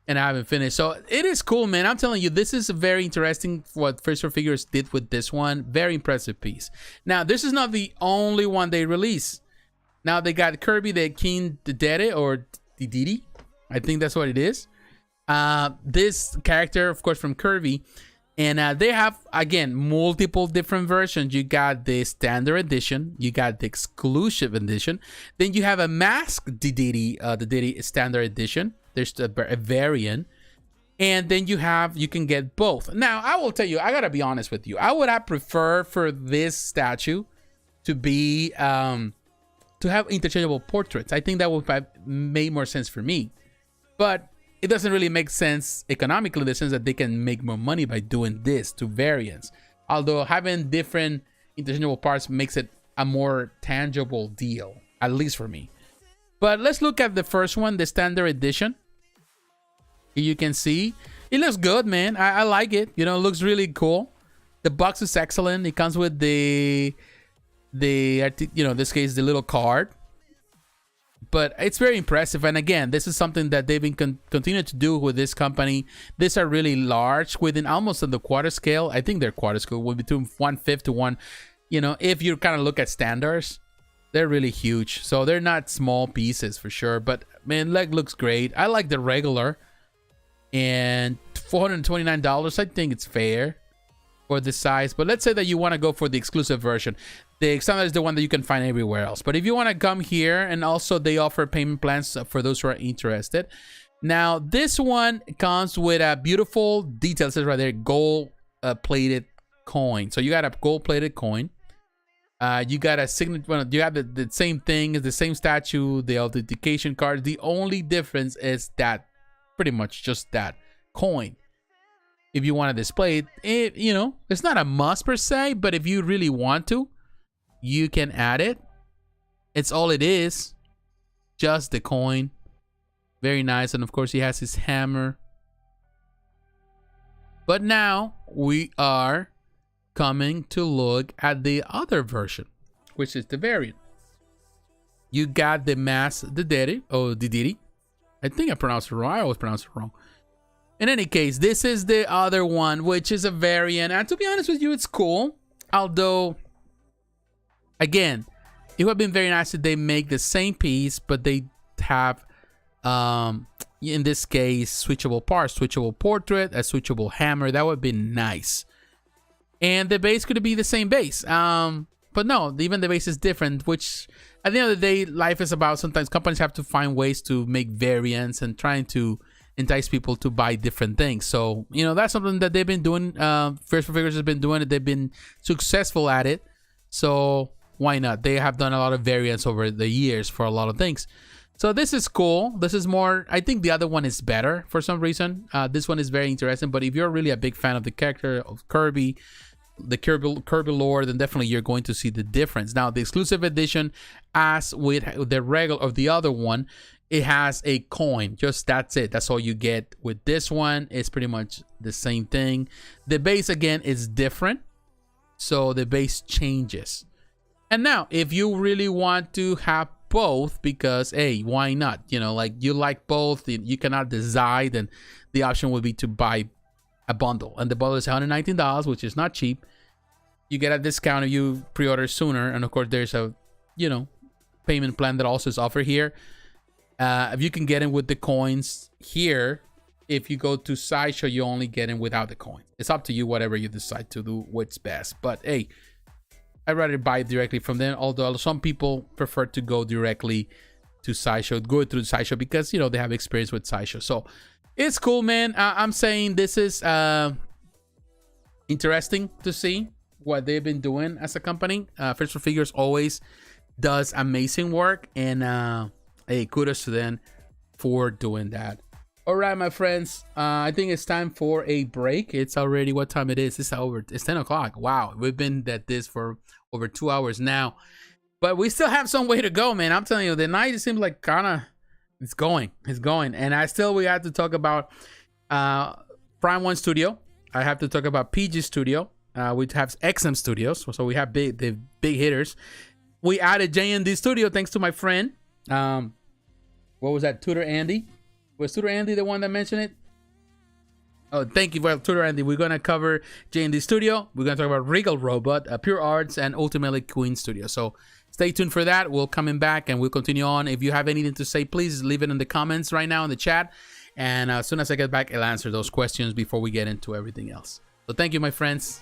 and I haven't finished. So it is cool, man. I'm telling you, this is very interesting what Fears for Figures did with this one. Very impressive piece. Now, this is not the only one they release. Now they got Kirby the King Dedede or Dedede. I think that's what it is. This character, of course, from Kirby. And they have, again, multiple different versions. You got the standard edition. You got the exclusive edition. Then you have a masked Dedede, the Dedede standard edition. There's a variant. And then you can get both. Now, I will tell you, I gotta be honest with you. I would have preferred for this statue to be, to have interchangeable portraits. I think that would have made more sense for me. But it doesn't really make sense economically in the sense that they can make more money by doing this to variants. Although having different interchangeable parts makes it a more tangible deal, at least for me. But let's look at the first one, the standard edition. Here you can see it looks good, man. I like it. You know, it looks really cool. The box is excellent. It comes with the you know, in this case, the little card. But it's very impressive. And again, this is something that they've been continuing to do with this company. These are really large, within almost on the quarter scale. I think they're quarter scale, between 1/5 to 1. You know, if you kind of look at standards, they're really huge. So they're not small pieces for sure. But man, leg looks great. I like the regular. And $429, I think it's fair for the size. But let's say that you want to go for the exclusive version. The standard is the one that you can find everywhere else. But if you want to come here, and also they offer payment plans for those who are interested. Now, this one comes with a beautiful detail. It says right there, gold plated coin. So you got a gold plated coin. You got a signature. Well, you have the same thing, the same statue, the authentication card. The only difference is that pretty much just that coin. If you want to display it, you know, it's not a must per se, but if you really want to, you can add it. It's all it is, just the coin. Very nice. And of course he has his hammer. But now we are coming to look at the other version, which is the variant. You got the masked Dedede or Dedede. I think I pronounced it wrong. I always pronounce it wrong. In any case, this is the other one, which is a variant. And to be honest with you, it's cool. Although, again, it would have been very nice if they make the same piece, but they have, in this case, switchable parts, switchable portrait, a switchable hammer. That would have been nice. And the base could be the same base. But no, even the base is different, which at the end of the day, life is about sometimes companies have to find ways to make variants and trying to entice people to buy different things. So, you know, that's something that they've been doing. Fears for Figures has been doing it. They've been successful at it. So why not? They have done a lot of variants over the years for a lot of things. So this is cool. This is more, I think the other one is better for some reason. This one is very interesting. But if you're really a big fan of the character of Kirby, the Kirby lore, then definitely you're going to see the difference. Now, the exclusive edition, as with the regular of the other one, it has a coin. Just that's it. That's all you get. With this one, it's pretty much the same thing. The base, again, is different. So the base changes. And now, if you really want to have both, because, hey, why not? You know, like you like both, you cannot decide, and the option would be to buy a bundle. And the bundle is $119, which is not cheap. You get a discount if you pre-order sooner. And of course, there's a, you know, payment plan that also is offered here. If you can get in with the coins here, if you go to Sideshow, you only get in without the coin. It's up to you, whatever you decide to do, what's best. But hey, I'd rather buy it directly from them, although some people prefer to go directly to Sideshow, go through Sideshow, because, you know, they have experience with Sideshow. So it's cool, man. I'm saying this is interesting to see what they've been doing as a company. First for Figures always does amazing work, and hey, kudos to them for doing that. All right, my friends, I think it's time for a break. It's already, what time it is? It's 10 o'clock. Wow, we've been at this for over 2 hours now, but we still have some way to go, man. I'm telling you, the night, it seems like kind of it's going, and we have to talk about Prime One Studio. I have to talk about Piji Studio. We have XM Studios, so we have the big hitters. We added J&D Studio thanks to my friend. What was that? Tutor Andy. Was Tutor Andy the one that mentioned it? Oh, thank you for Tutor Andy. We're gonna cover J&D Studio. We're gonna talk about Regal Robot, PureArts, and ultimately Queen Studio. So stay tuned for that. We'll coming back and we'll continue on. If you have anything to say, please leave it in the comments right now in the chat. And as soon as I get back, I'll answer those questions before we get into everything else. So thank you, my friends.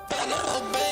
Better obey me.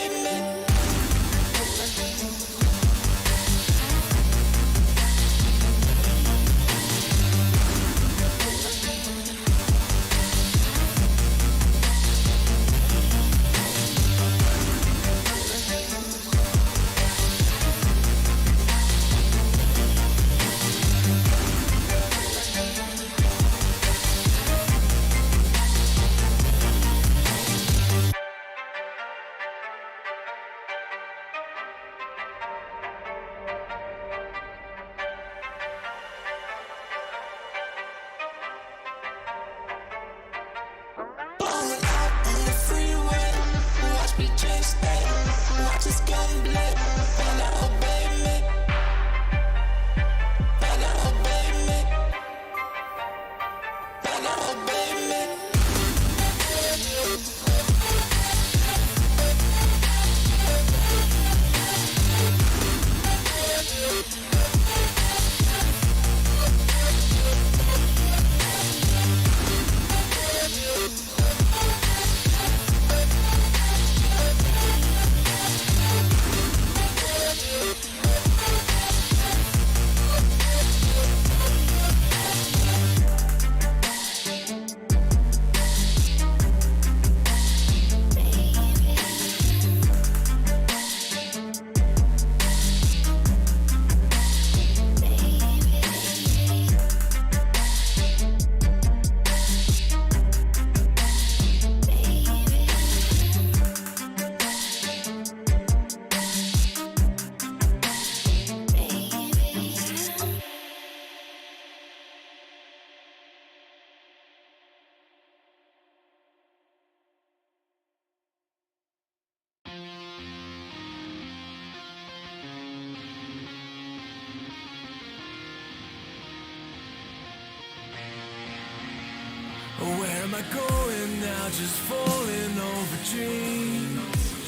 I going now? Just falling over dreams.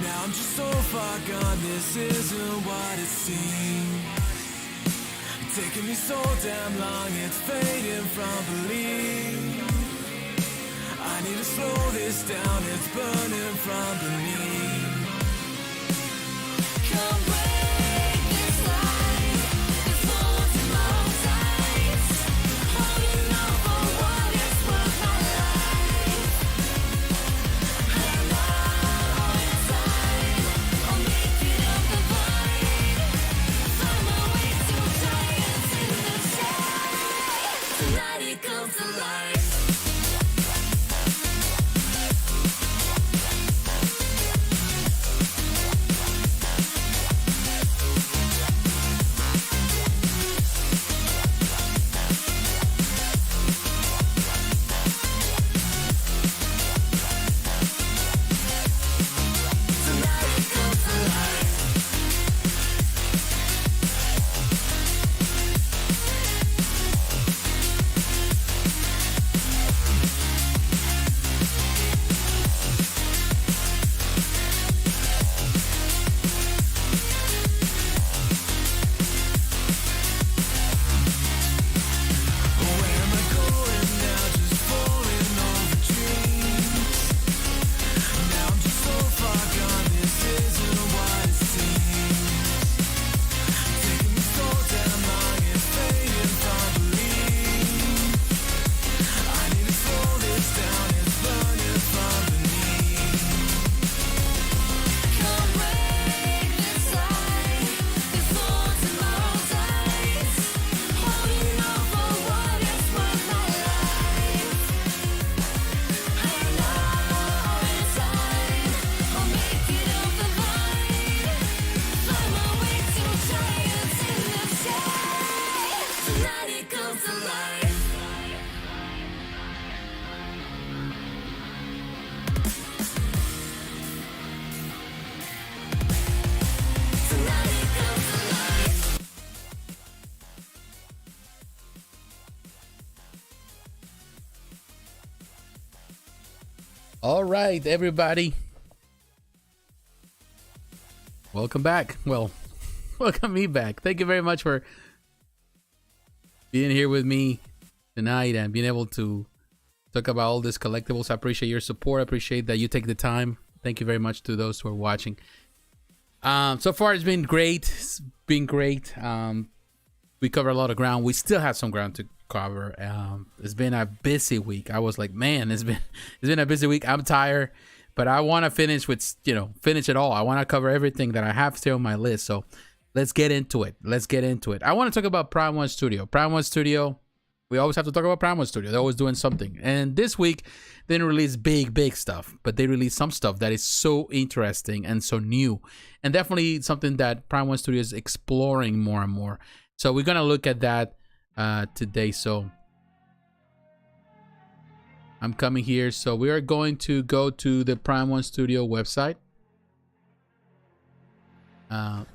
Now I'm just so far gone, this isn't what it seems. Taking me so damn long, it's fading from belief. I need to slow this down, it's burning from beneath. Come break this line, this moon's in my own sights. Holding on for what is worth my life. And now inside, I'll make it up the vine. Find my way to giants in the sky. Tonight it comes to life. All right, everybody. Welcome back. Well, welcome me back. Thank you very much for being here with me tonight and being able to talk about all these collectibles. I appreciate your support. I appreciate that you take the time. Thank you very much to those who are watching. So far, it's been great. It's been great. We covered a lot of ground. We still have some ground to cover. It's been a busy week. I was like, man, it's been a busy week. I'm tired, but I want to finish with, finish it all. I want to cover everything that I have still on my list. So let's get into it. I want to talk about Prime 1 Studio. Prime 1 Studio. We always have to talk about Prime 1 Studio. They're always doing something. And this week, they didn't release big stuff, but they released some stuff that is so interesting and so new. And definitely something that Prime 1 Studio is exploring more and more. So we're going to look at that today. So I'm coming here. So we are going to go to the Prime 1 Studio website. We're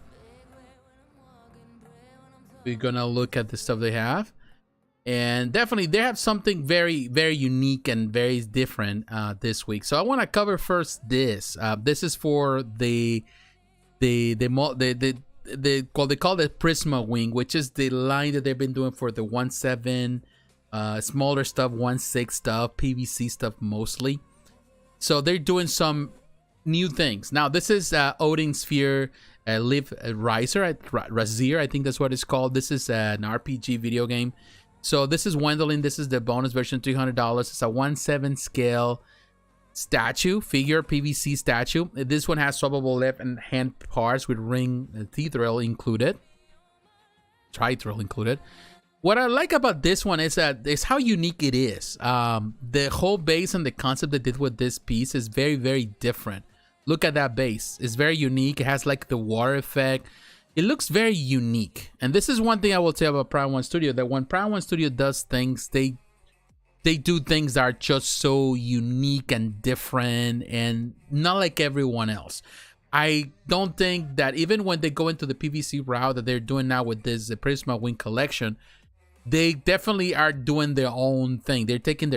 going to look at the stuff they have. And definitely they have something very, very unique and very different this week. So I want to cover first this. This is for they call it Prisma Wing, which is the line that they've been doing for the 1.7, smaller stuff, 1.6 stuff, PVC stuff mostly. So they're doing some new things. Now this is Odin Sphere Live Riser, Razir, I think that's what it's called. This is an RPG video game. So this is Wendolin. This is the bonus version, $300. It's a 1/7 scale statue, figure, PVC statue. This one has swappable left and hand parts with ring and Threezero included. Tri-thrill included. What I like about this one is how unique it is. The whole base and the concept they did with this piece is very, very different. Look at that base. It's very unique. It has like the water effect. It looks very unique. And this is one thing I will tell about Prime 1 Studio, that when Prime 1 Studio does things, they do things that are just so unique and different and not like everyone else. I don't think that even when they go into the PVC route that they're doing now with this Prisma Wing collection, they definitely are doing their own thing. They're taking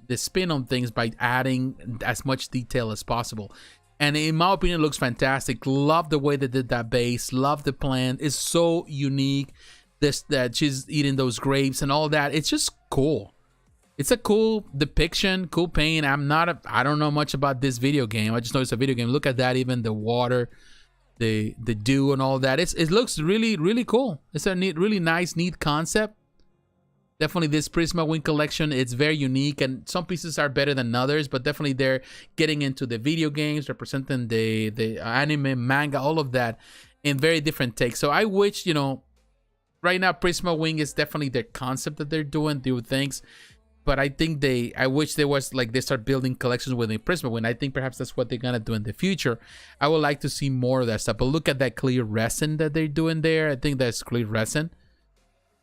the spin on things by adding as much detail as possible. And in my opinion, it looks fantastic. Love the way they did that base. Love the plant. It's so unique. This that she's eating those grapes and all that. It's just cool. It's a cool depiction, cool paint. I don't know much about this video game. I just know it's a video game. Look at that, even the water, the dew and all that. It looks really, really cool. It's a really nice, neat concept. Definitely this Prisma Wing collection, it's very unique, and some pieces are better than others, but definitely they're getting into the video games, representing the anime, manga, all of that in very different takes. So I wish, right now Prisma Wing is definitely their concept that they're doing things, but I think I wish there was like they start building collections within Prisma Wing. I think perhaps that's what they're gonna do in the future. I would like to see more of that stuff. But look at that clear resin that they're doing there. I think that's clear resin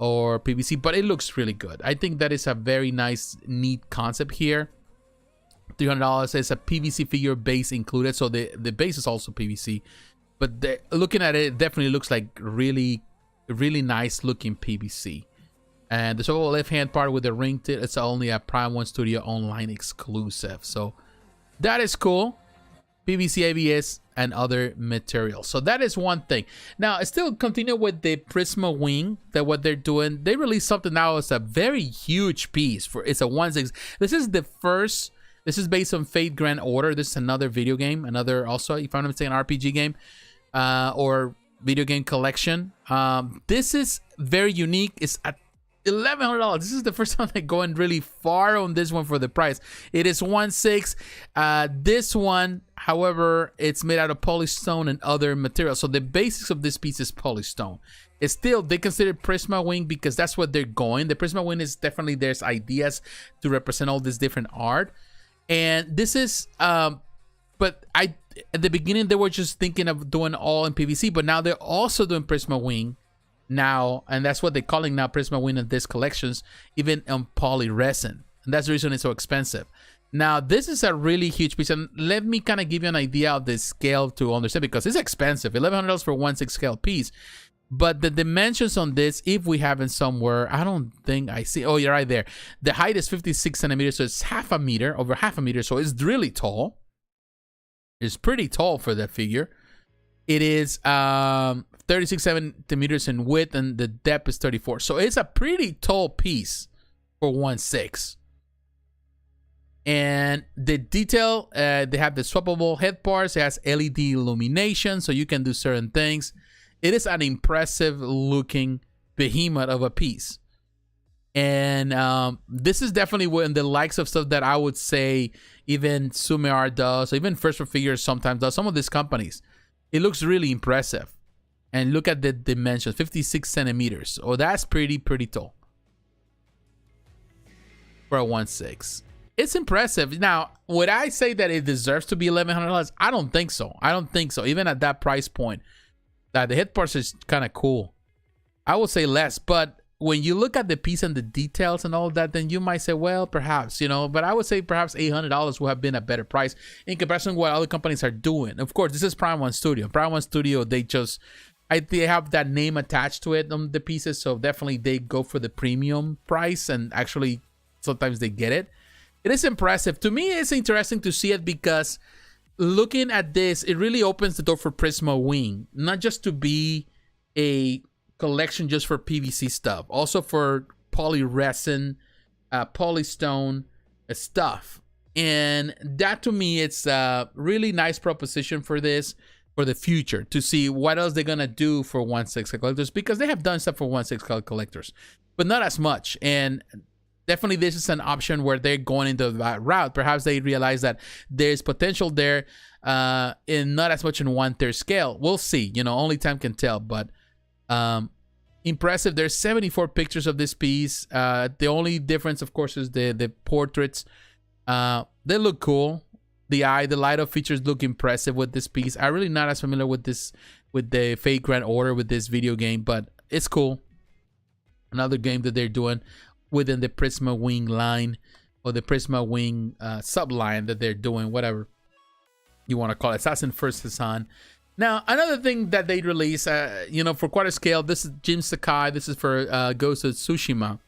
or PVC, but it looks really good. I think that is a very nice, neat concept here. $300 is a PVC figure base included, so the base is also PVC. But looking at it, it definitely looks like really, really nice looking PVC. And the swivel left hand part with the ring tip, it's only a Prime 1 Studio online exclusive. So that is cool. PVC, ABS, and other materials. So that is one thing. Now, I still continue with the Prisma Wing, that what they're doing. They released something now. It's a very huge piece. It's a 1/6. This is the first. This is based on Fate Grand Order. This is another video game. Another, also, if I'm not mistaken, RPG game or video game collection. This is very unique. It's at $1,100. This is the first time they're going really far on this one for the price. It is 1/6. This one, however, it's made out of polystone and other materials. So the basics of this piece is polystone. It's still, they consider Prisma Wing because that's what they're going. The Prisma Wing is definitely, there's ideas to represent all this different art. And this is, but at the beginning, they were just thinking of doing all in PVC, but now they're also doing Prisma Wing now, and that's what they're calling now Prisma Wing in these collections, even on poly resin, and that's the reason it's so expensive. Now this is a really huge piece, and let me kind of give you an idea of the scale to understand, because it's expensive. $1,100 for 1/6 scale piece, but the dimensions on this, if we have it somewhere, I don't think I see. Oh, you're right there. The height is 56 centimeters, so it's over half a meter, so it's really tall. It's pretty tall for that figure. It is 36 centimeters in width, and the depth is 34. So it's a pretty tall piece for 1/6. And the detail, they have the swappable head parts. It has LED illumination, so you can do certain things. It is an impressive looking behemoth of a piece. And this is definitely one of the likes of stuff that I would say even Tsume Art does, or even First for Figures sometimes does. Some of these companies. It looks really impressive. And look at the dimensions, 56 centimeters. Oh, that's pretty tall for a 1/6. It's impressive. Now, would I say that it deserves to be $1,100? I don't think so. I don't think so. Even at that price point, that the head parts is kind of cool. I would say less, but when you look at the piece and the details and all that, then you might say, well, perhaps, but I would say perhaps $800 would have been a better price in comparison to what other companies are doing. Of course, this is Prime 1 Studio. Prime 1 Studio, they have that name attached to it on the pieces, so definitely they go for the premium price, and actually sometimes they get it. It is impressive. To me, it's interesting to see it because looking at this, it really opens the door for Prisma Wing, not just to be a collection just for PVC stuff, also for poly resin, polystone stuff. And that, to me, it's a really nice proposition for this, for the future, to see what else they're gonna do for 1/6 collectors, because they have done stuff for 1/6 collectors, but not as much. And definitely this is an option where they're going into that route. Perhaps they realize that there's potential there, in not as much in 1/3 scale. We'll see, only time can tell. But impressive. There's 74 pictures of this piece. The only difference, of course, is the portraits. They look cool. The light-up features look impressive with this piece. I'm really not as familiar with the Fate Grand Order with this video game, but it's cool. Another game that they're doing within the Prisma Wing line, or the Prisma Wing subline that they're doing, whatever you want to call it. Assassin First Hassan. Now, another thing that they release, for quarter scale, this is Jim Sakai. This is for Ghost of Tsushima.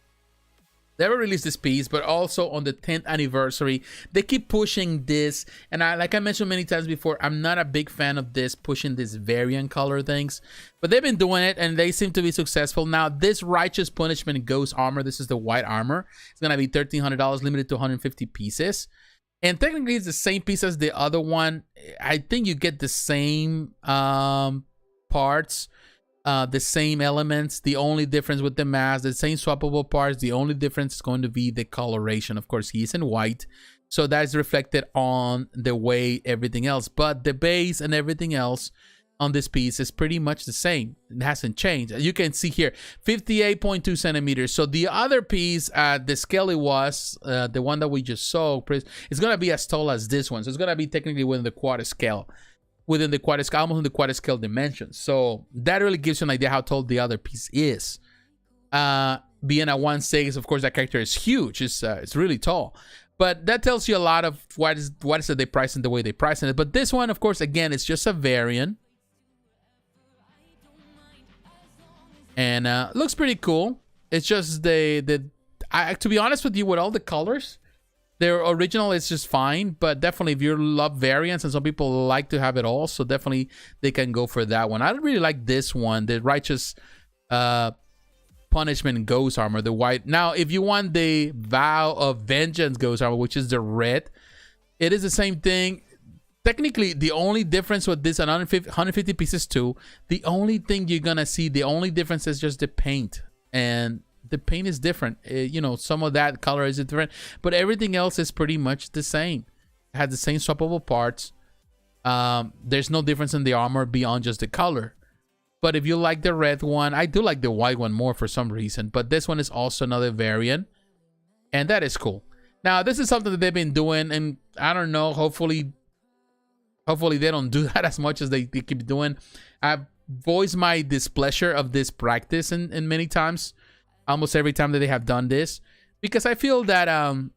They ever released this piece, but also on the 10th anniversary, they keep pushing this. And like I mentioned many times before, I'm not a big fan of this, pushing this variant color things. But they've been doing it, and they seem to be successful. Now, this Righteous Punishment Ghost armor, this is the white armor. It's going to be $1,300, limited to 150 pieces. And technically, it's the same piece as the other one. I think you get the same parts. The same elements. The only difference with the mask, the same swappable parts. The only difference is going to be the coloration. Of course, he's in white, so that is reflected on the way everything else. But the base and everything else on this piece is pretty much the same. It hasn't changed. You can see here, 58.2 centimeters. So the other piece, the scale it was, the one that we just saw, it's gonna be as tall as this one. So it's gonna be technically within the quarter scale. Within the quarter scale, almost in the quarter scale dimensions. So that really gives you an idea how tall the other piece is. Being at 1/6, of course, that character is huge. It's really tall. But that tells you a lot of what is it they price and the way they price it. But this one, of course, again, it's just a variant. And looks pretty cool. It's just to be honest with you, with all the colors, their original is just fine, but definitely if you love variants, and some people like to have it all, so definitely they can go for that one. I really like this one, the Righteous Punishment Ghost armor, the white. Now, if you want the Vow of Vengeance Ghost armor, which is the red, it is the same thing. Technically, the only difference with this and 150 pieces too, the only thing you're gonna see, the only difference is just the paint. And the paint is different. You know, some of that color is different, but everything else is pretty much the same. It has the same swappable parts. There's no difference in the armor beyond just the color. But if you like the red one, I do like the white one more for some reason. But this one is also another variant, and that is cool. Now, this is something that they've been doing, and I don't know. Hopefully they don't do that as much as they keep doing. I've voiced my displeasure of this practice in many times. Almost every time that they have done this, because I feel that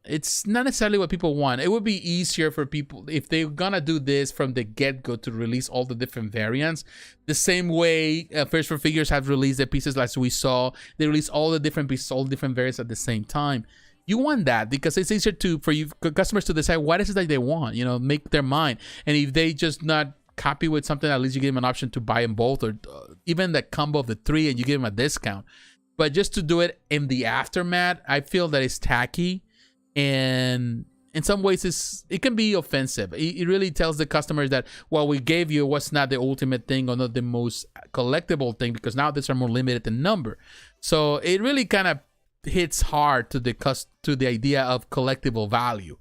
it's not necessarily what people want. It would be easier for people if they're gonna do this from the get-go to release all the different variants, the same way First for Figures have released the pieces like we saw. They release all the different pieces, all the different variants at the same time. You want that because it's easier for you customers to decide what is it that they want, you know, make their mind. And if they just not copy with something, at least you give them an option to buy them both, or even the combo of the three, and you give them a discount. But just to do it in the aftermath, I feel that it's tacky, and in some ways it can be offensive. It really tells the customers that what we gave you was not the ultimate thing, or not the most collectible thing, because now these are more limited in number. So it really kind of hits hard to the idea of collectible value.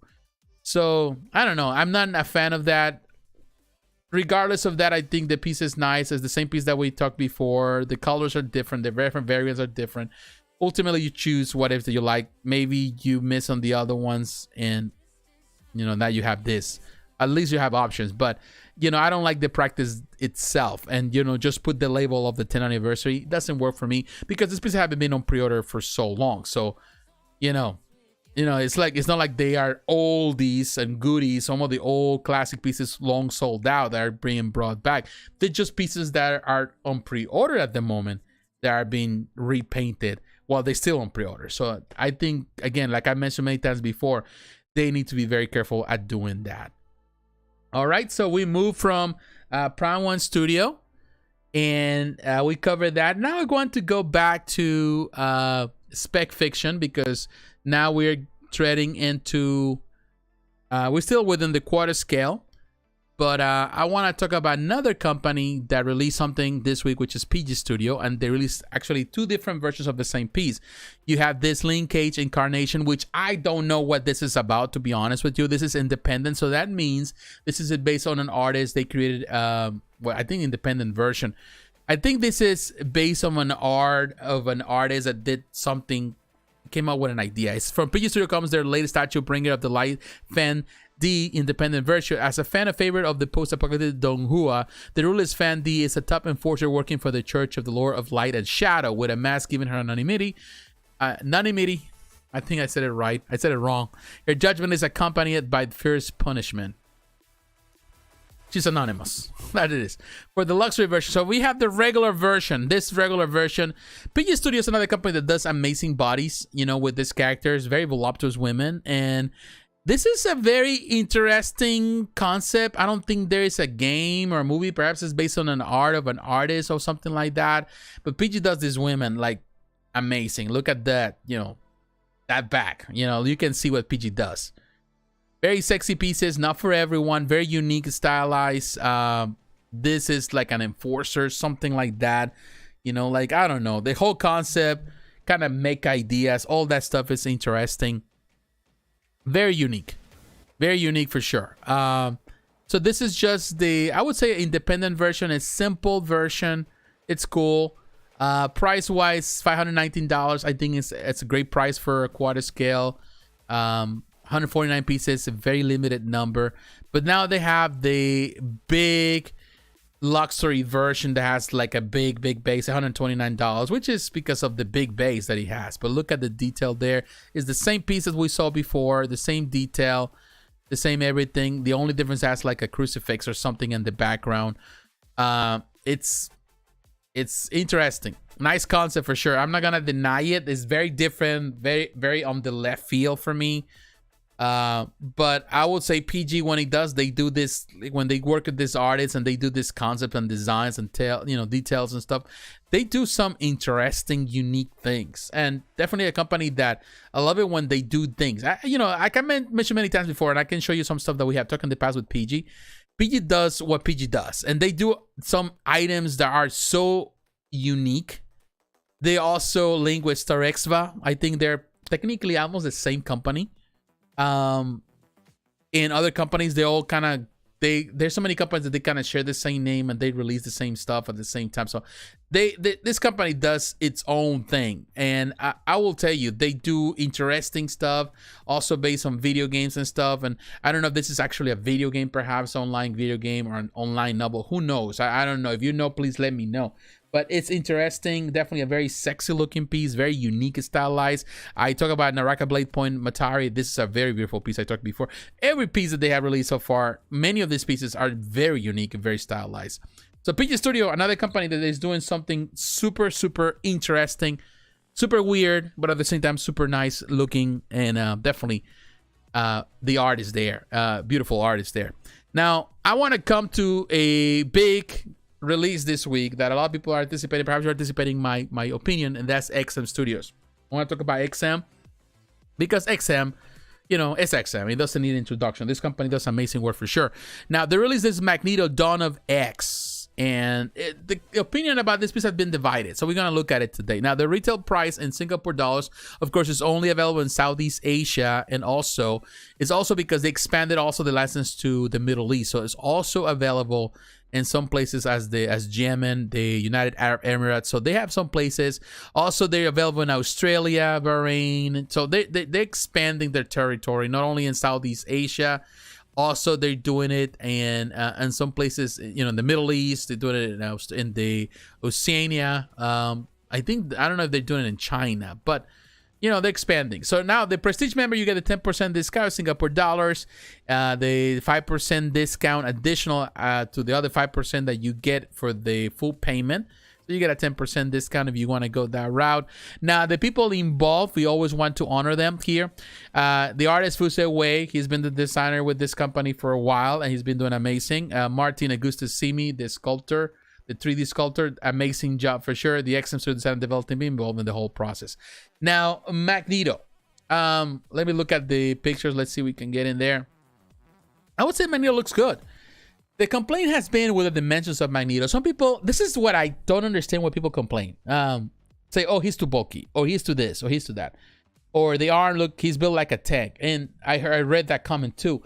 So I don't know. I'm not a fan of that. Regardless of that, I think the piece is nice. It's the same piece that we talked before. The colors are different. The different variants are different. Ultimately, you choose what if you like. Maybe you miss on the other ones, and you know, now you have this. At least you have options. But you know, I don't like the practice itself. And you know, just put the label of the 10th anniversary. It doesn't work for me because this piece haven't been on pre-order for so long. So you know, it's not like they are oldies and goodies. Some of the old classic pieces long sold out that are being brought back. They're just pieces that are on pre-order at the moment that are being repainted while they're still on pre-order. So I think, again, like I mentioned many times before, they need to be very careful at doing that. All right, so we move from Prime 1 Studio, and we covered that. Now we're going to go back to Spec Fiction, because now we're treading into we're still within the quarter scale, but I want to talk about another company that released something this week, which is Piji Studio, and they released actually two different versions of the same piece. You have this Link Cage incarnation, which I don't know what this is about, to be honest with you. This is independent, so that means this is based on an artist. They created well, I think independent version. I think this is based on an art of an artist that did something, came up with an idea. It's from Piji Studio comes their latest statue, Bringer of the Light, Fan D independent version. As a fan, a favorite of the post-apocalyptic Donghua, the ruleless Fan D is a top enforcer working for the Church of the Lord of Light and Shadow, with a mask giving her anonymity. Anonymity. I think I said it right. I said it wrong. Her judgment is accompanied by fierce punishment. She's anonymous. That it is. For the luxury version. So we have the regular version. This regular version. Piji Studio is another company that does amazing bodies, you know, with these characters. Very voluptuous women. And this is a very interesting concept. I don't think there is a game or a movie. Perhaps it's based on an art of an artist or something like that. But Piji does these women like amazing. Look at that, you know, that back. You know, you can see what Piji does. Very sexy pieces, not for everyone. Very unique, stylized. This is like an enforcer, something like that. You know, like, I don't know. The whole concept, kind of make ideas. All that stuff is interesting. Very unique. Very unique for sure. So this is just the, I would say, independent version. A simple version. It's cool. Price-wise, $519. I think it's a great price for a quarter scale. 149 pieces, a very limited number. But now they have the big luxury version that has like a big base, $129, which is because of the big base that he has. But look at the detail there. It's the same piece as we saw before, the same detail, the same everything. The only difference has like a crucifix or something in the background. It's interesting. Nice concept for sure. I'm not gonna deny it. It's very different, very on the left field for me. But I would say PG, when he does, they do this, when they work with this artist and they do this concept and designs and details and stuff, they do some interesting, unique things. And definitely a company that I love it when they do things. I can mention many times before, and I can show you some stuff that we have talked in the past with PG. PG does what PG does, and they do some items that are so unique. They also link with Starexva. I think they're technically almost the same company. In other companies, they all kind of, there's so many companies that they kind of share the same name and they release the same stuff at the same time. So this company does its own thing, and I will tell you, they do interesting stuff, also based on video games and stuff. And I don't know if this is actually a video game, perhaps online video game or an online novel. Who knows? I don't know. If you know, please let me know. But it's interesting. Definitely a very sexy looking piece, very unique, stylized. I talk about Naraka Blade Point Matari. This is a very beautiful piece I talked before. Every piece that they have released so far, many of these pieces are very unique and very stylized. So Piji Studio, another company that is doing something super interesting, super weird, but at the same time super nice looking, and definitely the art is there. Beautiful art is there. Now I want to come to a big release this week that a lot of people are anticipating. Perhaps you're anticipating my opinion, and that's XM Studios. I want to talk about XM because XM, it's XM. It doesn't need introduction. This company does amazing work for sure. Now, they released this Magneto Dawn of X, and the opinion about this piece has been divided. So we're going to look at it today. Now, the retail price in Singapore dollars, of course, is only available in Southeast Asia, and also it's also because they expanded also the license to the Middle East. So it's also available in some places as Yemen, the United Arab Emirates. So they have some places. Also, they're available in Australia, Bahrain. So they're expanding their territory, not only in Southeast Asia. Also, they're doing it in some places, in the Middle East. They're doing it in the Oceania. I don't know if they're doing it in China, but they're expanding. So now the Prestige member, you get a 10% discount, Singapore dollars. The 5% discount additional to the other 5% that you get for the full payment. So you get a 10% discount if you want to go that route. Now, the people involved, we always want to honor them here. The artist Fuse Wei, he's been the designer with this company for a while, and he's been doing amazing. Martin Augustus Simi, the sculptor, the 3D sculptor, amazing job for sure. The XM Studio Design and Development team involved in the whole process. Now, Magneto. Let me look at the pictures. Let's see if we can get in there. I would say Magneto looks good. The complaint has been with the dimensions of Magneto. Some people, this is what I don't understand when people complain. Say, oh, he's too bulky, or he's too this, or he's too that. Or the arm, look, he's built like a tank. And I read that comment too.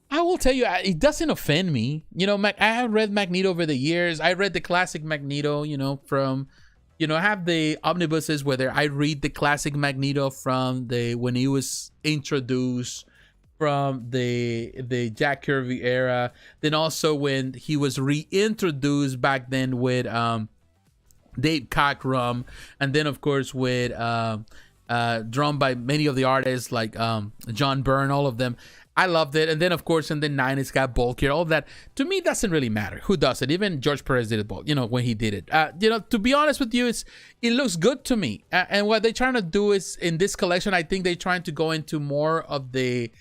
I will tell you, it doesn't offend me. I have read Magneto over the years. I read the classic Magneto, from, I have the omnibuses where I read the classic Magneto from when he was introduced from the Jack Kirby era. Then also when he was reintroduced back then with Dave Cockrum. And then, of course, with drawn by many of the artists like John Byrne, all of them. I loved it. And then, of course, in the 9, it's got bulkier. All that, to me, doesn't really matter. Who does it? Even George Perez did it, when he did it. To be honest with you, it looks good to me. And what they're trying to do is, in this collection, I think they're trying to go into more of the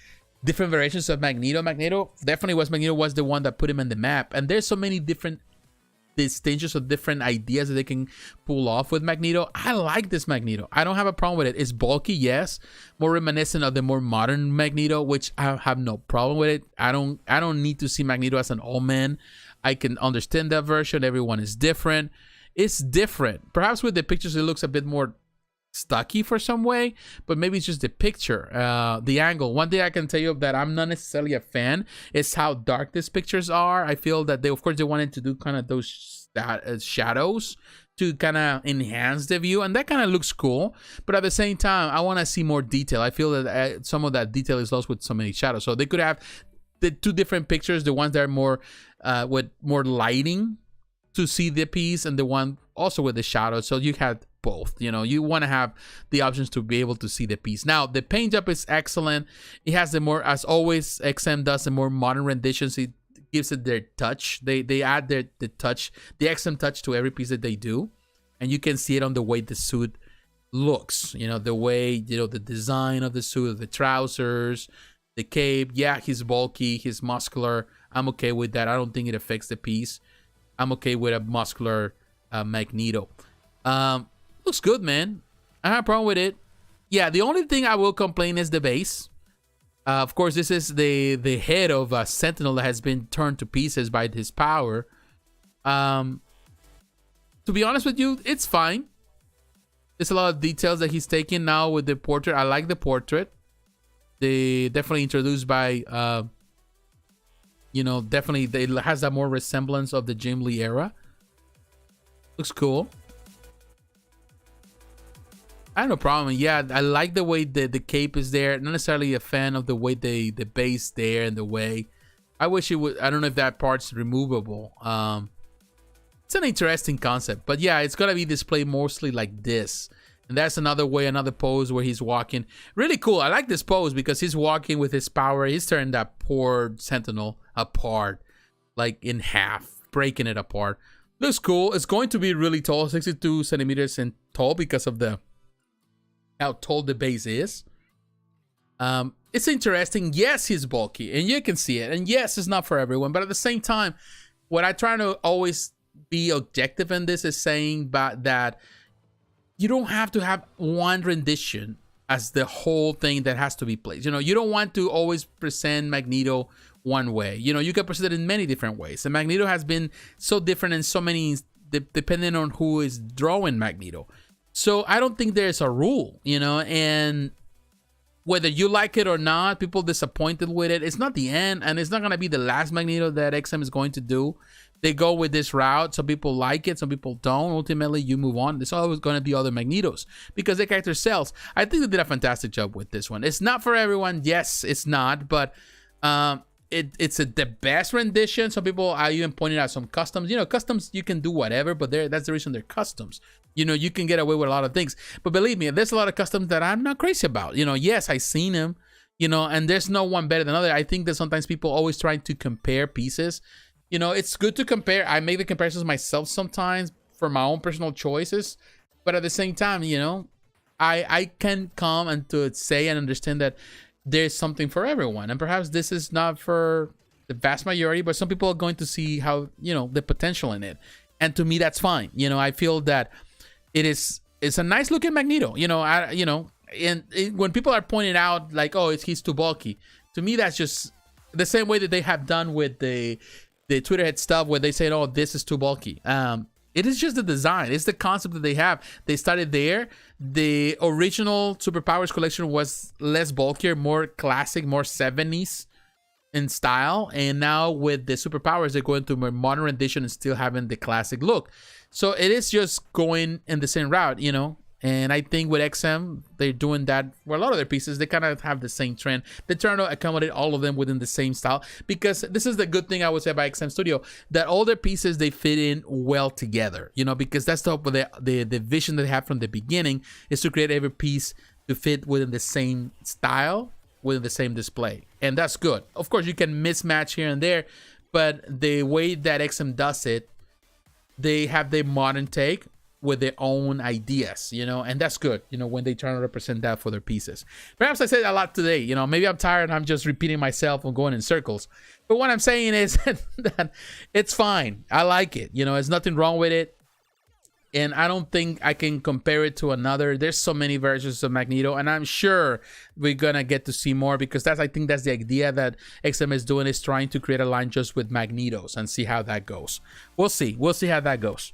different variations of Magneto. Magneto was the one that put him in the map. And there's so many different distinctions of different ideas that they can pull off with Magneto. I like this Magneto. I don't have a problem with it. It's bulky, yes, more reminiscent of the more modern Magneto, which I have no problem with it. I don't need to see Magneto as an old man. I can understand that version. Everyone is different. It's different. Perhaps with the pictures it looks a bit more stocky for some way, but maybe it's just the picture, the angle. One thing I can tell you that I'm not necessarily a fan is how dark these pictures are. I feel that they wanted to do kind of those shadows to kind of enhance the view, and that kind of looks cool, but at the same time I want to see more detail. I feel that some of that detail is lost with so many shadows, so they could have the 2 different pictures, the ones that are more with more lighting to see the piece, and the one also with the shadows, so you had both. You want to have the options to be able to see the piece. Now the paint job is excellent. It has the more, as always, XM does the more modern renditions. It gives it their touch. They add the touch, the XM touch, to every piece that they do, and you can see it on the way the suit looks. The way the design of the suit, the trousers, the cape. Yeah, he's bulky, he's muscular. I'm okay with that. I don't think it affects the piece. I'm okay with a muscular Magneto. Looks good, man. I have a problem with it. Yeah, the only thing I will complain is the base. Of course, this is the head of a Sentinel that has been turned to pieces by his power. To be honest with you, it's fine. There's a lot of details that he's taking now with the portrait. I like the portrait. They definitely introduced by, definitely it has that more resemblance of the Jim Lee era. Looks cool. I have no problem. Yeah, I like the way the cape is there. Not necessarily a fan of the way the base there and the way. I wish it would. I don't know if that part's removable. It's an interesting concept, but yeah, it's gonna be displayed mostly like this. And that's another way, another pose where he's walking. Really cool. I like this pose because he's walking with his power. He's turning that poor Sentinel apart, like in half, breaking it apart. Looks cool. It's going to be really tall, 62 centimeters and tall because of how tall the base is. It's interesting. Yes, he's bulky, and you can see it. And yes, it's not for everyone, but at the same time, what I try to always be objective in this is saying that you don't have to have one rendition as the whole thing that has to be placed. You don't want to always present Magneto one way. You can present it in many different ways. And Magneto has been so different in so many, depending on who is drawing Magneto. So I don't think there's a rule, and whether you like it or not, people disappointed with it. It's not the end, and it's not going to be the last Magneto that XM is going to do. They go with this route. Some people like it, some people don't. Ultimately, you move on. There's always going to be other Magnetos because the character sells. I think they did a fantastic job with this one. It's not for everyone. Yes, it's not, but it's the best rendition. Some people are even pointing out some customs. Customs, you can do whatever, but that's the reason they're customs. You can get away with a lot of things. But believe me, there's a lot of customs that I'm not crazy about. Yes, I've seen them, and there's no one better than other. I think that sometimes people always trying to compare pieces. It's good to compare. I make the comparisons myself sometimes for my own personal choices. But at the same time, I can come and to say and understand that there's something for everyone. And perhaps this is not for the vast majority, but some people are going to see how, the potential in it. And to me, that's fine. I feel that it's a nice looking Magneto. When people are pointing out like, oh, he's too bulky. To me, that's just the same way that they have done with the Twitter head stuff where they say, oh, this is too bulky. It is just the design. It's the concept that they have. They started there. The original Superpowers collection was less bulkier, more classic, more 70s in style. And now with the Superpowers, they're going to a more modern rendition and still having the classic look. So it is just going in the same route, And I think with XM, they're doing that for a lot of their pieces. They kind of have the same trend. They're trying to accommodate all of them within the same style. Because this is the good thing I would say about XM Studio, that all their pieces, they fit in well together. Because that's the vision that they have from the beginning, is to create every piece to fit within the same style with the same display, and that's good. Of course, you can mismatch here and there, but the way that XM does it, they have their modern take with their own ideas, you know, and that's good, you know, when they try to represent that for their pieces. Perhaps I said a lot today, you know, maybe I'm tired and I'm just repeating myself and going in circles. But what I'm saying is that it's fine. I like it. You know, there's nothing wrong with it. And I don't think I can compare it to another. There's so many versions of Magneto, and I'm sure we're gonna get to see more, because I think that's the idea that XM is doing, is trying to create a line just with Magnetos and see how that goes. We'll see how that goes.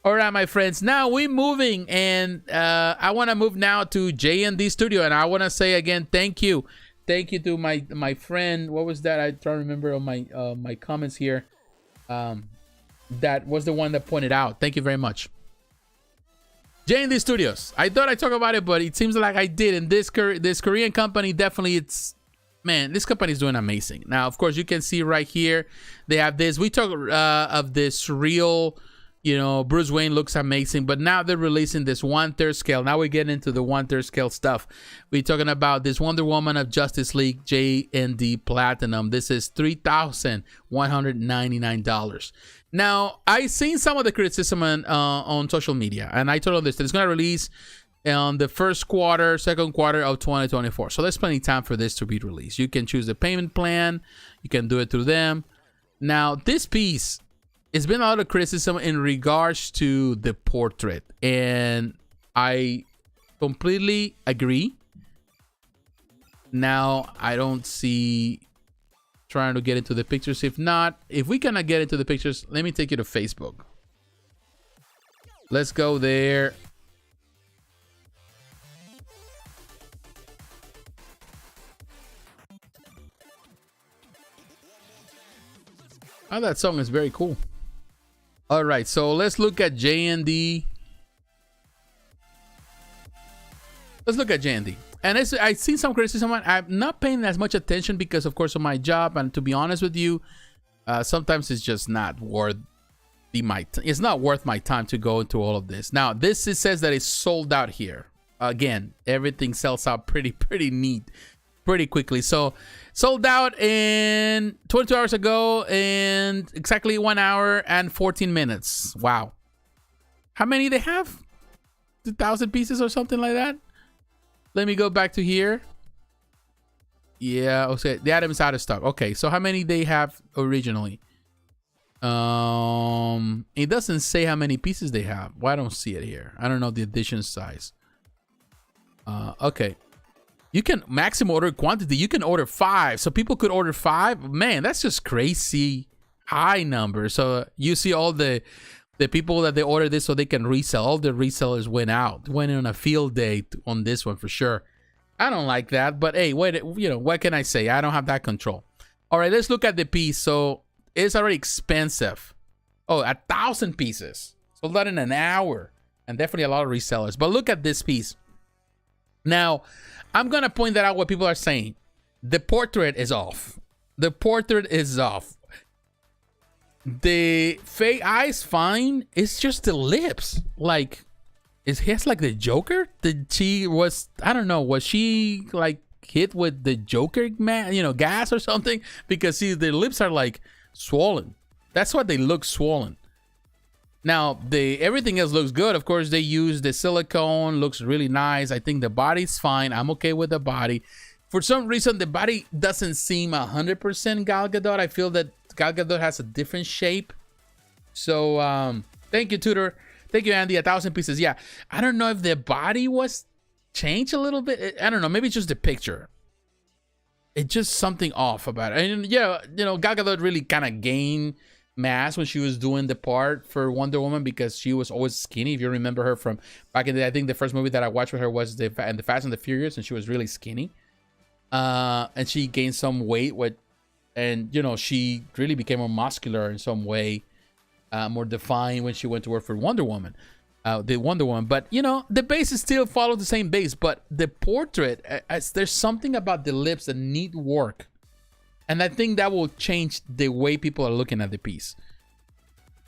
All right, my friends, now we're moving, and I want to move now to J&D Studio, and I want to say again, thank you to my friend. What was that? I try to remember on my comments here. That was the one that pointed out. Thank you very much. J&D Studios. I thought I talked about it, but it seems like I did. And this Korean company, definitely, this company is doing amazing. Now, of course, you can see right here, they have this. We talk of this real, you know, Bruce Wayne looks amazing, but now they're releasing this 1/3 scale. Now we're getting into the 1/3 scale stuff. We're talking about this Wonder Woman of Justice League J&D Platinum. This is $3,199. Now, I've seen some of the criticism on social media, and I told them this, that it's going to release on the second quarter of 2024. So there's plenty of time for this to be released. You can choose the payment plan. You can do it through them. Now, this piece, it's been a lot of criticism in regards to the portrait, and I completely agree. Now, I don't see trying to get into the pictures. If we cannot get into the pictures, let me take you to Facebook. Let's go there. Oh, that song is very cool. All right, so let's look at J&D. Let's look at J&D. And I've seen some criticism. I'm not paying as much attention because, of course, of my job. And to be honest with you, sometimes it's just not worth it's not worth my time to go into all of this. Now, it says that it's sold out here. Again, everything sells out pretty neat, pretty quickly. So sold out in 22 hours ago, and exactly 1 hour and 14 minutes. Wow. How many they have? 2,000 pieces or something like that? Let me go back to here. Yeah, okay. The item is out of stock. Okay, so how many they have originally? It doesn't say how many pieces they have. Well, I don't see it here. I don't know the edition size. Okay. You can maximum order quantity. You can order 5. So people could order 5. Man, that's just crazy high number. So you see all the people that they ordered this so they can resell. All the resellers went on a field day on this one for sure. I don't like that, but hey, wait, you know, what can I say? I don't have that control. All right, let's look at the piece. So it's already expensive. Oh, 1,000 pieces. Sold out in an hour, and definitely a lot of resellers. But look at this piece. Now, I'm going to point that out what people are saying. The portrait is off. The portrait is off. The fake eyes fine. It's just the lips. Like, he has like the Joker? I don't know, was she like hit with the Joker gas or something? Because see, the lips are like swollen. That's why they look swollen. Now, everything else looks good. Of course, they use the silicone. Looks really nice. I think the body's fine. I'm okay with the body. For some reason, the body doesn't seem 100% Gal Gadot. I feel that Gal Gadot has a different shape. So, thank you, Tudor. Thank you, Andy. 1,000 pieces. Yeah. I don't know if the body was changed a little bit. I don't know. Maybe it's just the picture. It's just something off about it. And yeah, Gal Gadot really kind of gained mass when she was doing the part for Wonder Woman, because she was always skinny. If you remember her from back in the day, I think the first movie that I watched with her was the Fast and the Furious, and she was really skinny. And she gained some weight she really became more muscular in some way, more defined when she went to work for Wonder Woman. But the base is still follows the same base, but the portrait, there's something about the lips that need work. And I think that will change the way people are looking at the piece.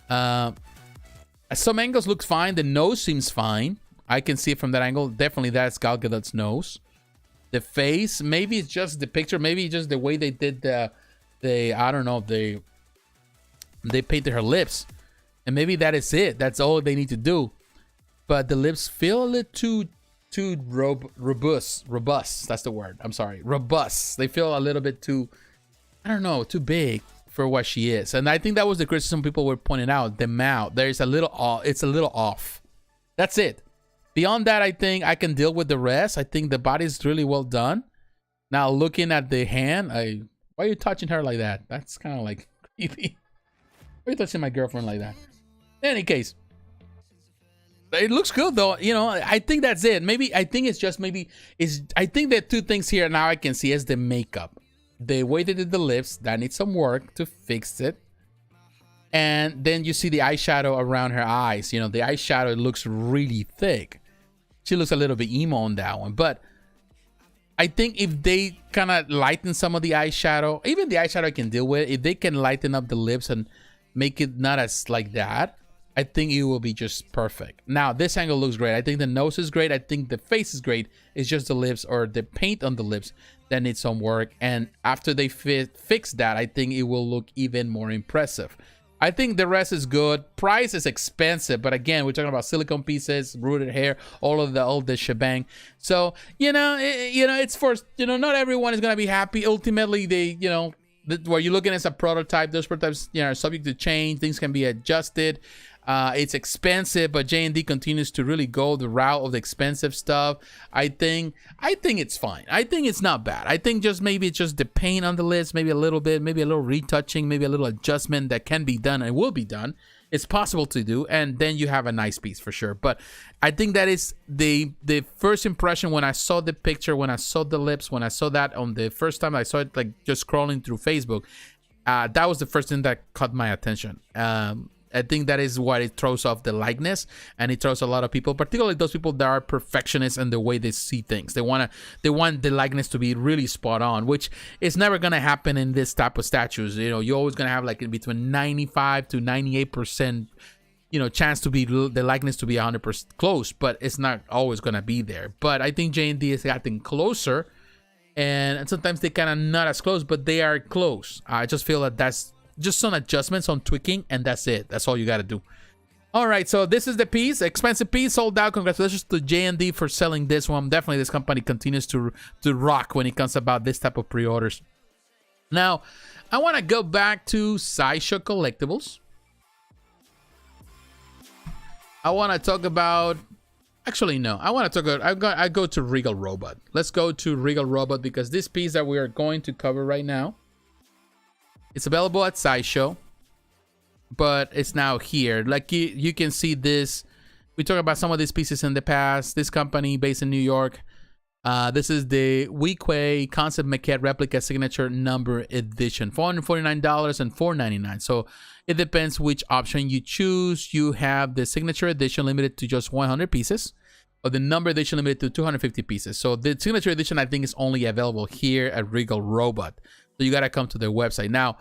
Some angles look fine. The nose seems fine. I can see it from that angle. Definitely that's Gal Gadot's nose. the face. Maybe it's just the picture. Maybe just the way they did the I don't know, they painted her lips, and maybe that is it. That's all they need to do. But the lips feel a little too robust. That's the word. I'm sorry, robust. They feel a little bit too, I don't know, too big for what she is. And I think that was the criticism people were pointing out. The mouth, there's a little off. It's a little off. That's it. Beyond that, I think I can deal with the rest. I think the body is really well done. Now looking at the hand, why are you touching her like that? That's kind of like creepy. Why are you touching my girlfriend like that? In any case, it looks good though. You know, I think that's it. Maybe, I think it's just maybe, I think there are two things here now I can see is the makeup. The way they did the lips, that needs some work to fix it. And then you see the eyeshadow around her eyes. You know, the eyeshadow looks really thick. She looks a little bit emo on that one. But I think if they kind of lighten some of the eyeshadow, even the eyeshadow I can deal with, if they can lighten up the lips and make it not as like that, I think it will be just perfect. Now, this angle looks great. I think the nose is great. I think the face is great. It's just the lips or the paint on the lips that needs some work. And after they fix that, I think it will look even more impressive. I think the rest is good. Price is expensive, but again, we're talking about silicone pieces, rooted hair, all the shebang. So, it's for, not everyone is going to be happy. Ultimately, where you're looking as a prototype, those prototypes, are subject to change. Things can be adjusted. It's expensive, but J&D continues to really go the route of the expensive stuff. I think it's fine. I think it's not bad. I think maybe it's just the paint on the lips, maybe a little bit, maybe a little retouching, maybe a little adjustment that can be done and will be done. It's possible to do, and then you have a nice piece for sure. But I think that is the first impression when I saw the picture, when I saw the lips, when I saw that on the first time I saw it, like just scrolling through Facebook. That was the first thing that caught my attention. I think that is what it throws off the likeness, and it throws a lot of people, particularly those people that are perfectionists in the way they see things. They want the likeness to be really spot on, which is never gonna happen in this type of statues. You're always gonna have like in between 95 to 98%, chance to be the likeness to be 100% close, but it's not always gonna be there. But I think J&D has gotten closer, and sometimes they kind of not as close, but they are close. I just feel that that's just some adjustments, some tweaking, and that's it. That's all you got to do. All right, so this is the piece. Expensive piece, sold out. Congratulations to J&D for selling this one. Definitely, this company continues to rock when it comes about this type of pre-orders. Now, I want to go back to Sideshow Collectibles. I want to talk about... Actually, no. I want to talk about... I go to Regal Robot. Let's go to Regal Robot because this piece that we are going to cover right now, it's available at Sideshow, but it's now here. Like you can see this. We talked about some of these pieces in the past. This company based in New York. This is the Weequay Concept Maquette Replica Signature Number Edition. $449 and $499. So it depends which option you choose. You have the Signature Edition limited to just 100 pieces, or the Number Edition limited to 250 pieces. So the Signature Edition, I think, is only available here at Regal Robot. So you got to come to their website. Now,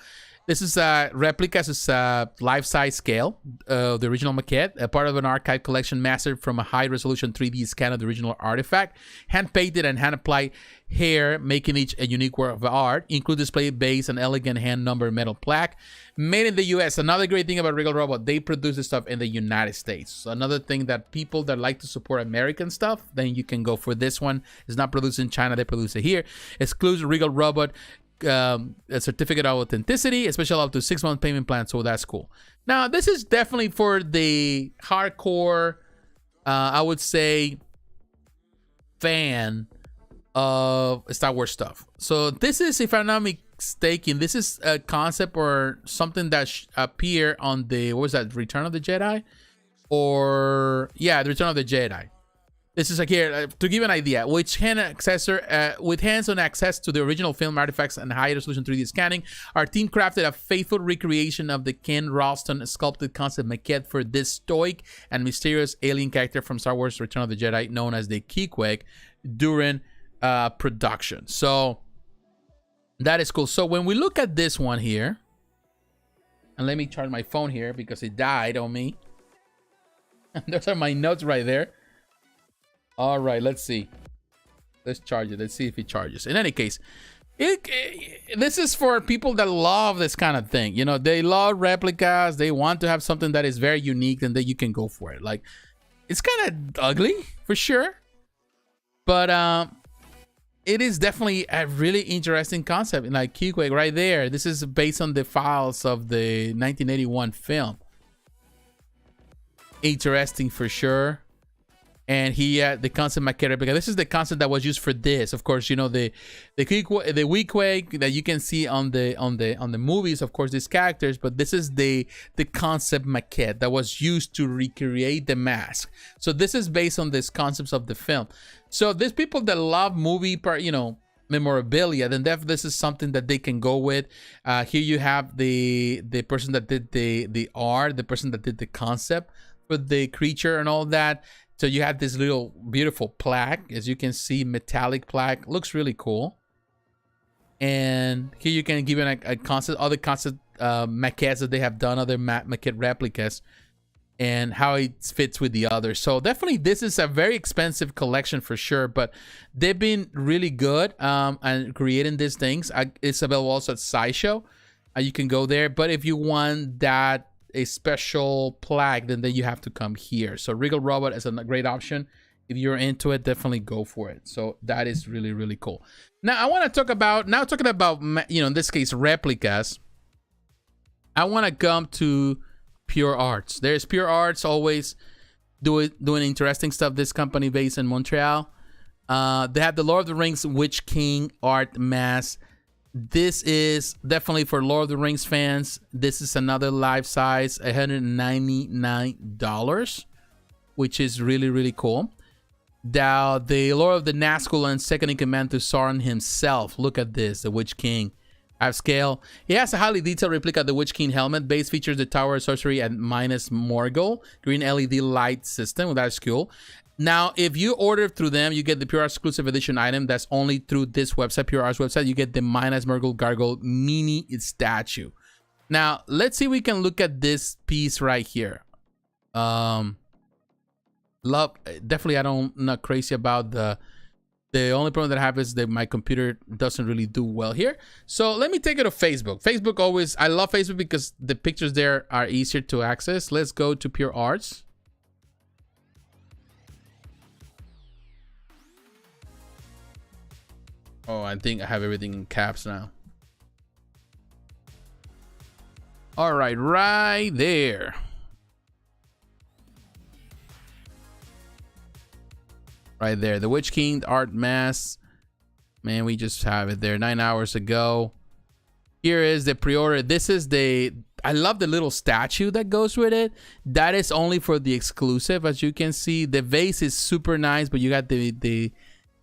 this is a replica. It's a life-size scale of the original maquette, a part of an archive collection mastered from a high-resolution 3D scan of the original artifact, hand-painted and hand-applied hair, making each a unique work of art. Include display base and elegant hand-numbered metal plaque. Made in the U.S. Another great thing about Regal Robot, they produce this stuff in the United States. So another thing that people that like to support American stuff, then you can go for this one. It's not produced in China. They produce it here. Exclusive Regal Robot. A certificate of authenticity, a special up to 6-month payment plan, so that's cool. Now, this is definitely for the hardcore, I would say, fan of Star Wars stuff. So this is, if I'm not mistaken, this is a concept or something that appeared on the, what was that, Return of the Jedi? Or, yeah, the Return of the Jedi. This is like here to give an idea. With hands-on access to the original film artifacts and high-resolution 3D scanning, our team crafted a faithful recreation of the Ken Ralston sculpted concept maquette for this stoic and mysterious alien character from Star Wars: Return of the Jedi, known as the Keequeg, during production. So that is cool. So when we look at this one here, and let me charge my phone here because it died on me. Those are my notes right there. All right, let's see. Let's charge it. Let's see if it charges. In any case, this is for people that love this kind of thing. You know, they love replicas. They want to have something that is very unique, and that you can go for it. Like, it's kind of ugly for sure, but it is definitely a really interesting concept. Like Q-Quake right there. This is based on the files of the 1981 film. Interesting for sure. And the concept maquette replica. This is the concept that was used for this. Of course, you know, the Weequake that you can see on the movies, of course, these characters, but this is the concept maquette that was used to recreate the mask. So this is based on these concepts of the film. So there's people that love movie memorabilia, then this is something that they can go with. Here you have the person that did the art, the person that did the concept for the creature and all that. So you have this little beautiful plaque, as you can see, metallic plaque. Looks really cool. And here you can give it a concept, other concept maquettes that they have done, other maquette replicas, and how it fits with the others. So definitely this is a very expensive collection for sure, but they've been really good and creating these things. It's available also at SciShow. You can go there, but if you want that a special plaque, then you have to come here. So Regal Robot is a great option. If you're into it, definitely go for it. So that is really, really cool. Now I want to talk about, talking about, you know, in this case, replicas. I want to come to PureArts. There's PureArts, always doing interesting stuff. This company based in Montreal. They have the Lord of the Rings Witch King art mask. This is definitely for Lord of the Rings fans. This is another life size, $199, which is really, really cool. Now, the Lord of the Nazgul and second in command to Sauron himself. Look at this, the Witch King. Half scale. He has a highly detailed replica of the Witch King helmet. Base features the Tower of Sorcery at minus Morgul. Green LED light system. Well, that's cool. Now, if you order through them, you get the PureArts exclusive edition item. That's only through this website, PureArts website. You get the minus Morgul Gargoyle mini statue. Now, let's see if we can look at this piece right here. Definitely, I'm not crazy about the only problem that I have is that my computer doesn't really do well here. So let me take it to Facebook. Facebook always, I love Facebook because the pictures there are easier to access. Let's go to PureArts. Oh, I think I have everything in caps now. All right, right there. Right there, the Witch King art mask. Man, we just have it there 9 hours ago. Here is the pre-order. This is I love the little statue that goes with it. That is only for the exclusive, as you can see. The vase is super nice, but you got the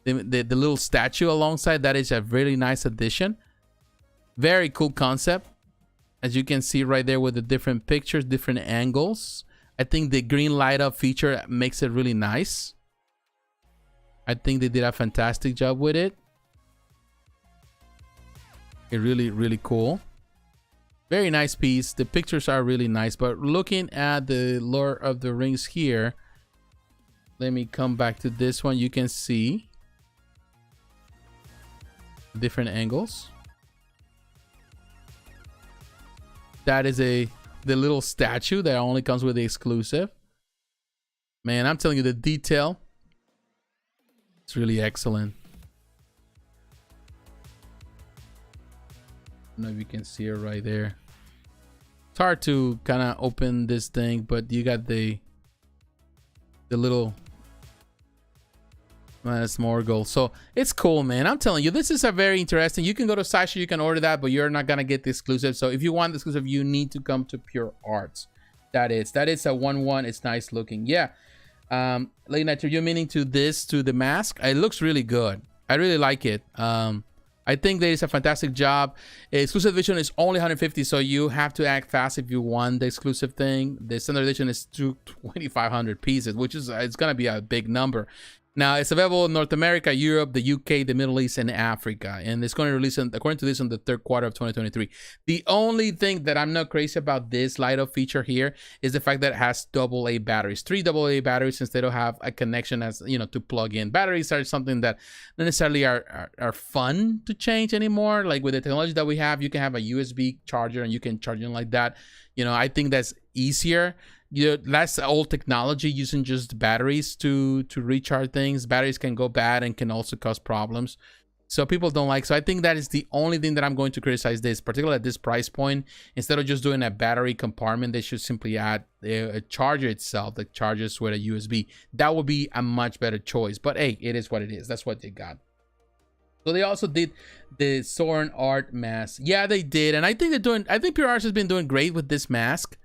little statue alongside. That is a really nice addition. Very cool concept, as you can see right there with the different pictures, different angles. I think the green light up feature makes it really nice. I think they did a fantastic job with it. Really, really cool. Very nice piece. The pictures are really nice, but looking at the Lord of the Rings here, let me come back to this one. You can see different angles. That is the little statue that only comes with the exclusive. Man, I'm telling you, the detail, it's really excellent. I don't know if you can see it right there. It's hard to kind of open this thing, but you got the little Morgul. So it's cool, man. I'm telling you, this is a very interesting. You can go to SciShow, you can order that, but you're not gonna get the exclusive. So if you want the exclusive, you need to come to PureArts. That is a 1-1. It's nice looking. Yeah. Late Night, you're meaning to the mask. It looks really good. I really like it. I think there is a fantastic job. Exclusive edition is only 150, so you have to act fast if you want the exclusive thing. The standard edition is 2,500 pieces, which is it's gonna be a big number. Now, it's available in North America, Europe, the UK, the Middle East, and Africa. And it's going to release, according to this, in the third quarter of 2023. The only thing that I'm not crazy about this light-up feature here is the fact that it has AA batteries. 3 AA batteries instead of have a connection as, you know, to plug in. Batteries are something that not necessarily are fun to change anymore. Like with the technology that we have, you can have a USB charger and you can charge it like that. You know, I think that's easier. You know, that's old technology using just batteries to recharge things. Batteries can go bad and can also cause problems, so people don't like. So I think that is the only thing that I'm going to criticize this, particularly at this price point. Instead of just doing a battery compartment, they should simply add a charger itself that charges with a USB. That would be a much better choice, but hey, it is what it is. That's what they got. So they also did the Tsume Art mask. Yeah, they did, and I think I think PureArts has been doing great with this mask.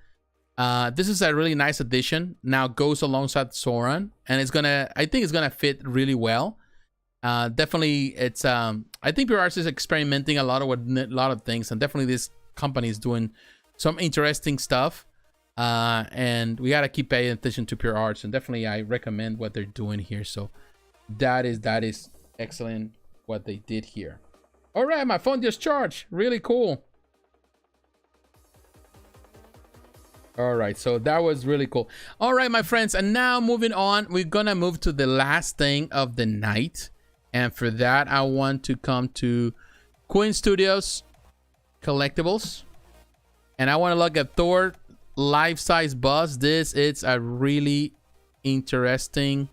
This is a really nice addition. Now goes alongside Tsume, and I think it's gonna fit really well. Definitely, it's I think PureArts is experimenting a lot of things, and definitely this company is doing some interesting stuff. And we gotta keep paying attention to PureArts, and definitely I recommend what they're doing here. So that is excellent what they did here. All right, my phone just charged. Really cool. All right, so that was really cool. All right, my friends, and now moving on, we're gonna move to the last thing of the night, and for that I want to come to Queen Studios collectibles, and I want to look at Thor life-size bust. It's a really interesting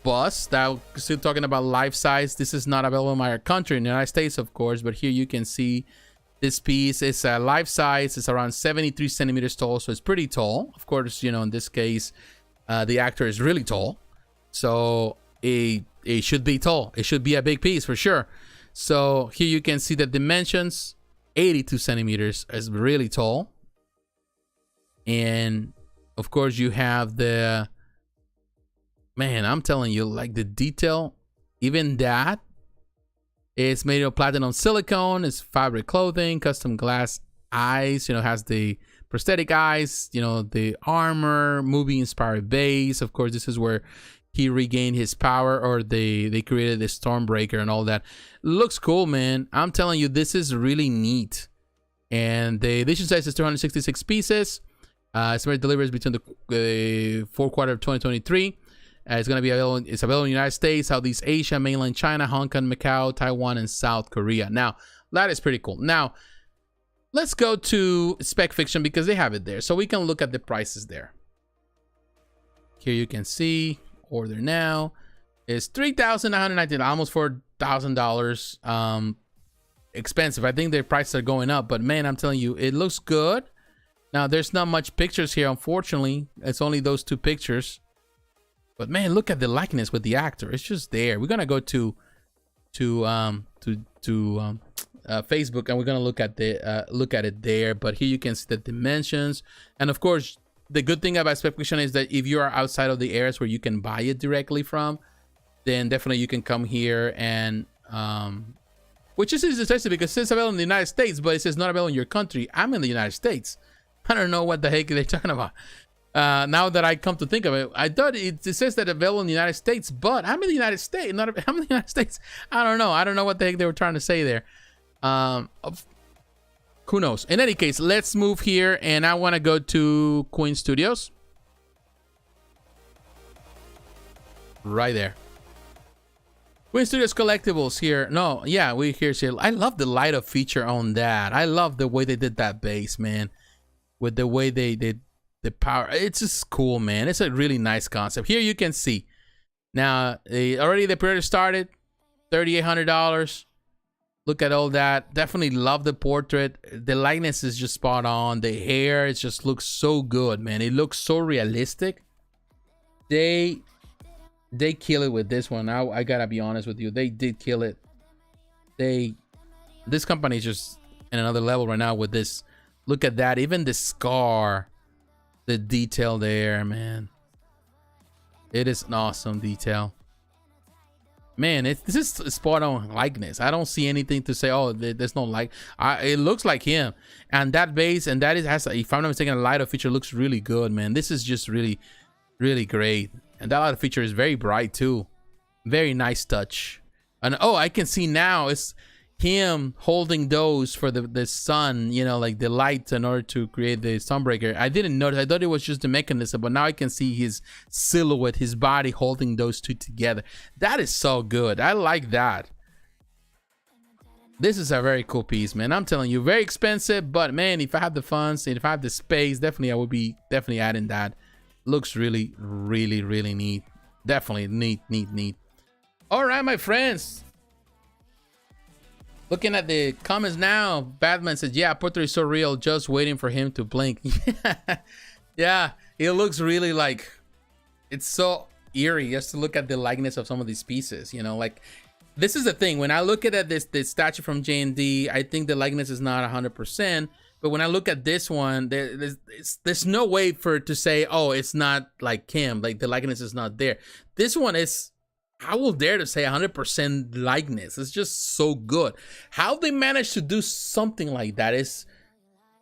bust. That still talking about life-size. This is not available in my country, in the United States, of course, but here you can see this piece is a life size. It's around 73 centimeters tall, so it's pretty tall. Of course, you know, in this case, the actor is really tall, so it should be tall. It should be a big piece for sure. So here you can see the dimensions. 82 centimeters is really tall, and of course you have the man. I'm telling you, like the detail, even that. It's made of platinum silicone. It's fabric clothing, custom glass eyes. You know, has the prosthetic eyes. You know, the armor, movie inspired base. Of course, this is where he regained his power, or they created the Stormbreaker and all that. Looks cool, man. I'm telling you, this is really neat. And the edition size is 266 pieces. Estimated deliveries between the fourth quarter of 2023. It's going to be available. It's available in the United States, Southeast Asia, mainland China, Hong Kong, Macau, Taiwan, and South Korea. Now, that is pretty cool. Now, let's go to Spec Fiction because they have it there. So we can look at the prices there. Here you can see, order now. It's $3,990, almost $4,000. Expensive. I think their prices are going up, but man, I'm telling you, it looks good. Now, there's not much pictures here, unfortunately. It's only those two pictures. But man, look at the likeness with the actor. It's just there. We're gonna go to Facebook, and we're gonna look at it there. But here you can see the dimensions, and of course, the good thing about Spec Fiction is that if you are outside of the areas where you can buy it directly from, then definitely you can come here and which is interesting because it says available in the United States, but it says not available in your country. I'm in the United States. I don't know what the heck they're talking about. Now that I come to think of it, I thought it says that available in the United States, but I'm in the United States. I'm in the United States. I don't know. I don't know what the heck they were trying to say there. Who knows? In any case, let's move here, and I want to go to Queen Studios. Right there. Queen Studios collectibles here. No, yeah, we here. I love the light up feature on that. I love the way they did that base, man. With the way they did the power, it's just cool, man. It's a really nice concept. Here you can see now already the pre-order started, $3,800. Look at all that. Definitely love the portrait. The likeness is just spot on. The hair, it just looks so good, man. It looks so realistic. They kill it with this one. I gotta be honest with you, they did kill it. This company is just in another level right now with this. Look at that. Even the scar, the detail there, man. It is an awesome detail, man. This is spot on likeness. I don't see anything to say, oh, there's no like. It looks like him, and that base, and that has, if I'm not mistaken, a lighter feature looks really good, man. This is just really, really great. And that other feature is very bright too. Very nice touch. And oh, I can see now it's him holding those for the sun, you know, like the light in order to create the sunbreaker. I didn't notice. I thought it was just the mechanism, but now I can see his silhouette, his body holding those two together. That is so good. I like that. This is a very cool piece, man. I'm telling you, very expensive, but man, if I have the funds and if I have the space, definitely I would be definitely adding that. Looks really, really, really neat. Definitely neat. All right, my friends. Looking at the comments now, Batman says, yeah, Porter is so real, just waiting for him to blink. Yeah, it looks really like, it's so eerie just to look at the likeness of some of these pieces, you know, like, this is the thing. When I look at this statue from J&D, I think the likeness is not 100%. But when I look at this one, there's no way for it to say, oh, it's not like him. Like the likeness is not there. This one is, I will dare to say 100% likeness. It's just so good. How they managed to do something like that is,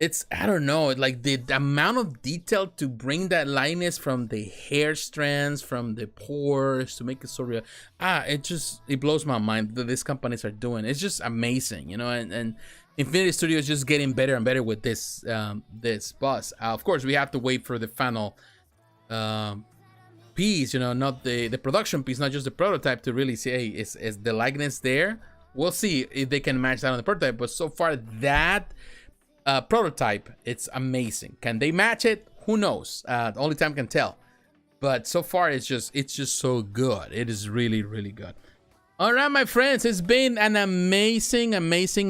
it's, I don't know, like the amount of detail to bring that likeness from the hair strands, from the pores to make it so real. It blows my mind that these companies are doing. It's just amazing, you know, and Infinity Studio is just getting better and better with this bus. Of course, we have to wait for the final piece, you know, not the production piece, not just the prototype, to really see, hey, is the likeness there? We'll see if they can match that on the prototype, but so far that prototype, it's amazing. Can they match it? Who knows? Only time can tell. But so far, it's just so good. It is really, really good. All right, my friends, it's been an amazing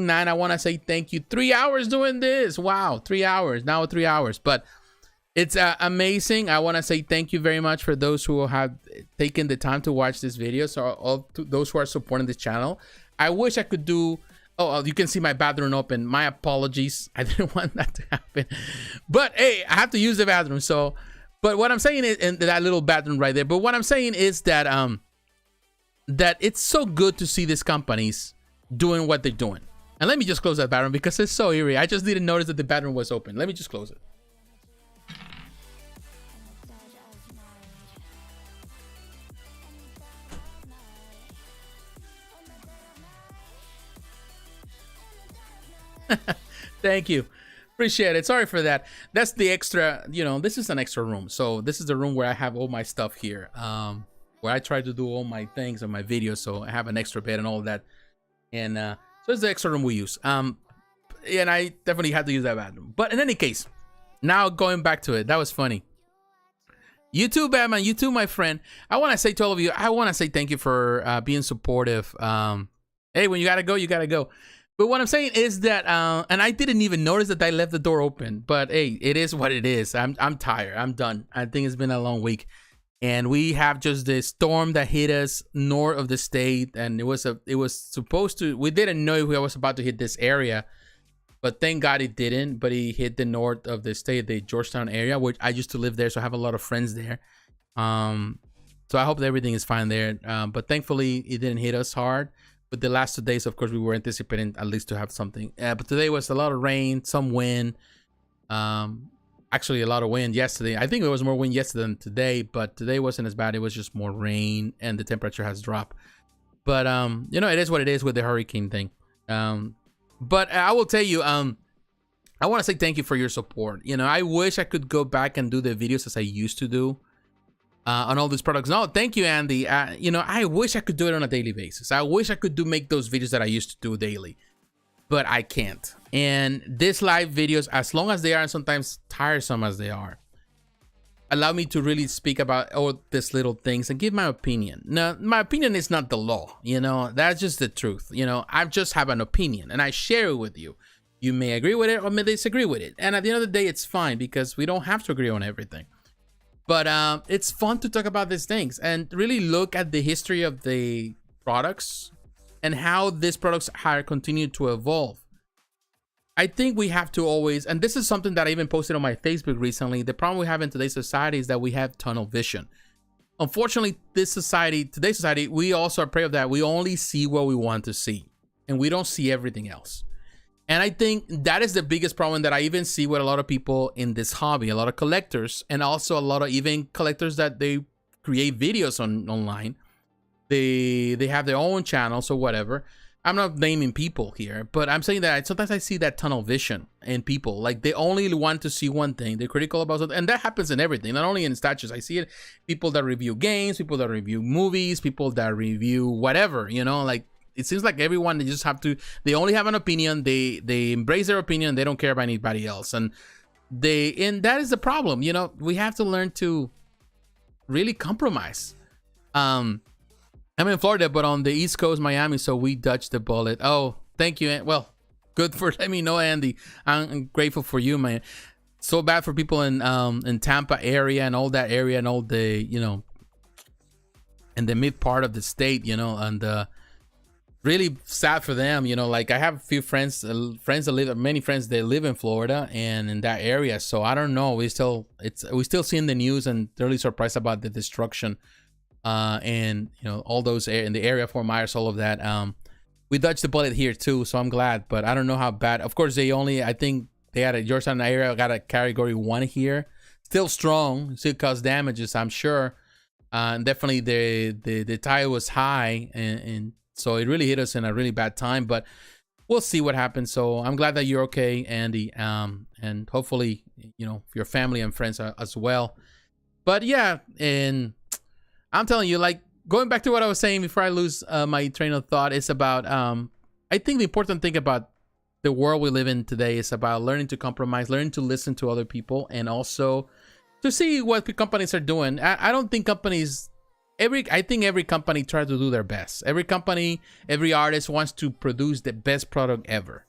night. I want to say thank you. 3 hours doing this. Wow, 3 hours. Now 3 hours. But it's amazing. I want to say thank you very much for those who have taken the time to watch this video. So all those who are supporting this channel. I wish I could do... Oh, you can see my bathroom open. My apologies. I didn't want that to happen. But hey, I have to use the bathroom. So, but what I'm saying is, and that little bathroom right there. But what I'm saying is that that it's so good to see these companies doing what they're doing. And let me just close that bathroom because it's so eerie. I just didn't notice that the bathroom was open. Let me just close it. Thank you, appreciate it. Sorry for that. That's the extra, you know, this is an extra room. So this is the room where I have all my stuff here, where I try to do all my things on my videos. So I have an extra bed and all of that, and so it's the extra room we use. And I definitely had to use that bathroom. But in any case, now going back to it, that was funny. You too, Batman. You too, my friend. I want to say to all of you, I want to say thank you for being supportive. Hey, when you gotta go, you gotta go. But what I'm saying is that, and I didn't even notice that I left the door open. But hey, it is what it is. I'm tired. I'm done. I think it's been a long week, and we have just this storm that hit us north of the state, and it was supposed to. We didn't know we was about to hit this area, but thank God it didn't. But it hit the north of the state, the Georgetown area, which I used to live there, so I have a lot of friends there. So I hope that everything is fine there. But thankfully, it didn't hit us hard. But the last 2 days, of course, we were anticipating at least to have something. But today was a lot of rain, some wind. Actually, a lot of wind yesterday. I think there was more wind yesterday than today, but today wasn't as bad. It was just more rain, and the temperature has dropped. But, you know, it is what it is with the hurricane thing. But I will tell you, I want to say thank you for your support. You know, I wish I could go back and do the videos as I used to do. On all these products. No, thank you, Andy. You know, I wish I could do it on a daily basis. I wish I could make those videos that I used to do daily, but I can't. And these live videos, as long as they are, and sometimes tiresome as they are, allow me to really speak about all these little things and give my opinion. Now, my opinion is not the law. You know, that's just the truth. You know, I just have an opinion and I share it with you. You may agree with it or may disagree with it. And at the end of the day, it's fine because we don't have to agree on everything. But it's fun to talk about these things and really look at the history of the products and how these products have continued to evolve. I think we have to always, and this is something that I even posted on my Facebook recently, the problem we have in today's society is that we have tunnel vision. Unfortunately, today's society, we also are prey of that. We only see what we want to see and we don't see everything else. And I think that is the biggest problem that I even see with a lot of people in this hobby, a lot of collectors, and also a lot of even collectors that they create videos online. They have their own channels or whatever. I'm not naming people here, but I'm saying that sometimes I see that tunnel vision in people. Like, they only want to see one thing. They're critical about something. And that happens in everything, not only in statues. I see it. People that review games, people that review movies, people that review whatever, you know, like, it seems like everyone, they just have to, they only have an opinion. They embrace their opinion. They don't care about anybody else. And that is the problem. You know, we have to learn to really compromise. I'm in Florida, but on the East Coast, Miami, so we dodged the bullet. Oh, thank you. Well, good for letting me know, Andy. I'm grateful for you, man. So bad for people in Tampa area and all that area and all the, you know, in the mid part of the state, you know, and really sad for them, you know. Like, I have a few friends that live, many friends, they live in Florida and in that area. So I don't know. We still seeing the news and they're really surprised about the destruction. And you know, all those in the area, Fort Myers, all of that. We dodged the bullet here too, so I'm glad. But I don't know how bad. Of course, I think they had a Georgetown area got a category 1 here. Still strong, still caused damages, I'm sure. And definitely the tide was high, and so it really hit us in a really bad time. But we'll see what happens. So I'm glad that you're okay, Andy. And hopefully, you know, your family and friends as well. But yeah, and I'm telling you, like, going back to what I was saying before I lose my train of thought, it's about, I think the important thing about the world we live in today is about learning to compromise, learning to listen to other people, and also to see what companies are doing. I don't think companies, I think every company tries to do their best. Every company, every artist wants to produce the best product ever.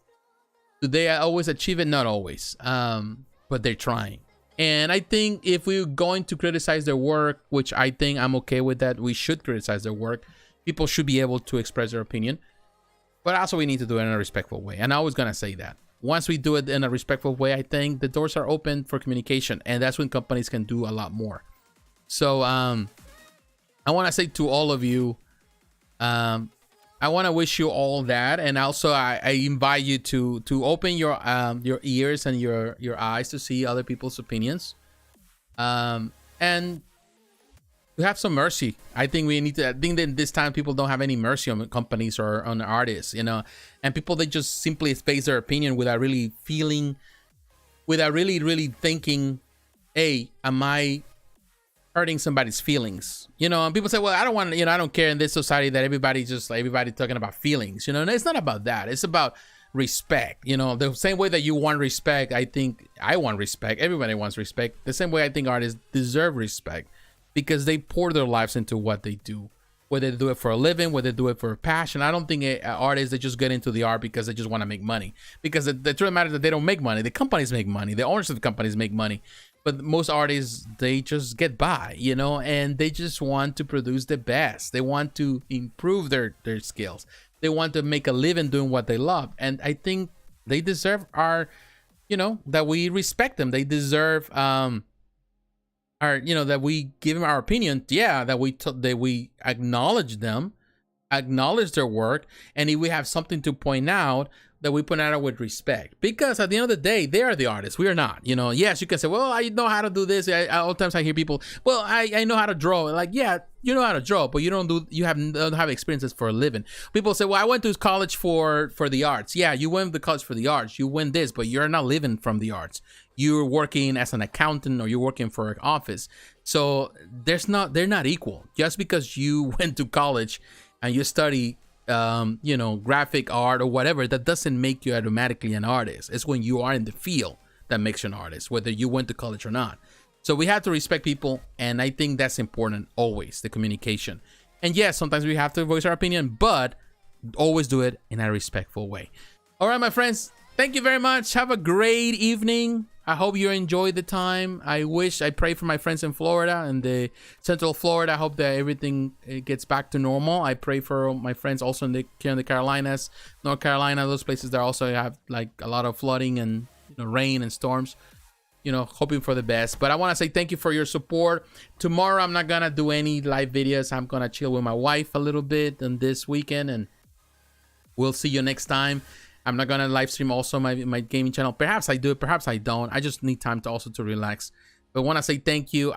Do they always achieve it? Not always, but they're trying. And I think if we're going to criticize their work, which I think I'm okay with that, we should criticize their work. People should be able to express their opinion. But also we need to do it in a respectful way. And I was going to say that. Once we do it in a respectful way, I think the doors are open for communication. And that's when companies can do a lot more. So I want to say to all of you, I want to wish you all that. And also I invite you to open your ears and your eyes to see other people's opinions, and to have some mercy. I think that this time people don't have any mercy on companies or on artists, you know, and people, they just simply space their opinion without really feeling, without really thinking, hey, am I hurting somebody's feelings, you know? And people say, well, I don't want to, you know, I don't care in this society that everybody talking about feelings, you know. And it's not about that. It's about respect, you know. The same way that you want respect, I think I want respect. Everybody wants respect. The same way I think artists deserve respect, because they pour their lives into what they do, whether they do it for a living, whether they do it for a passion. I don't think artists, they just get into the art because they just want to make money, because the truth of the matter is that they don't make money. The companies make money. The owners of the companies make money. But most artists, they just get by, you know, and they just want to produce the best. They want to improve their skills. They want to make a living doing what they love. And I think they deserve our, you know, that we respect them. They deserve our, you know, that we give them our opinion. Yeah, that we acknowledge them, acknowledge their work. And if we have something to point out, that we put out with respect, because at the end of the day, they are the artists. We are not, you know. Yes, you can say, well, I know how to do this. All the times I hear people, well, I know how to draw. Like, yeah, you know how to draw, but you don't have experiences for a living. People say, well, I went to college for the arts. Yeah, you went to college for the arts. You went this, but you're not living from the arts. You're working as an accountant, or you're working for an office. So they're not equal. Just because you went to college and you study, you know, graphic art or whatever, that doesn't make you automatically an artist. It's when you are in the field that makes you an artist, whether you went to college or not. So we have to respect people, and I think that's important always, the communication. And yes, sometimes we have to voice our opinion, but always do it in a respectful way. All right, my friends, thank you very much. Have a great evening. I hope you enjoyed the time. I pray for my friends in Florida and the Central Florida. I hope that everything gets back to normal. I pray for my friends also here in the Carolinas, North Carolina, those places that also have like a lot of flooding and, you know, rain and storms. You know, hoping for the best. But I want to say thank you for your support. Tomorrow, I'm not going to do any live videos. I'm going to chill with my wife a little bit on this weekend, and we'll see you next time. I'm not gonna live stream also my gaming channel. Perhaps I do it, perhaps I don't. I just need time to relax. But I want to say thank you.